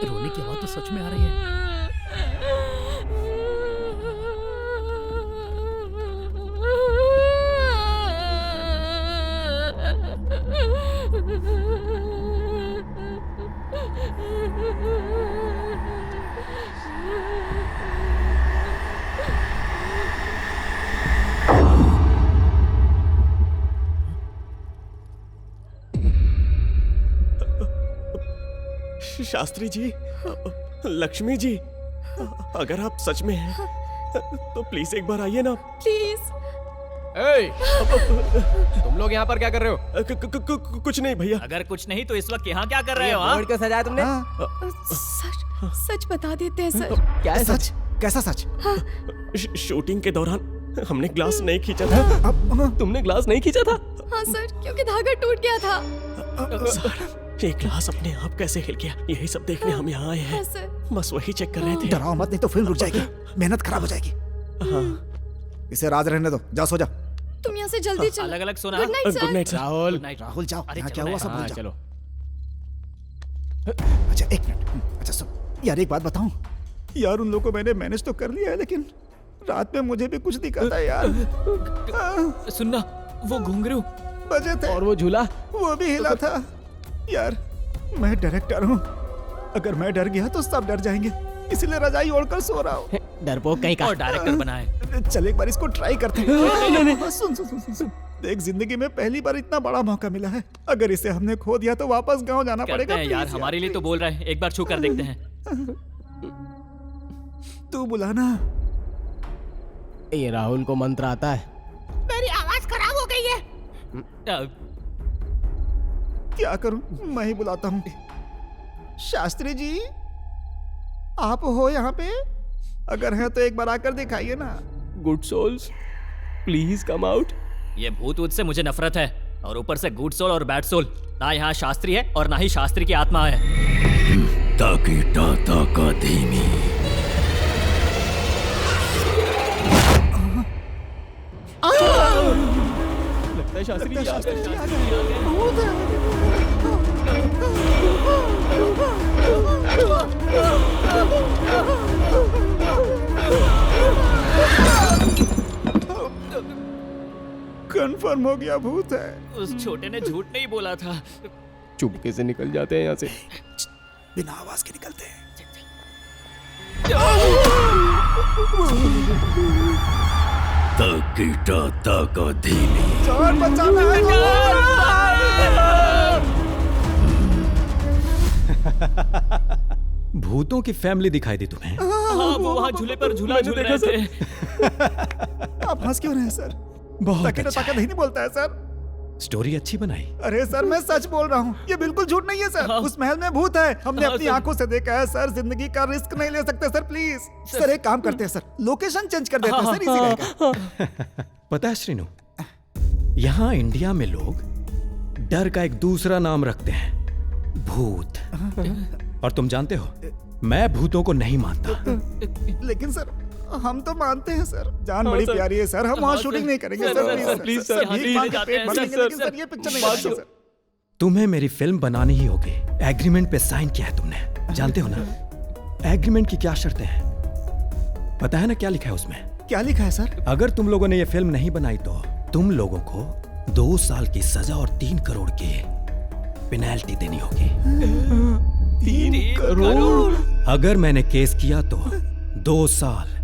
रोने की आवाज तो सच में आ रही है। शास्त्री जी, लक्ष्मी जी, अगर आप सच में हैं तो प्लीज एक बार आइए ना। प्लीज। तुम लोग यहाँ पर क्या कर रहे हो? कुछ नहीं भैया। अगर कुछ नहीं तो इस वक्त यहाँ क्या कर रहे हो? बोर्ड क्यों सजाया तुमने? सच बता देते हैं सर। क्या है सच? कैसा सच? शूटिंग के दौरान हमने ग्लास नहीं खींचा था। तुमने ग्लास नहीं खींचा था? हाँ सर, क्योंकि धागा टूट गया था। ये ग्लास अपने आप कैसे हिल गया? यही सब देखने हम यहाँ आए हैं। बस वही चेक कर रहे थे। डराओ मत, नहीं तो फिल्म रुक जाएगी, मेहनत खराब हो जाएगी। इसे राज रहने दो, जाओ सो जाओ। तुम यहाँ से जल्दी चलो। अलग अलग सोना। Good night sir. Good night Rahul. Rahul जाओ, अरे यहाँ चलो क्या हुआ ना। सब भूल हाँ, जाओ। चलो। अच्छा एक मिनट, अच्छा सुन यार, एक बात बताऊं यार, उन लोगों को मैंने मैनेज तो कर लिया है, लेकिन रात में मुझे भी कुछ दिखा था यार। सुनना, वो घुंघरू बजे थे और वो झूला वो भी हिला था यार। मैं डायरेक्टर हूँ, अगर मैं डर गया तो सब डर जाएंगे, इसलिए रजाई ओढ़कर सो रहा हूँ। डरपोक कहीं का। और डायरेक्टर बनाए। चल एक बार इसको ट्राई करते हैं। सुन सुन सुन सुन सुन, देख जिंदगी में पहली बार इतना बड़ा मौका मिला है, अगर इसे हमने खो दिया तो वापस गांव जाना करते पड़ेगा। हैं यार, प्लीज हमारे लिए तो बोल रहे हैं, एक बार छू कर देखते हैं। तू बुलाना। ये राहुल को मंत्र आता है। मेरी आवाज खराब हो गई है। क्या करूं, मैं ही बुलाता हूँ। शास्त्री जी आप हो यहाँ पे? अगर है तो एक बार आकर दिखाइए ना। Good souls, please come out. ये भूत ऊत से मुझे नफरत है, और ऊपर से गुड सोल और बैड सोल। ना यहाँ शास्त्री है और ना ही शास्त्री की आत्मा है। ताकि टाटा का धीमी। लगता है शास्त्री जी कंफर्म हो गया भूत है। उस छोटे ने झूठ नहीं बोला था। चुपके से निकल जाते हैं यहाँ से। बिना आवाज के निकलते हैं। ताकि टाटा का धीमी। जान बचाना है। भूतों की फैमिली दिखाई दी तुम्हें? हाँ, वो वहाँ झूले पर झूला झूल रहे थे। आप हंस क्यों रहे हैं सर? बहुत ताकि अच्छा ताकत नहीं बोलता है सर। स्टोरी अच्छी बनाई। अरे सर मैं सच बोल रहा हूँ, ये बिल्कुल झूठ नहीं है सर। उस महल में भूत है, हमने अपनी आंखों से देखा है सर। जिंदगी का रिस्क नहीं ले सकते सर, प्लीज। सर एक काम करते हैं सर, लोकेशन चेंज कर देते हैं सर, इजी रहेगा। पता है श्रीनु, यहाँ इंडिया में लोग डर का एक दूसरा नाम रखते हैं, भूत। और तुम जानते हो, मैं भूतों को नहीं मानता। लेकिन सर हम तो मानते हैं सर, जान बड़ी प्यारी है सर। हम वहाँ शूटिंग नहीं करेंगे सर, प्लीज सर। भीख मांग के पेट भर लेंगे, लेकिन सर ये पिक्चर नहीं करेंगे सर। तुम्हें मेरी फिल्म बनानी ही होगी। एग्रीमेंट पे साइन किया है तुमने, जानते हो ना एग्रीमेंट की क्या शर्तें हैं? पता है ना क्या लिखा है उसमें? क्या लिखा है सर? अगर तुम लोगों ने ये फिल्म नहीं बनाई तो तुम लोगों को 2 साल की सजा और 3 करोड़ की पेनल्टी देनी होगी। 3 करोड़? अगर मैंने केस किया तो 2 साल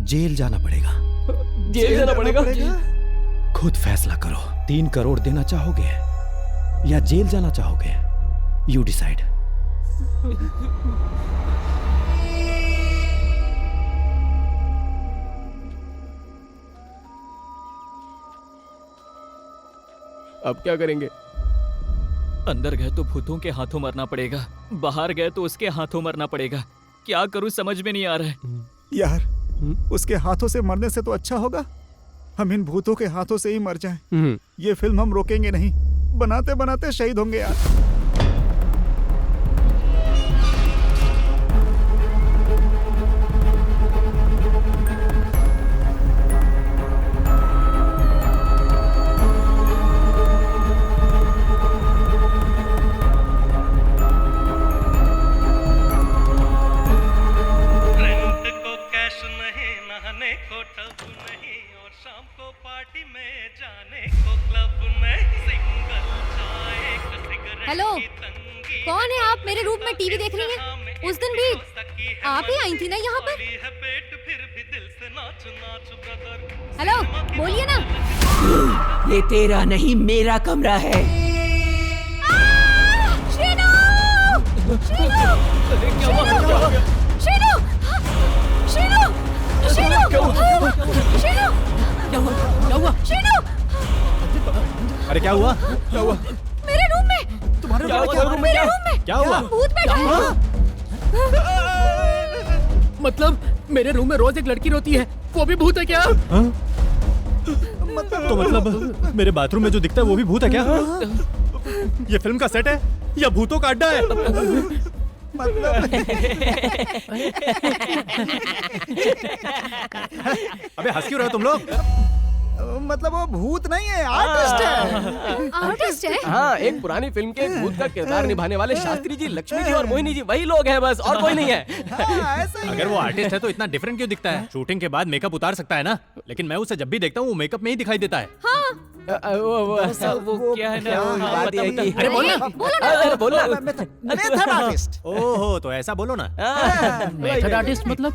जेल जाना पड़ेगा। जेल जाना पड़ेगा? खुद फैसला करो, 3 करोड़ देना चाहोगे या जेल जाना चाहोगे? You decide. अब क्या करेंगे? अंदर गए तो भूतों के हाथों मरना पड़ेगा, बाहर गए तो उसके हाथों मरना पड़ेगा। क्या करूं समझ में नहीं आ रहा है। यार उसके हाथों से मरने से तो अच्छा होगा हम इन भूतों के हाथों से ही मर जाएं। ये फिल्म हम रोकेंगे नहीं, बनाते बनाते शहीद होंगे यार। हेलो, कौन है आप? मेरे रूम में टीवी देख रही हैं? उस दिन भी आप ही आई थी ना यहाँ पर? हेलो, बोलिए ना। ये तेरा नहीं मेरा कमरा है। श्रीनु! श्रीनु! श्रीनु! श्रीनु! श्रीनु! अरे क्या हुआ? क्या हुआ? मेरे रूम में। तुम्हारे रूम में क्या हुआ? भूत बैठा है। मतलब मेरे रूम में रोज एक लड़की रोती है, वो भी भूत है क्या? तो मतलब मेरे बाथरूम में जो दिखता है वो भी भूत है क्या? ये फिल्म का सेट है यह भूतों का अड्डा है। अबे हंस क्यों रहे हो तुम लोग? मतलब वो भूत नहीं है, आर्टिस्ट है। आर्टिस्ट है? हाँ, एक पुरानी फिल्म के भूत का किरदार निभाने वाले शास्त्री जी, लक्ष्मी जी और मोहिनी जी वही लोग हैं बस, और कोई नहीं है। अगर वो आर्टिस्ट है तो इतना डिफरेंट क्यों दिखता है? शूटिंग के बाद मेकअप उतार सकता है ना, लेकिन मैं उसे जब भी देखता हूँ वो मेकअप में ही दिखाई देता है। वो क्या है ना, अरे बोलना मेथड आर्टिस्ट। ओहो, तो ऐसा बोलो ना। मेथड आर्टिस्ट मतलब?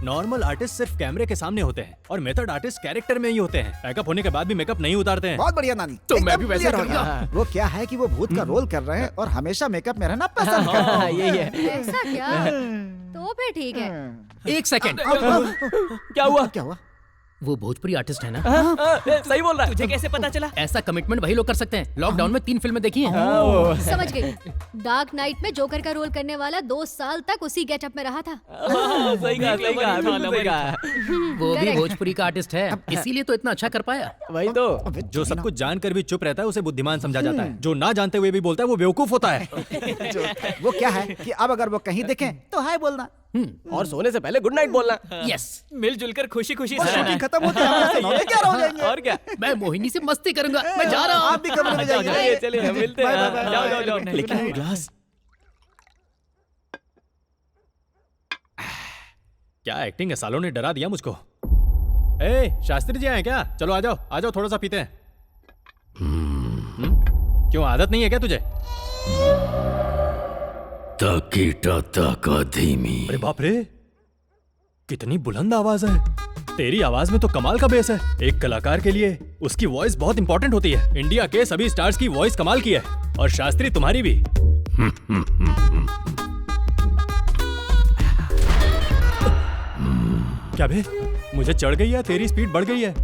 नॉर्मल आर्टिस्ट सिर्फ कैमरे के सामने होते हैं और मेथड आर्टिस्ट कैरेक्टर में ही होते हैं। पैकअप होने के बाद भी मेकअप नहीं उतारते हैं। बहुत बढ़िया नानी, तो मैं एकदम भी वैसे clear हो करूंगा। गया। वो क्या है कि वो भूत का रोल कर रहे हैं और हमेशा मेकअप में रहना पसंद करते हैं। यही है। ऐसा क्या? तो फिर ठीक है। एक सेकंड, क्या हुआ? क्या हुआ? वो भोजपुरी आर्टिस्ट है ना? सही बोल रहा है। तुझे कैसे पता चला? ऐसा कमिटमेंट वही लोग कर सकते हैं। लॉकडाउन में 3 फिल्में देखी हैं। समझ गई। डार्क नाइट में जोकर का रोल करने वाला 2 साल तक उसी गेटअप में रहा था। सही कहा, सही कहा, बिल्कुल सही कहा। वो भी Correct. भोजपुरी का आर्टिस्ट है, इसीलिए तो इतना अच्छा कर पाया। वही तो। जो सब कुछ जानकर भी चुप रहता है उसे बुद्धिमान समझा जाता है। जो ना जानते हुए भी बोलता है वो बेवकूफ होता है। वो क्या है कि अब अगर वो कहीं दिखें तो हाय बोलना, और सोने से पहले गुड नाइट बोलना। यस, मिलजुल कर खुशी खुशी और शूटिंग खत्म होती है हमारे से 9:11 हो जाएंगे। और क्या? मैं मोहिनी से मस्ती करूंगा। मैं जा रहा हूँ। आप भी कमरे में जाइए। चलिए मिलते हैं। जाओ जाओ जाओ। लेकिन वो ग्लास क्या एक्टिंग है, सालों ने डरा दिया मुझको। ए, शास्त्री जी आए क्या? चलो आ जाओ थोड़ा सा पीते हैं। क्यों, आदत नहीं है क्या तुझे? धीमी। अरे बाप रे, कितनी बुलंद आवाज है। तेरी आवाज में तो कमाल का बेस है। एक कलाकार के लिए उसकी वॉइस बहुत इंपॉर्टेंट होती है। इंडिया के सभी स्टार्स की वॉइस कमाल की है, और शास्त्री तुम्हारी भी। क्या बे, मुझे चढ़ गई है, तेरी स्पीड बढ़ गई है।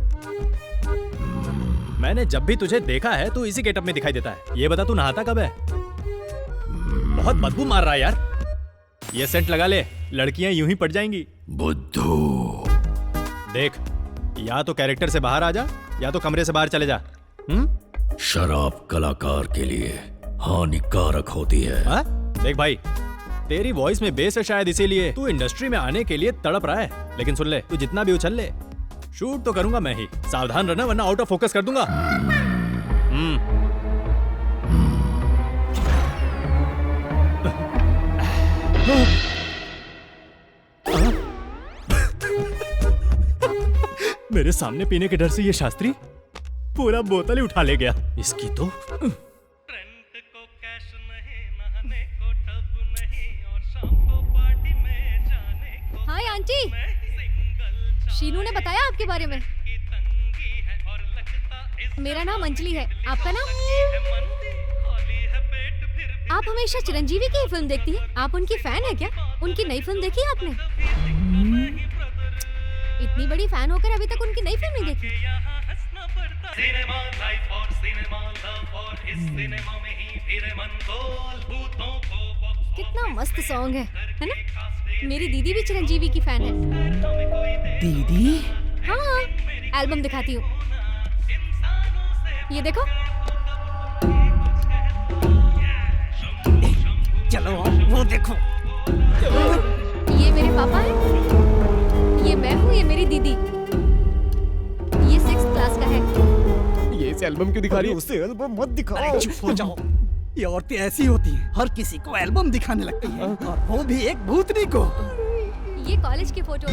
मैंने जब भी तुझे देखा है तो इसी गेटअप में दिखाई देता है। ये बता तू नहाता कब है? बहुत बदबू मार रहा है यार। ये सेंट लगा ले, लड़कियां यूं ही पड़ जाएंगी। बुद्धू देख, या तो कैरेक्टर से बाहर आ जा या तो कमरे से बाहर चले जा। शराब कलाकार के लिए हानिकारक होती है। देख भाई, तेरी वॉइस में बेस है, शायद इसीलिए तू इंडस्ट्री में आने के लिए तड़प रहा है। लेकिन सुन ले, तू जितना भी उछल ले, शूट तो करूंगा मैं ही। सावधान रहना वरना आउट ऑफ फोकस कर दूंगा। मेरे सामने पीने के डर से ये शास्त्री पूरा बोतल ही उठा ले गया। इसकी तो हाय आंटी, शीनू ने बताया आपके बारे में। मेरा नाम अंजलि है, आपका नाम? आप हमेशा चिरंजीवी की ही फिल्म देखती हैं। आप उनकी फैन है क्या? उनकी नई फिल्म देखी है आपने? इतनी बड़ी फैन होकर अभी तक उनकी नई फिल्म नहीं देखी? कितना मस्त सॉन्ग है ना? मेरी दीदी भी चिरंजीवी की फैन है। दीदी? हाँ, एल्बम दिखाती हूँ, ये देखो। चलो वो देखो। ये मेरे पापा हैं, ये मैं हूँ, ये मेरी दीदी। ये 6th क्लास का है। ये इस एल्बम क्यों दिखा रही है? उसे एल्बम मत दिखाओ। चुप हो जाओ। ये औरतें ऐसी होती हैं, हर किसी को एल्बम दिखाने लगती हैं, और वो भी एक भूतनी को। ये कॉलेज के फोटो।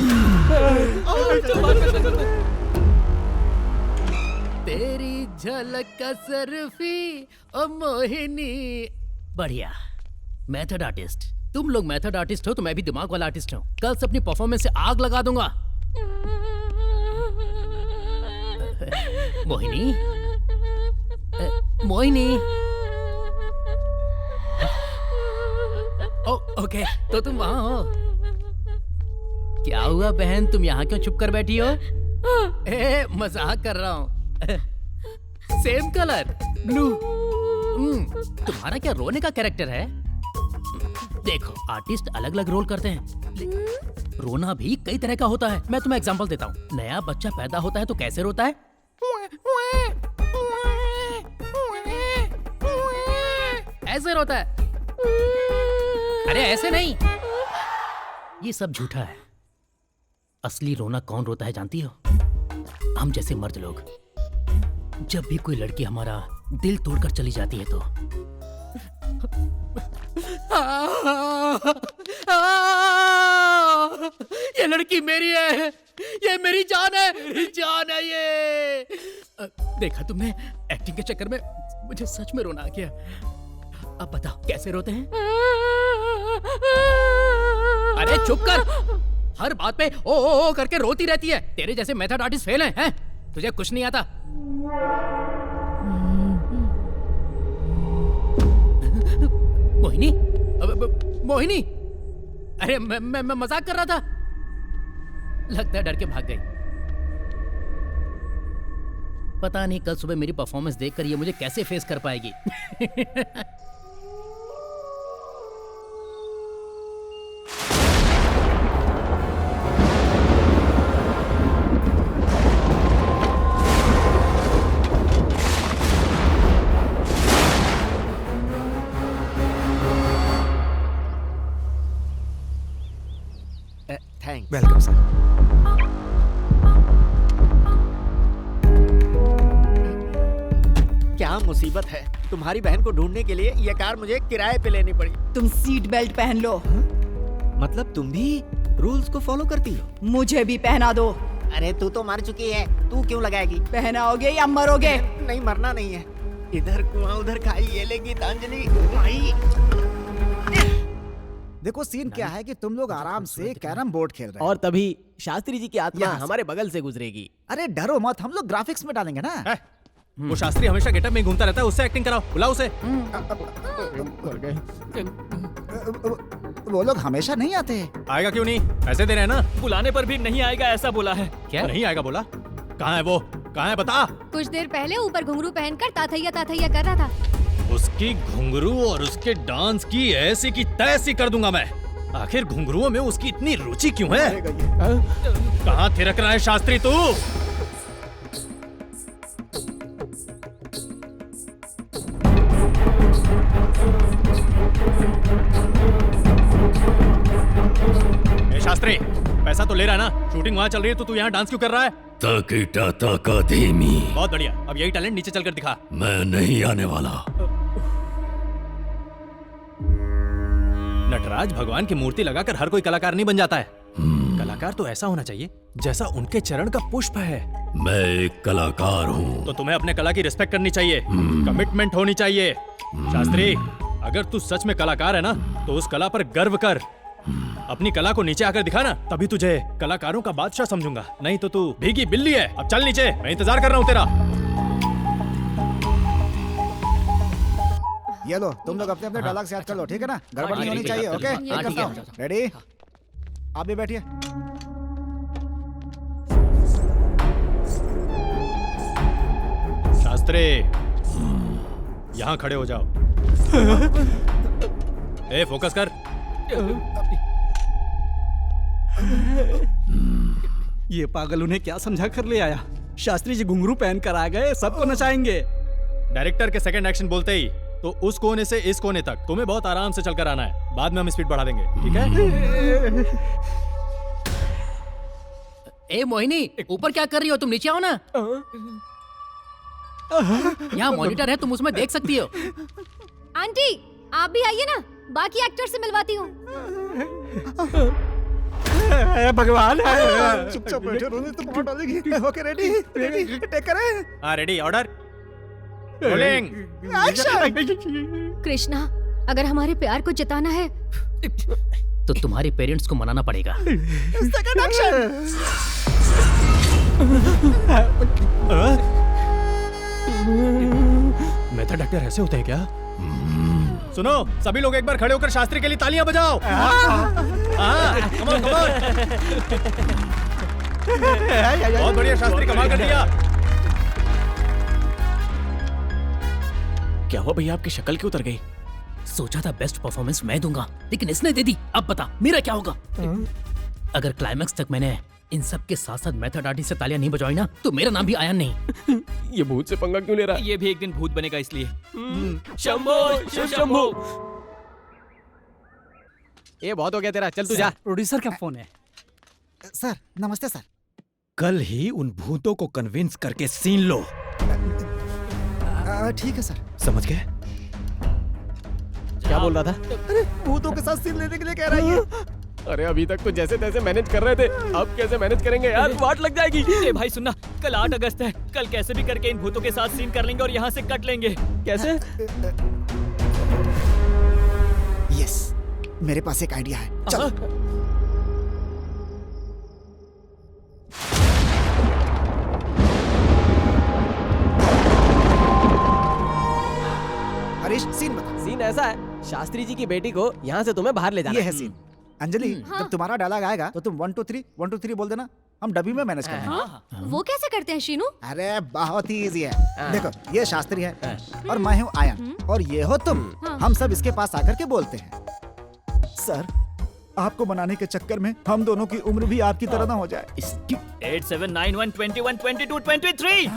तेरी झलक सरफी ओ मोहिनी। बढ़िया। मेथड आर्टिस्ट, तुम लोग मेथड आर्टिस्ट हो तो मैं भी दिमाग वाला आर्टिस्ट हूँ। कल से अपनी परफॉर्मेंस से आग लगा दूंगा। मोहिनी, मोहिनी। ओके, तो तुम वहां हो। क्या हुआ बहन, तुम यहाँ क्यों चुप कर बैठी हो? मजाक कर रहा हूँ। Same colour, blue. तुम्हारा क्या रोने का कैरेक्टर है? देखो, आर्टिस्ट अलग अलग रोल करते हैं। रोना भी कई तरह का होता है। मैं तुम्हें एग्जांपल देता हूँ। नया बच्चा पैदा होता है तो कैसे रोता है? ऐसे रोता है। अरे ऐसे नहीं, ये सब झूठा है। असली रोना कौन रोता है जानती हो? हम जैसे मर्द लोग। जब भी कोई लड़की हमारा दिल तोड़कर चली जाती है तो ये लड़की मेरी है, ये मेरी जान है, मेरी जान है ये। देखा तुमने, एक्टिंग के चक्कर में मुझे सच में रोना आ गया। अब बताओ कैसे रोते हैं? अरे चुप कर, हर बात पे ओ करके रोती रहती है। तेरे जैसे मेथड आर्टिस्ट फेल हैं? तुझे कुछ नहीं आता। मोहिनी, मोहिनी, अरे मैं मजाक कर रहा था। लगता है डर के भाग गई। पता नहीं कल सुबह मेरी परफॉर्मेंस देखकर ये मुझे कैसे फेस कर पाएगी। थैंक्स। Welcome sir. क्या मुसीबत है, तुम्हारी बहन को ढूंढने के लिए ये कार मुझे किराए पे लेनी पड़ी। तुम सीट बेल्ट पहन लो। मतलब तुम भी रूल्स को फॉलो करती हो? मुझे भी पहना दो। अरे तू तो मर चुकी है, तू क्यों लगाएगी? पहनाओगे या मरोगे? नहीं, मरना नहीं है। इधर कुआं उधर खाई, ये ले गीतांजलि भाई। देखो सीन क्या है कि तुम लोग आराम से कैरम बोर्ड खेल रहे हो और तभी शास्त्री जी की आत्मा हमारे बगल से गुजरेगी। अरे डरो मत, हम लोग ग्राफिक्स में डालेंगे ना। वो शास्त्री हमेशा गेटअप में घूमता रहता है, उससे एक्टिंग कराओ, बुलाओ उसे। वो लोग हमेशा नहीं आते। आएगा क्यों नहीं? पैसे दे रहे हैं ना। बुलाने पर भी नहीं आएगा ऐसा बोला है। क्या नहीं आएगा बोला? कहाँ है वो? कहाँ है बता। कुछ देर पहले ऊपर घुंघरू पहनकर ताथैया ताथैया कर रहा था। उसकी घुंघरू और उसके डांस की ऐसी की तैसी कर दूंगा मैं। आखिर घुंघरुओं में उसकी इतनी रुचि क्यों है? कहाँ थिरक रहा है शास्त्री तू? शास्त्री, पैसा तो ले रहा है ना? शूटिंग वहाँ चल रही है तो तू यहाँ डांस क्यों कर रहा है? ताकीटा ताका धीमी। बहुत बढ़िया, अब यही टैलेंट नीचे चलकर दिखा। मैं नहीं आने वाला। नटराज भगवान की मूर्ति लगाकर हर कोई कलाकार नहीं बन जाता है। कलाकार तो ऐसा होना चाहिए जैसा उनके चरण का पुष्प है। मैं एक कलाकार हूँ। तो तुम्हें अपने कला की रिस्पेक्ट करनी चाहिए, कमिटमेंट होनी चाहिए। शास्त्री, अगर तू सच में कलाकार है ना तो उस कला पर गर्व कर। अपनी कला को नीचे आकर दिखा ना, तभी तुझे कलाकारों का बादशाह समझूंगा। नहीं तो तू भीगी बिल्ली है। अब चल नीचे, मैं इंतजार कर रहा हूँ तेरा। ये लो, तुम लोग अपने अपने डायलॉग याद कर लो, ठीक है ना? गड़बड़ नहीं होनी चाहिए। Okay, ready? आप भी बैठिए। शास्त्री, यहाँ खड़े हो जाओ। ए, फोकस कर। ये पागल उन्हें क्या समझा कर ले आया? शास्त्री जी घुंघरू पहन कर आ गए, सबको नचाएंगे। डायरेक्टर के सेकंड एक्शन बोलते ही तो उस कोने से इस कोने तक तुम्हें बहुत आराम से चलकर आना है। बाद में हम स्पीड बढ़ा देंगे, ठीक है? ए मोहिनी, ऊपर क्या कर रही हो? तुम नीचे आओ ना। यहाँ मॉनिटर है, तुम उसमें देख सकती हो। आंटी, आप भी आइए ना, बाकी एक्टर से मिलवाती हूँ। भगवान, चुपचाप बैठे, रोने तो बहुत डालेगी। Okay, ready? रेडी? टेक करें? हाँ, ready, order, rolling, action. Krishna, अगर हमारे प्यार को जिताना है तो तुम्हारे पेरेंट्स को मनाना पड़ेगा। Second action. मेथड एक्टर ऐसे होते हैं क्या? सुनो, सभी लोग एक बार खड़े होकर शास्त्री के लिए तालियां बजाओ। Come on, come on. बहुत बढ़िया शास्त्री, कमाल कर दिया। क्या हुआ भैया, आपकी शक्ल क्यों उतर गई? सोचा था बेस्ट परफॉर्मेंस मैं दूंगा, लेकिन इसने दे दी। अब बता मेरा क्या होगा? अगर क्लाइमैक्स तक मैंने इन सब के साथ साथ मेथड आर्टिस्ट से तालियां नहीं बजाई ना तो मेरा नाम भी आयन नहीं। ये भूत से पंगा क्यों ले रहा है? ये भी एक दिन भूत बनेगा इसलिए। शंभो शिव शंभो। ये बहुत हो गया तेरा, चल तू जा। प्रोड्यूसर का फोन है। सर नमस्ते सर। कल ही उन भूतों को कन्विंस करके सीन लो। ठीक है सर। समझ गए? क्या बोल रहा था? अरे भूतों के साथ सीन लेने के लिए कह रहा है ये। अरे अभी तक तो जैसे तैसे मैनेज कर रहे थे, अब कैसे मैनेज करेंगे यार? वाट लग जाएगी। ए भाई सुनना, कल 8 अगस्त है। कल कैसे भी करके इन भूतों के साथ सीन कर लेंगे और यहाँ से कट लेंगे। कैसे? यस, मेरे पास एक आइडिया है। चलो। हरीश सीन बता। सीन ऐसा है, शास्त्री जी की बेटी को यहाँ से तुम्हें बाहर ले जाना ये है सीन। अंजलि, जब तुम्हारा डायलॉग आएगा तो तुम 1 2 3 1 2 3 बोल देना, हम डब्बी में मैनेज करेंगे। वो कैसे करते हैं शीनू? अरे बहुत ही इजी है। देखो ये शास्त्री है और मैं हूँ आयन और ये हो तुम। हम सब इसके पास आकर के बोलते हैं, सर आपको बनाने के चक्कर में हम दोनों की उम्र भी आपकी तरह ना हो जाए। 8 7 9 1 21 22 23।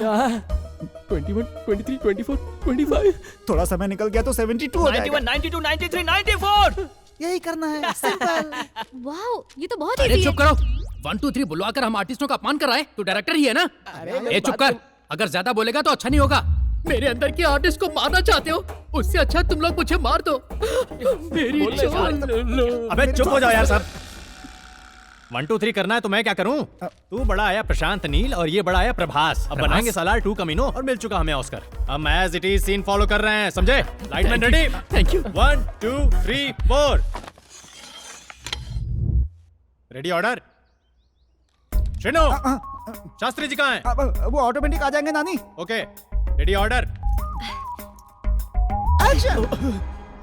21 23 24 25। थोड़ा समय निकल गया तो 72 हो जाएगा। 91 92 93 94। यही करना है, सिंपल। वाओ, ये तो बहुत अरे इजी है। चुप करो। 1 2 3 बुलवाकर हम आर्टिस्टों का अपमान कर रहा है। तू डायरेक्टर ही है ना? ए चुप कर। अगर ज्यादा बोलेगा तो अच्छा नहीं होगा। मेरे अंदर के आर्टिस्ट को मारना चाहते हो? उससे अच्छा तुम लोग मुझे मार दो। मेरी अबे चुप हो जाओ यार सब। 1 2 3 करना है तो मैं क्या करूं? तू बड़ा आया प्रशांत नील और ये बड़ा आया प्रभास। अब बनाएंगे सालार 2 कमीनो और मिल चुका हमें ऑस्कर। हम as it is scene follow कर रहे हैं, समझे? Lightman ready? Thank you. 1 2 3 4। Ready order. Shino, Shastri ji कहाँ हैं? वो ऑटोमेटिक आ जाएंगे नानी। Okay ready order.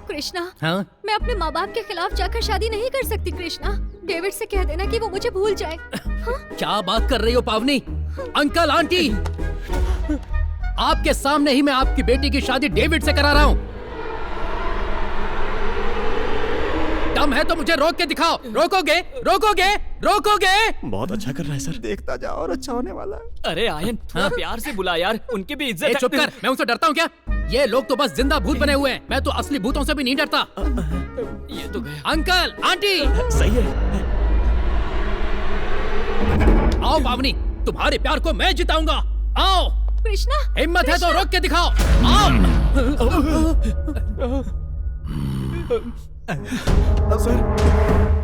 कृष्णा, हाँ? मैं अपने माँ बाप के खिलाफ जाकर शादी नहीं कर सकती। कृष्णा, डेविड से कह देना कि वो मुझे भूल जाए। हाँ? क्या बात कर रही हो पावनी? अंकल आंटी, आपके सामने ही मैं आपकी बेटी की शादी डेविड से करा रहा हूँ। दम है तो मुझे रोक के दिखाओ। रोकोगे? रोकोगे? रोकोगे? बहुत अच्छा कर रहा है सर। देखता जाओ और अच्छा होने वाला है। अरे आयन, थोड़ा प्यार से बुला यार, उनकी भी इज्जत है। चुप कर, मैं उनसे डरता हूँ क्या? ये लोग तो बस जिंदा भूत बने हुए हैं। मैं तो असली भूतों से भी नहीं डरता। ये तो गया। अंकल आंटी, सही है। आओ पावनी, तुम्हारे प्यार को मैं जिताऊंगा। आओ। कृष्णा, हिम्मत है तो रोक के दिखाओ। आओ।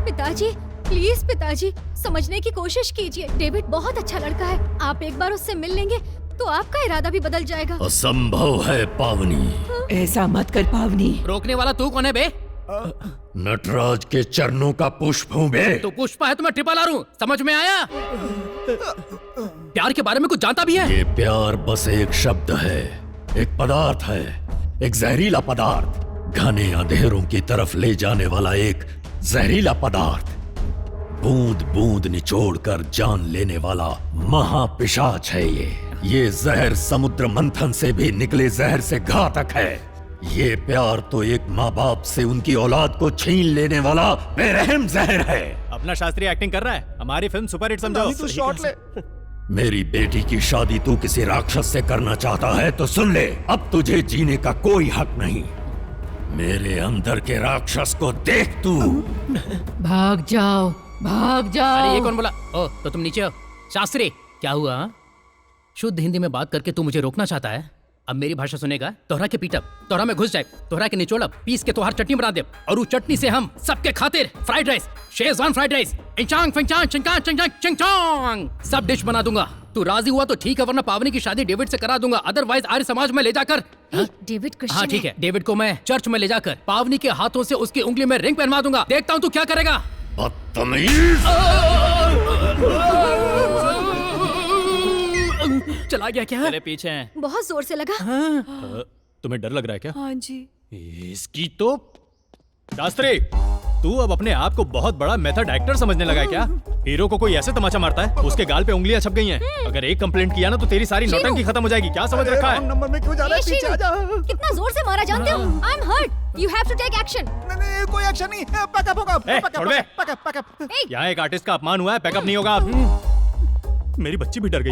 पिताजी प्लीज पिताजी, समझने की कोशिश कीजिए। डेविड बहुत अच्छा लड़का है। आप एक बार उससे मिल लेंगे तो आपका इरादा भी बदल जाएगा। असंभव है पावनी। ऐसा मत कर पावनी। रोकने वाला तू कौन है बे? नटराज के चरणों का पुष्प हूँ बे। तो पुष्पा है तो मैं ट्रिपल आर हूँ। समझ में आया? प्यार के बारे में कुछ जानता भी है? ये प्यार बस एक शब्द है, एक पदार्थ है, एक जहरीला पदार्थ, घने अंधेरों की तरफ ले जाने वाला एक जहरीला पदार्थ, बूंद बूंद निचोड़कर जान लेने वाला महापिशाच है ये जहर समुद्र मंथन से भी निकले जहर से घातक है। ये प्यार तो एक माँ बाप से उनकी औलाद को छीन लेने वाला बेरहम जहर है। अपना शास्त्री एक्टिंग कर रहा है, हमारी फिल्म सुपर हिट समझो। तू शॉट ले। मेरी बेटी की शादी तू किसी राक्षस से करना चाहता है तो सुन ले, अब तुझे जीने का कोई हक नहीं। मेरे अंदर के राक्षस को देख तू। भाग जाओ, भाग जाओ। अरे ये कौन बोला? ओ तो तुम नीचे हो। शास्त्री क्या हुआ? शुद्ध हिंदी में बात करके तू मुझे रोकना चाहता है? अब मेरी भाषा सुनेगा, तोहरा के पीटब, तोहरा में घुस जाए, तोहरा के निचोड़ब, पीस के तोहर चटनी बना दे और उस चटनी से हम सबके खातिर fried rice, Schezwan fried rice, इंचांग फिंचांग चिंकांग चिंचांग चिंचांग सब डिश बना दूंगा। तू राजी हुआ तो ठीक है, वरना पावनी की शादी डेविड से करा दूंगा। अदरवाइज आर्य समाज में ले जाकर डेविड हाँ ठीक है, डेविड को मैं चर्च में ले जाकर पावनी के हाथों से उसकी उंगली में रिंग पहनवा दूंगा। देखता हूँ तू क्या करेगा। बदतमीज। चला गया क्या? तेरे पीछे हैं। बहुत जोर से लगा। तुम्हें डर लग रहा है क्या? हाँ जी। इसकी तो शास्त्री, तू अब अपने आप को बहुत बड़ा मेथड एक्टर समझने लगा है क्या? हीरो को कोई ऐसे तमाचा मारता है, उसके गाल पे उंगलियां छप गई हैं। अगर एक कंप्लेंट किया ना तो तेरी सारी नौटंकी खत्म हो जाएगी। क्या समझ रखा है? नंबर में क्यों जा रहा है? पीछे आ जा। कितना जोर से मारा जानते हो? I am hurt. You have to take action. नहीं कोई एक्शन नहीं। पैकअप होगा। छोड़ बे। पैकअप। यहाँ एक आर्टिस्ट का अपमान हुआ है, पैकअप नहीं होगा। मेरी बच्ची भी डर गई।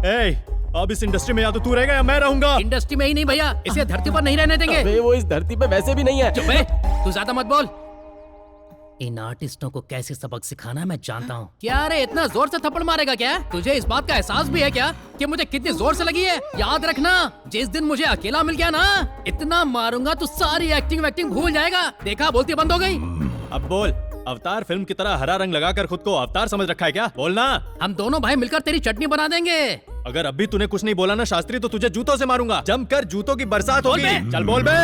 ए, अब इस इंडस्ट्री में या तो तू रहेगा या मैं रहूंगा। इंडस्ट्री में ही नहीं भैया, इसे धरती पर नहीं रहने देंगे। अबे वो इस धरती पे वैसे भी नहीं है। चुप बे, तू ज्यादा मत बोल। इन आर्टिस्टों को कैसे सबक सिखाना मैं जानता हूँ। क्या रे इतना जोर से थप्पड़ मारेगा क्या? तुझे इस बात का एहसास भी है क्या कि मुझे कितनी जोर से लगी है? याद रखना, जिस दिन मुझे अकेला मिल गया ना, इतना मारूंगा तू सारी एक्टिंग वैक्टिंग भूल जाएगा। देखा, बोलती बंद हो गई। अब बोल, अवतार फिल्म की तरह हरा रंग लगाकर खुद को अवतार समझ रखा है क्या? बोलना। हम दोनों भाई मिलकर तेरी चटनी बना देंगे। अगर अभी तूने कुछ नहीं बोला ना शास्त्री, तो तुझे जूतों से मारूंगा। जमकर जूतों की बरसात होगी। चल बोल बे।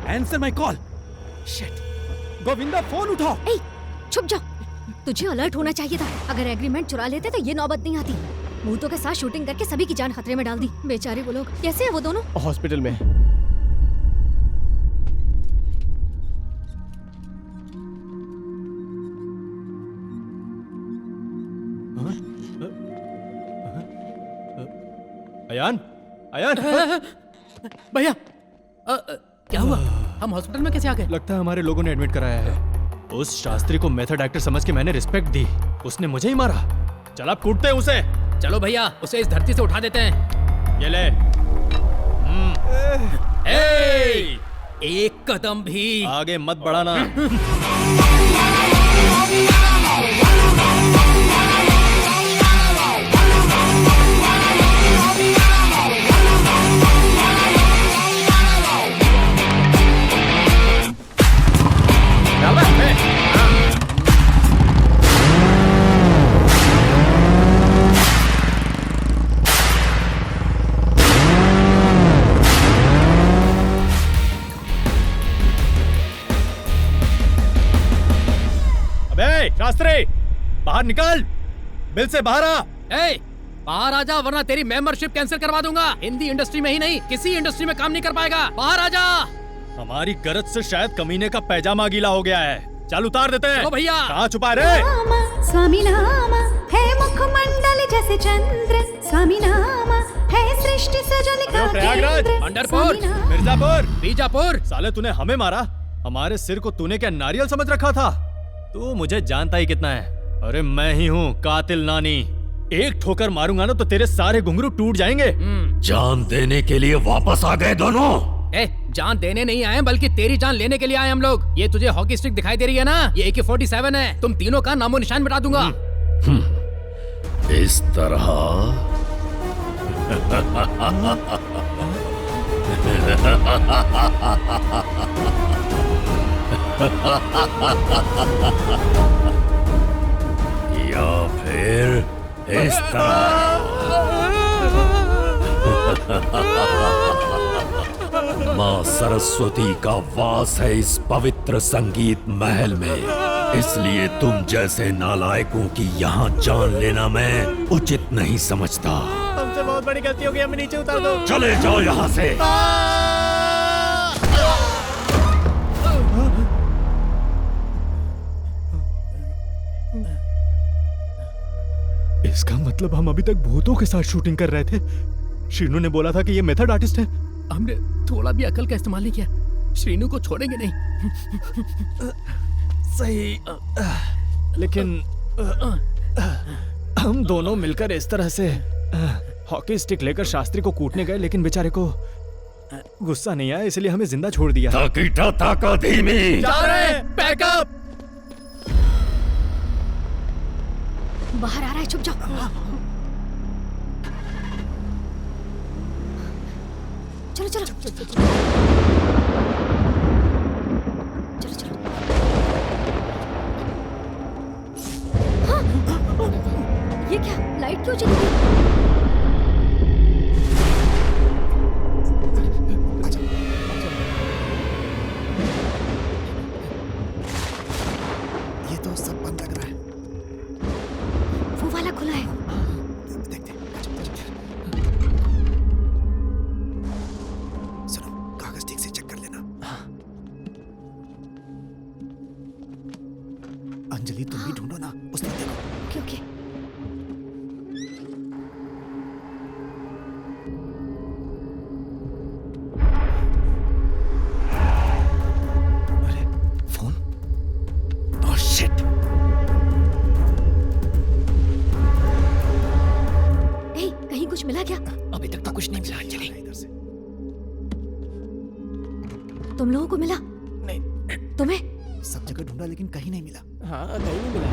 Answer my call. Shit, Govinda phone उठाओ। ए, चुप जाओ। तुझे अलर्ट होना चाहिए था। अगर एग्रीमेंट चुरा लेते तो ये नौबत नहीं आती। भूतों के साथ शूटिंग करके सभी की जान खतरे में डाल दी। बेचारे वो लोग। कैसे हैं वो दोनों? हॉस्पिटल में। अयान, अयान। भैया, क्या हुआ? हम हॉस्पिटल में कैसे आ गए? लगता है हमारे लोगों ने एडमिट कराया है। उस शास्त्री को मेथड एक्टर समझ के मैंने रिस्पेक्ट दी, उसने मुझे ही मारा। चल अब कूटते हैं उसे। चलो भैया, उसे इस धरती से उठा देते हैं। ये ले। एक कदम भी आगे मत बढ़ाना। शास्त्री, बाहर निकल। बिल से बाहर आ। बाहर आ जा, वरना तेरी मेंबरशिप कैंसिल करवा दूंगा। हिंदी इंडस्ट्री में ही नहीं, किसी इंडस्ट्री में काम नहीं कर पाएगा। बाहर आ जा। हमारी गरज से शायद कमीने का पैजामा गीला हो गया है। चल उतार देते हैं। भैया, कहाँ छुपा रे? स्वामी नाम है मुखमंडल जैसे चंद्र, स्वामी नाम है सृष्टि सजल का प्रयागराज, पंढरपुर, मिर्जापुर, बीजापुर। साले तूने हमें मारा, हमारे सिर को तूने क्या नारियल समझ रखा था? तू मुझे जानता ही कितना है। अरे मैं ही हूँ कातिल नानी। एक ठोकर मारूंगा ना तो तेरे सारे घुंघरू टूट जाएंगे। जान देने के लिए वापस आ गए दोनों। जान देने नहीं आए, बल्कि तेरी जान लेने के लिए आए हम लोग। ये तुझे हॉकी स्टिक दिखाई दे रही है ना, ये AK-47 है। तुम तीनों का नामो निशान मिटा दूंगा। इस तरह या फिर इस तरह। माँ सरस्वती का वास है इस पवित्र संगीत महल में, इसलिए तुम जैसे नालायकों की यहाँ जान लेना मैं उचित नहीं समझता। हमसे बहुत बड़ी गलती हो गई, हमें नीचे उतार दो। चले जाओ यहाँ से। इसका मतलब हम अभी तक भूतों के साथ शूटिंग कर रहे थे। श्रीनू ने बोला था कि ये मेथड आर्टिस्ट है। हमने थोड़ा भी अकल का इस्तेमाल नहीं किया। श्रीनू को छोड़ेंगे नहीं। सही, लेकिन हम दोनों मिलकर इस तरह से हॉकी स्टिक लेकर शास्त्री को कूटने गए, लेकिन बेचारे को गुस्सा नहीं आया, इसलिए हमें जिंदा छोड़ दिया। ताकीटा ताका धीमी। जा रहे हैं, बैकअप। बाहर आ रहा है, चुप जाओ। चलो चलो चलो चलो। हाँ, ये क्या? लाइट क्यों चली गई? ये तो सब बंद लग रहा है। वो वाला खुला है। देखते हैं। सुनो, कागज ठीक से चेक कर लेना। अंजलि तुम भी ढूंढो ना, उसने देखो। ओके। Oh shit. कहीं कुछ मिला क्या? अभी तक तो कुछ नहीं मिला अंजलि। इधर से तुम लोगों को मिला? नहीं। तुम्हें? सब जगह ढूंढा लेकिन कहीं नहीं मिला। हाँ कहीं नहीं मिला।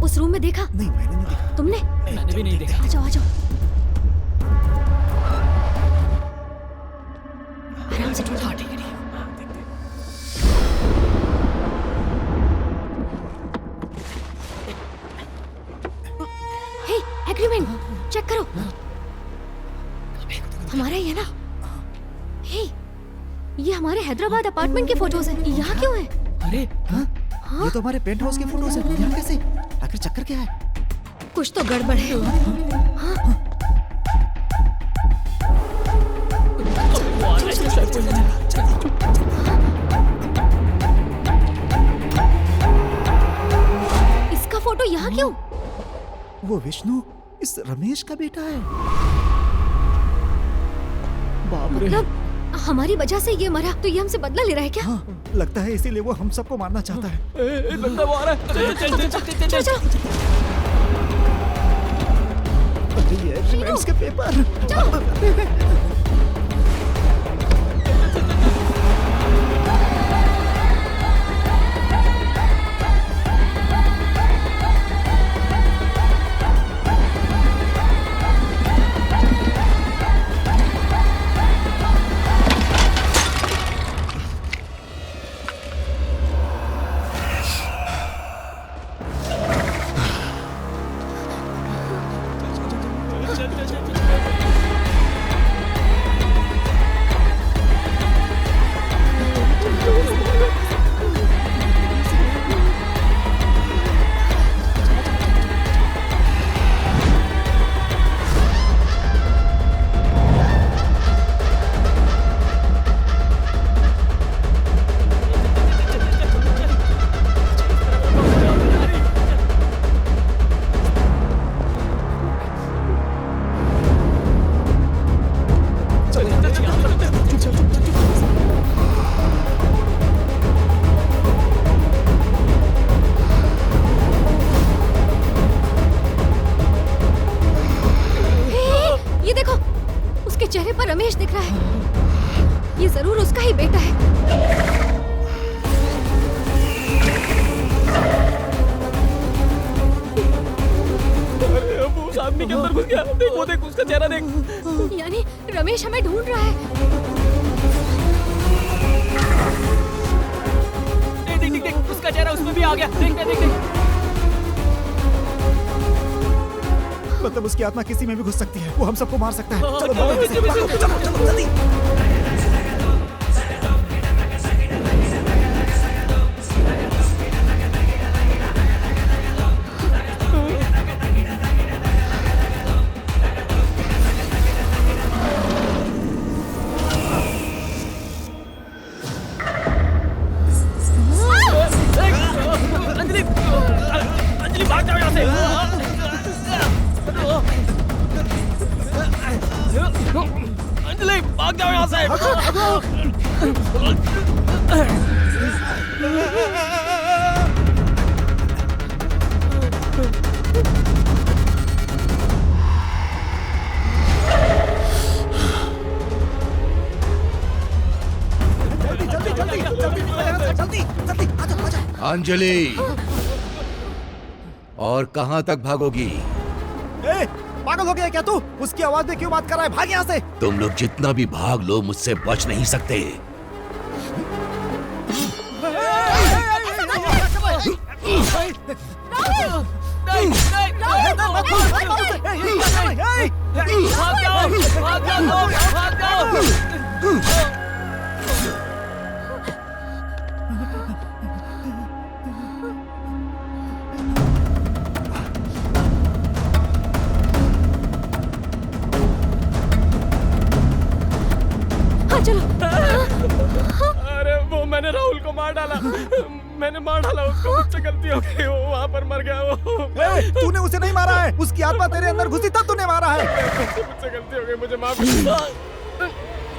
उस रूम में देखा? नहीं मैंने नहीं देखा। तुमने? मैंने भी नहीं देखा। आ जाओ आ जाओ। आराम से ढूंढो। ठीक है। हे, एग्रीमेंट चेक करो। हमारा ही है ना? हे, ये हमारे हैदराबाद अपार्टमेंट के फोटोज हैं। यहाँ क्यों है? अरे हाँ? ये तो हमारे पेंट हाउस के फोटोज हैं। यहाँ कैसे? आखिर चक्कर क्या है? कुछ तो गड़बड़ है। हाँ? इसका फोटो यहाँ क्यों? वो विष्णु इस रमेश का बेटा है। मतलब हमारी वजह से ये मरा तो ये हमसे बदला ले रहा है क्या? हाँ, लगता है इसीलिए वो हम सबको मारना चाहता है। लगता वो आ रहा है। चलो। ये एग्रीमेंट्स के पेपर। चेहरे पर रमेश दिख रहा है। ये जरूर उसका ही बेटा है। अरे अब उस आदमी के अंदर घुस गया। देख वो देख उसका चेहरा देख। यानी रमेश हमें ढूंढ रहा है। देख देख देख उसका चेहरा उसमें भी आ गया। देख देख देख। मतलब उसकी आत्मा किसी में भी घुस सकती है। वो हम सबको मार सकता है। चलो चलो जल्दी। अंजलि भाग जाओ यहाँ से। अंजलि भाग जाओ यहाँ से। अंजलि और कहां तक भागोगी? पागल हो गया क्या तू? उसकी आवाज में क्यों बात कर रहा है? भाग यहाँ से। तुम लोग जितना भी भाग लो मुझसे बच नहीं सकते। अरे वो मैंने राहुल को मार डाला। मैंने मार डाला उसको, मुझसे गलती हो गई, वो वहाँ पर मर गया वो। तूने उसे नहीं मारा है, उसकी आत्मा तेरे अंदर घुसी तब तूने मारा है। मुझसे गलती हो गई, मुझे माफ कर।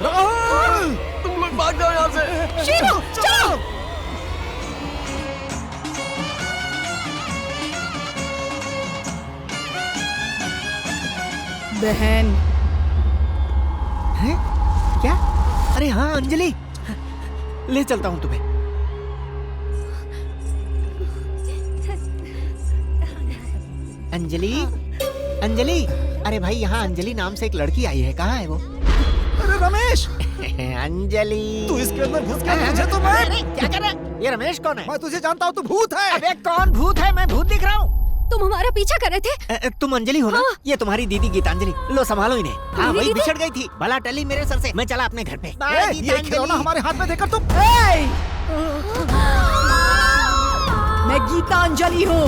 राहुल, तुम लोग भाग जाओ यहाँ से। शीनू, चलो। बहन। हैं? क्या? अरे हाँ अंजलि, ले चलता हूँ तुम्हें। अंजलि, अंजलि, अरे भाई यहाँ अंजलि नाम से एक लड़की आई है, कहाँ है वो? अरे रमेश। अंजलि, तू इसके अंदर घुस गया, तुझे तो मैं। क्या कर रहा है? ये रमेश कौन है? मैं तुझे जानता हूँ, तू भूत है। अबे कौन भूत है? मैं भूत दिख रहा हूँ। तुम हमारा पीछा कर रहे थे? तुम अंजलि हो ना? हाँ। ये तुम्हारी दीदी गीतांजलि, लो संभालो इन्हें। हाँ वही दीदी? बिछड़ गई थी, भला टली मेरे सर से। मैं चला अपने घर पे। ये खिलौना हमारे हाथ में देकर तुम। मैं गीतांजलि हूँ।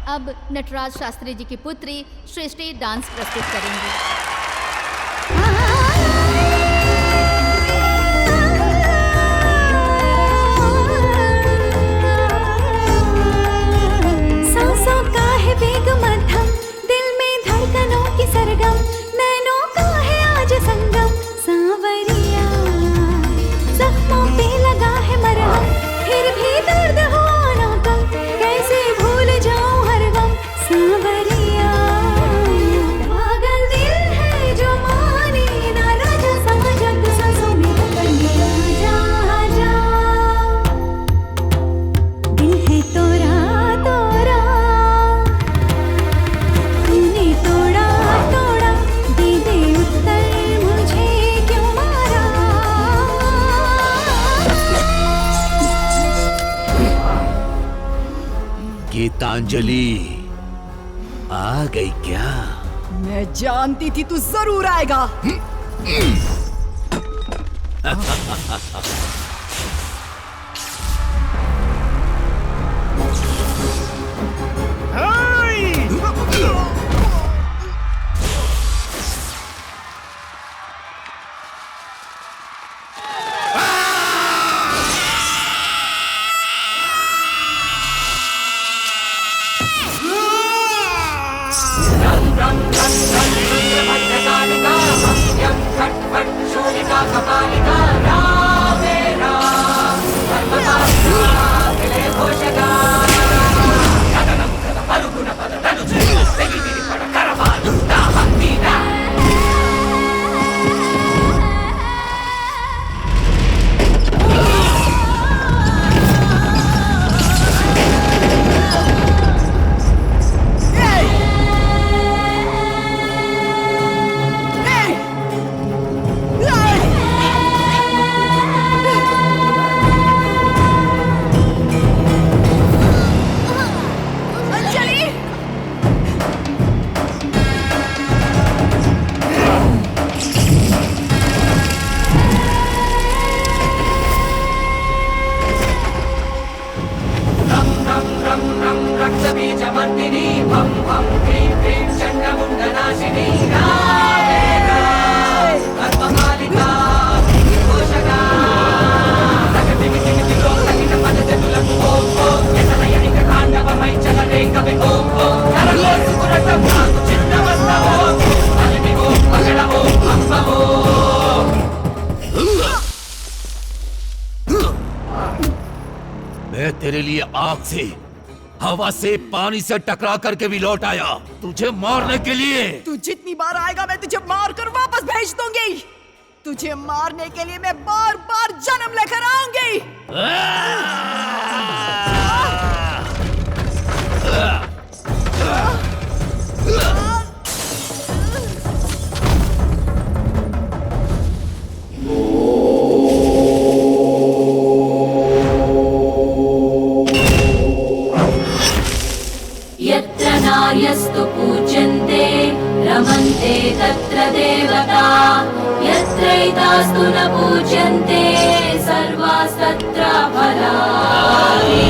अब नटराज शास्त्री जी की पुत्री सृष्टि डांस प्रस्तुत करेंगी। सांसों का है वेग मध्यम, दिल में धड़कनों की सरगम, नैनों का है आज संगम। सांवरिया जख्मों पे लगा है मरहम, फिर भी दर्द हो ना कम, कैसे भूल जाऊं हर गम। सांवरिया पागल दिल है जो माने ना, राजा समझत सांसों में बंदिया जा जा। दिल है तोरा तोरा, तूने तोड़ा तोड़ा, दे दे उत्तर मुझे क्यों मारा। गीतांजलि आ गई क्या? मैं जानती थी तू जरूर आएगा। मैं तेरे लिए आग से, हवा से, पानी से टकरा करके भी लौट आया तुझे मारने के लिए। तू जितनी बार आएगा मैं तुझे मार कर वापस भेज दूंगी। तुझे मारने के लिए मैं बार बार जन्म लेकर आऊंगी। यत्र नार्यस्तु पूज्यन्ते रमन्ते तत्र देवता। यत्र त्रैतास्तु न पूज्यन्ते सर्वास्तत्र फलानि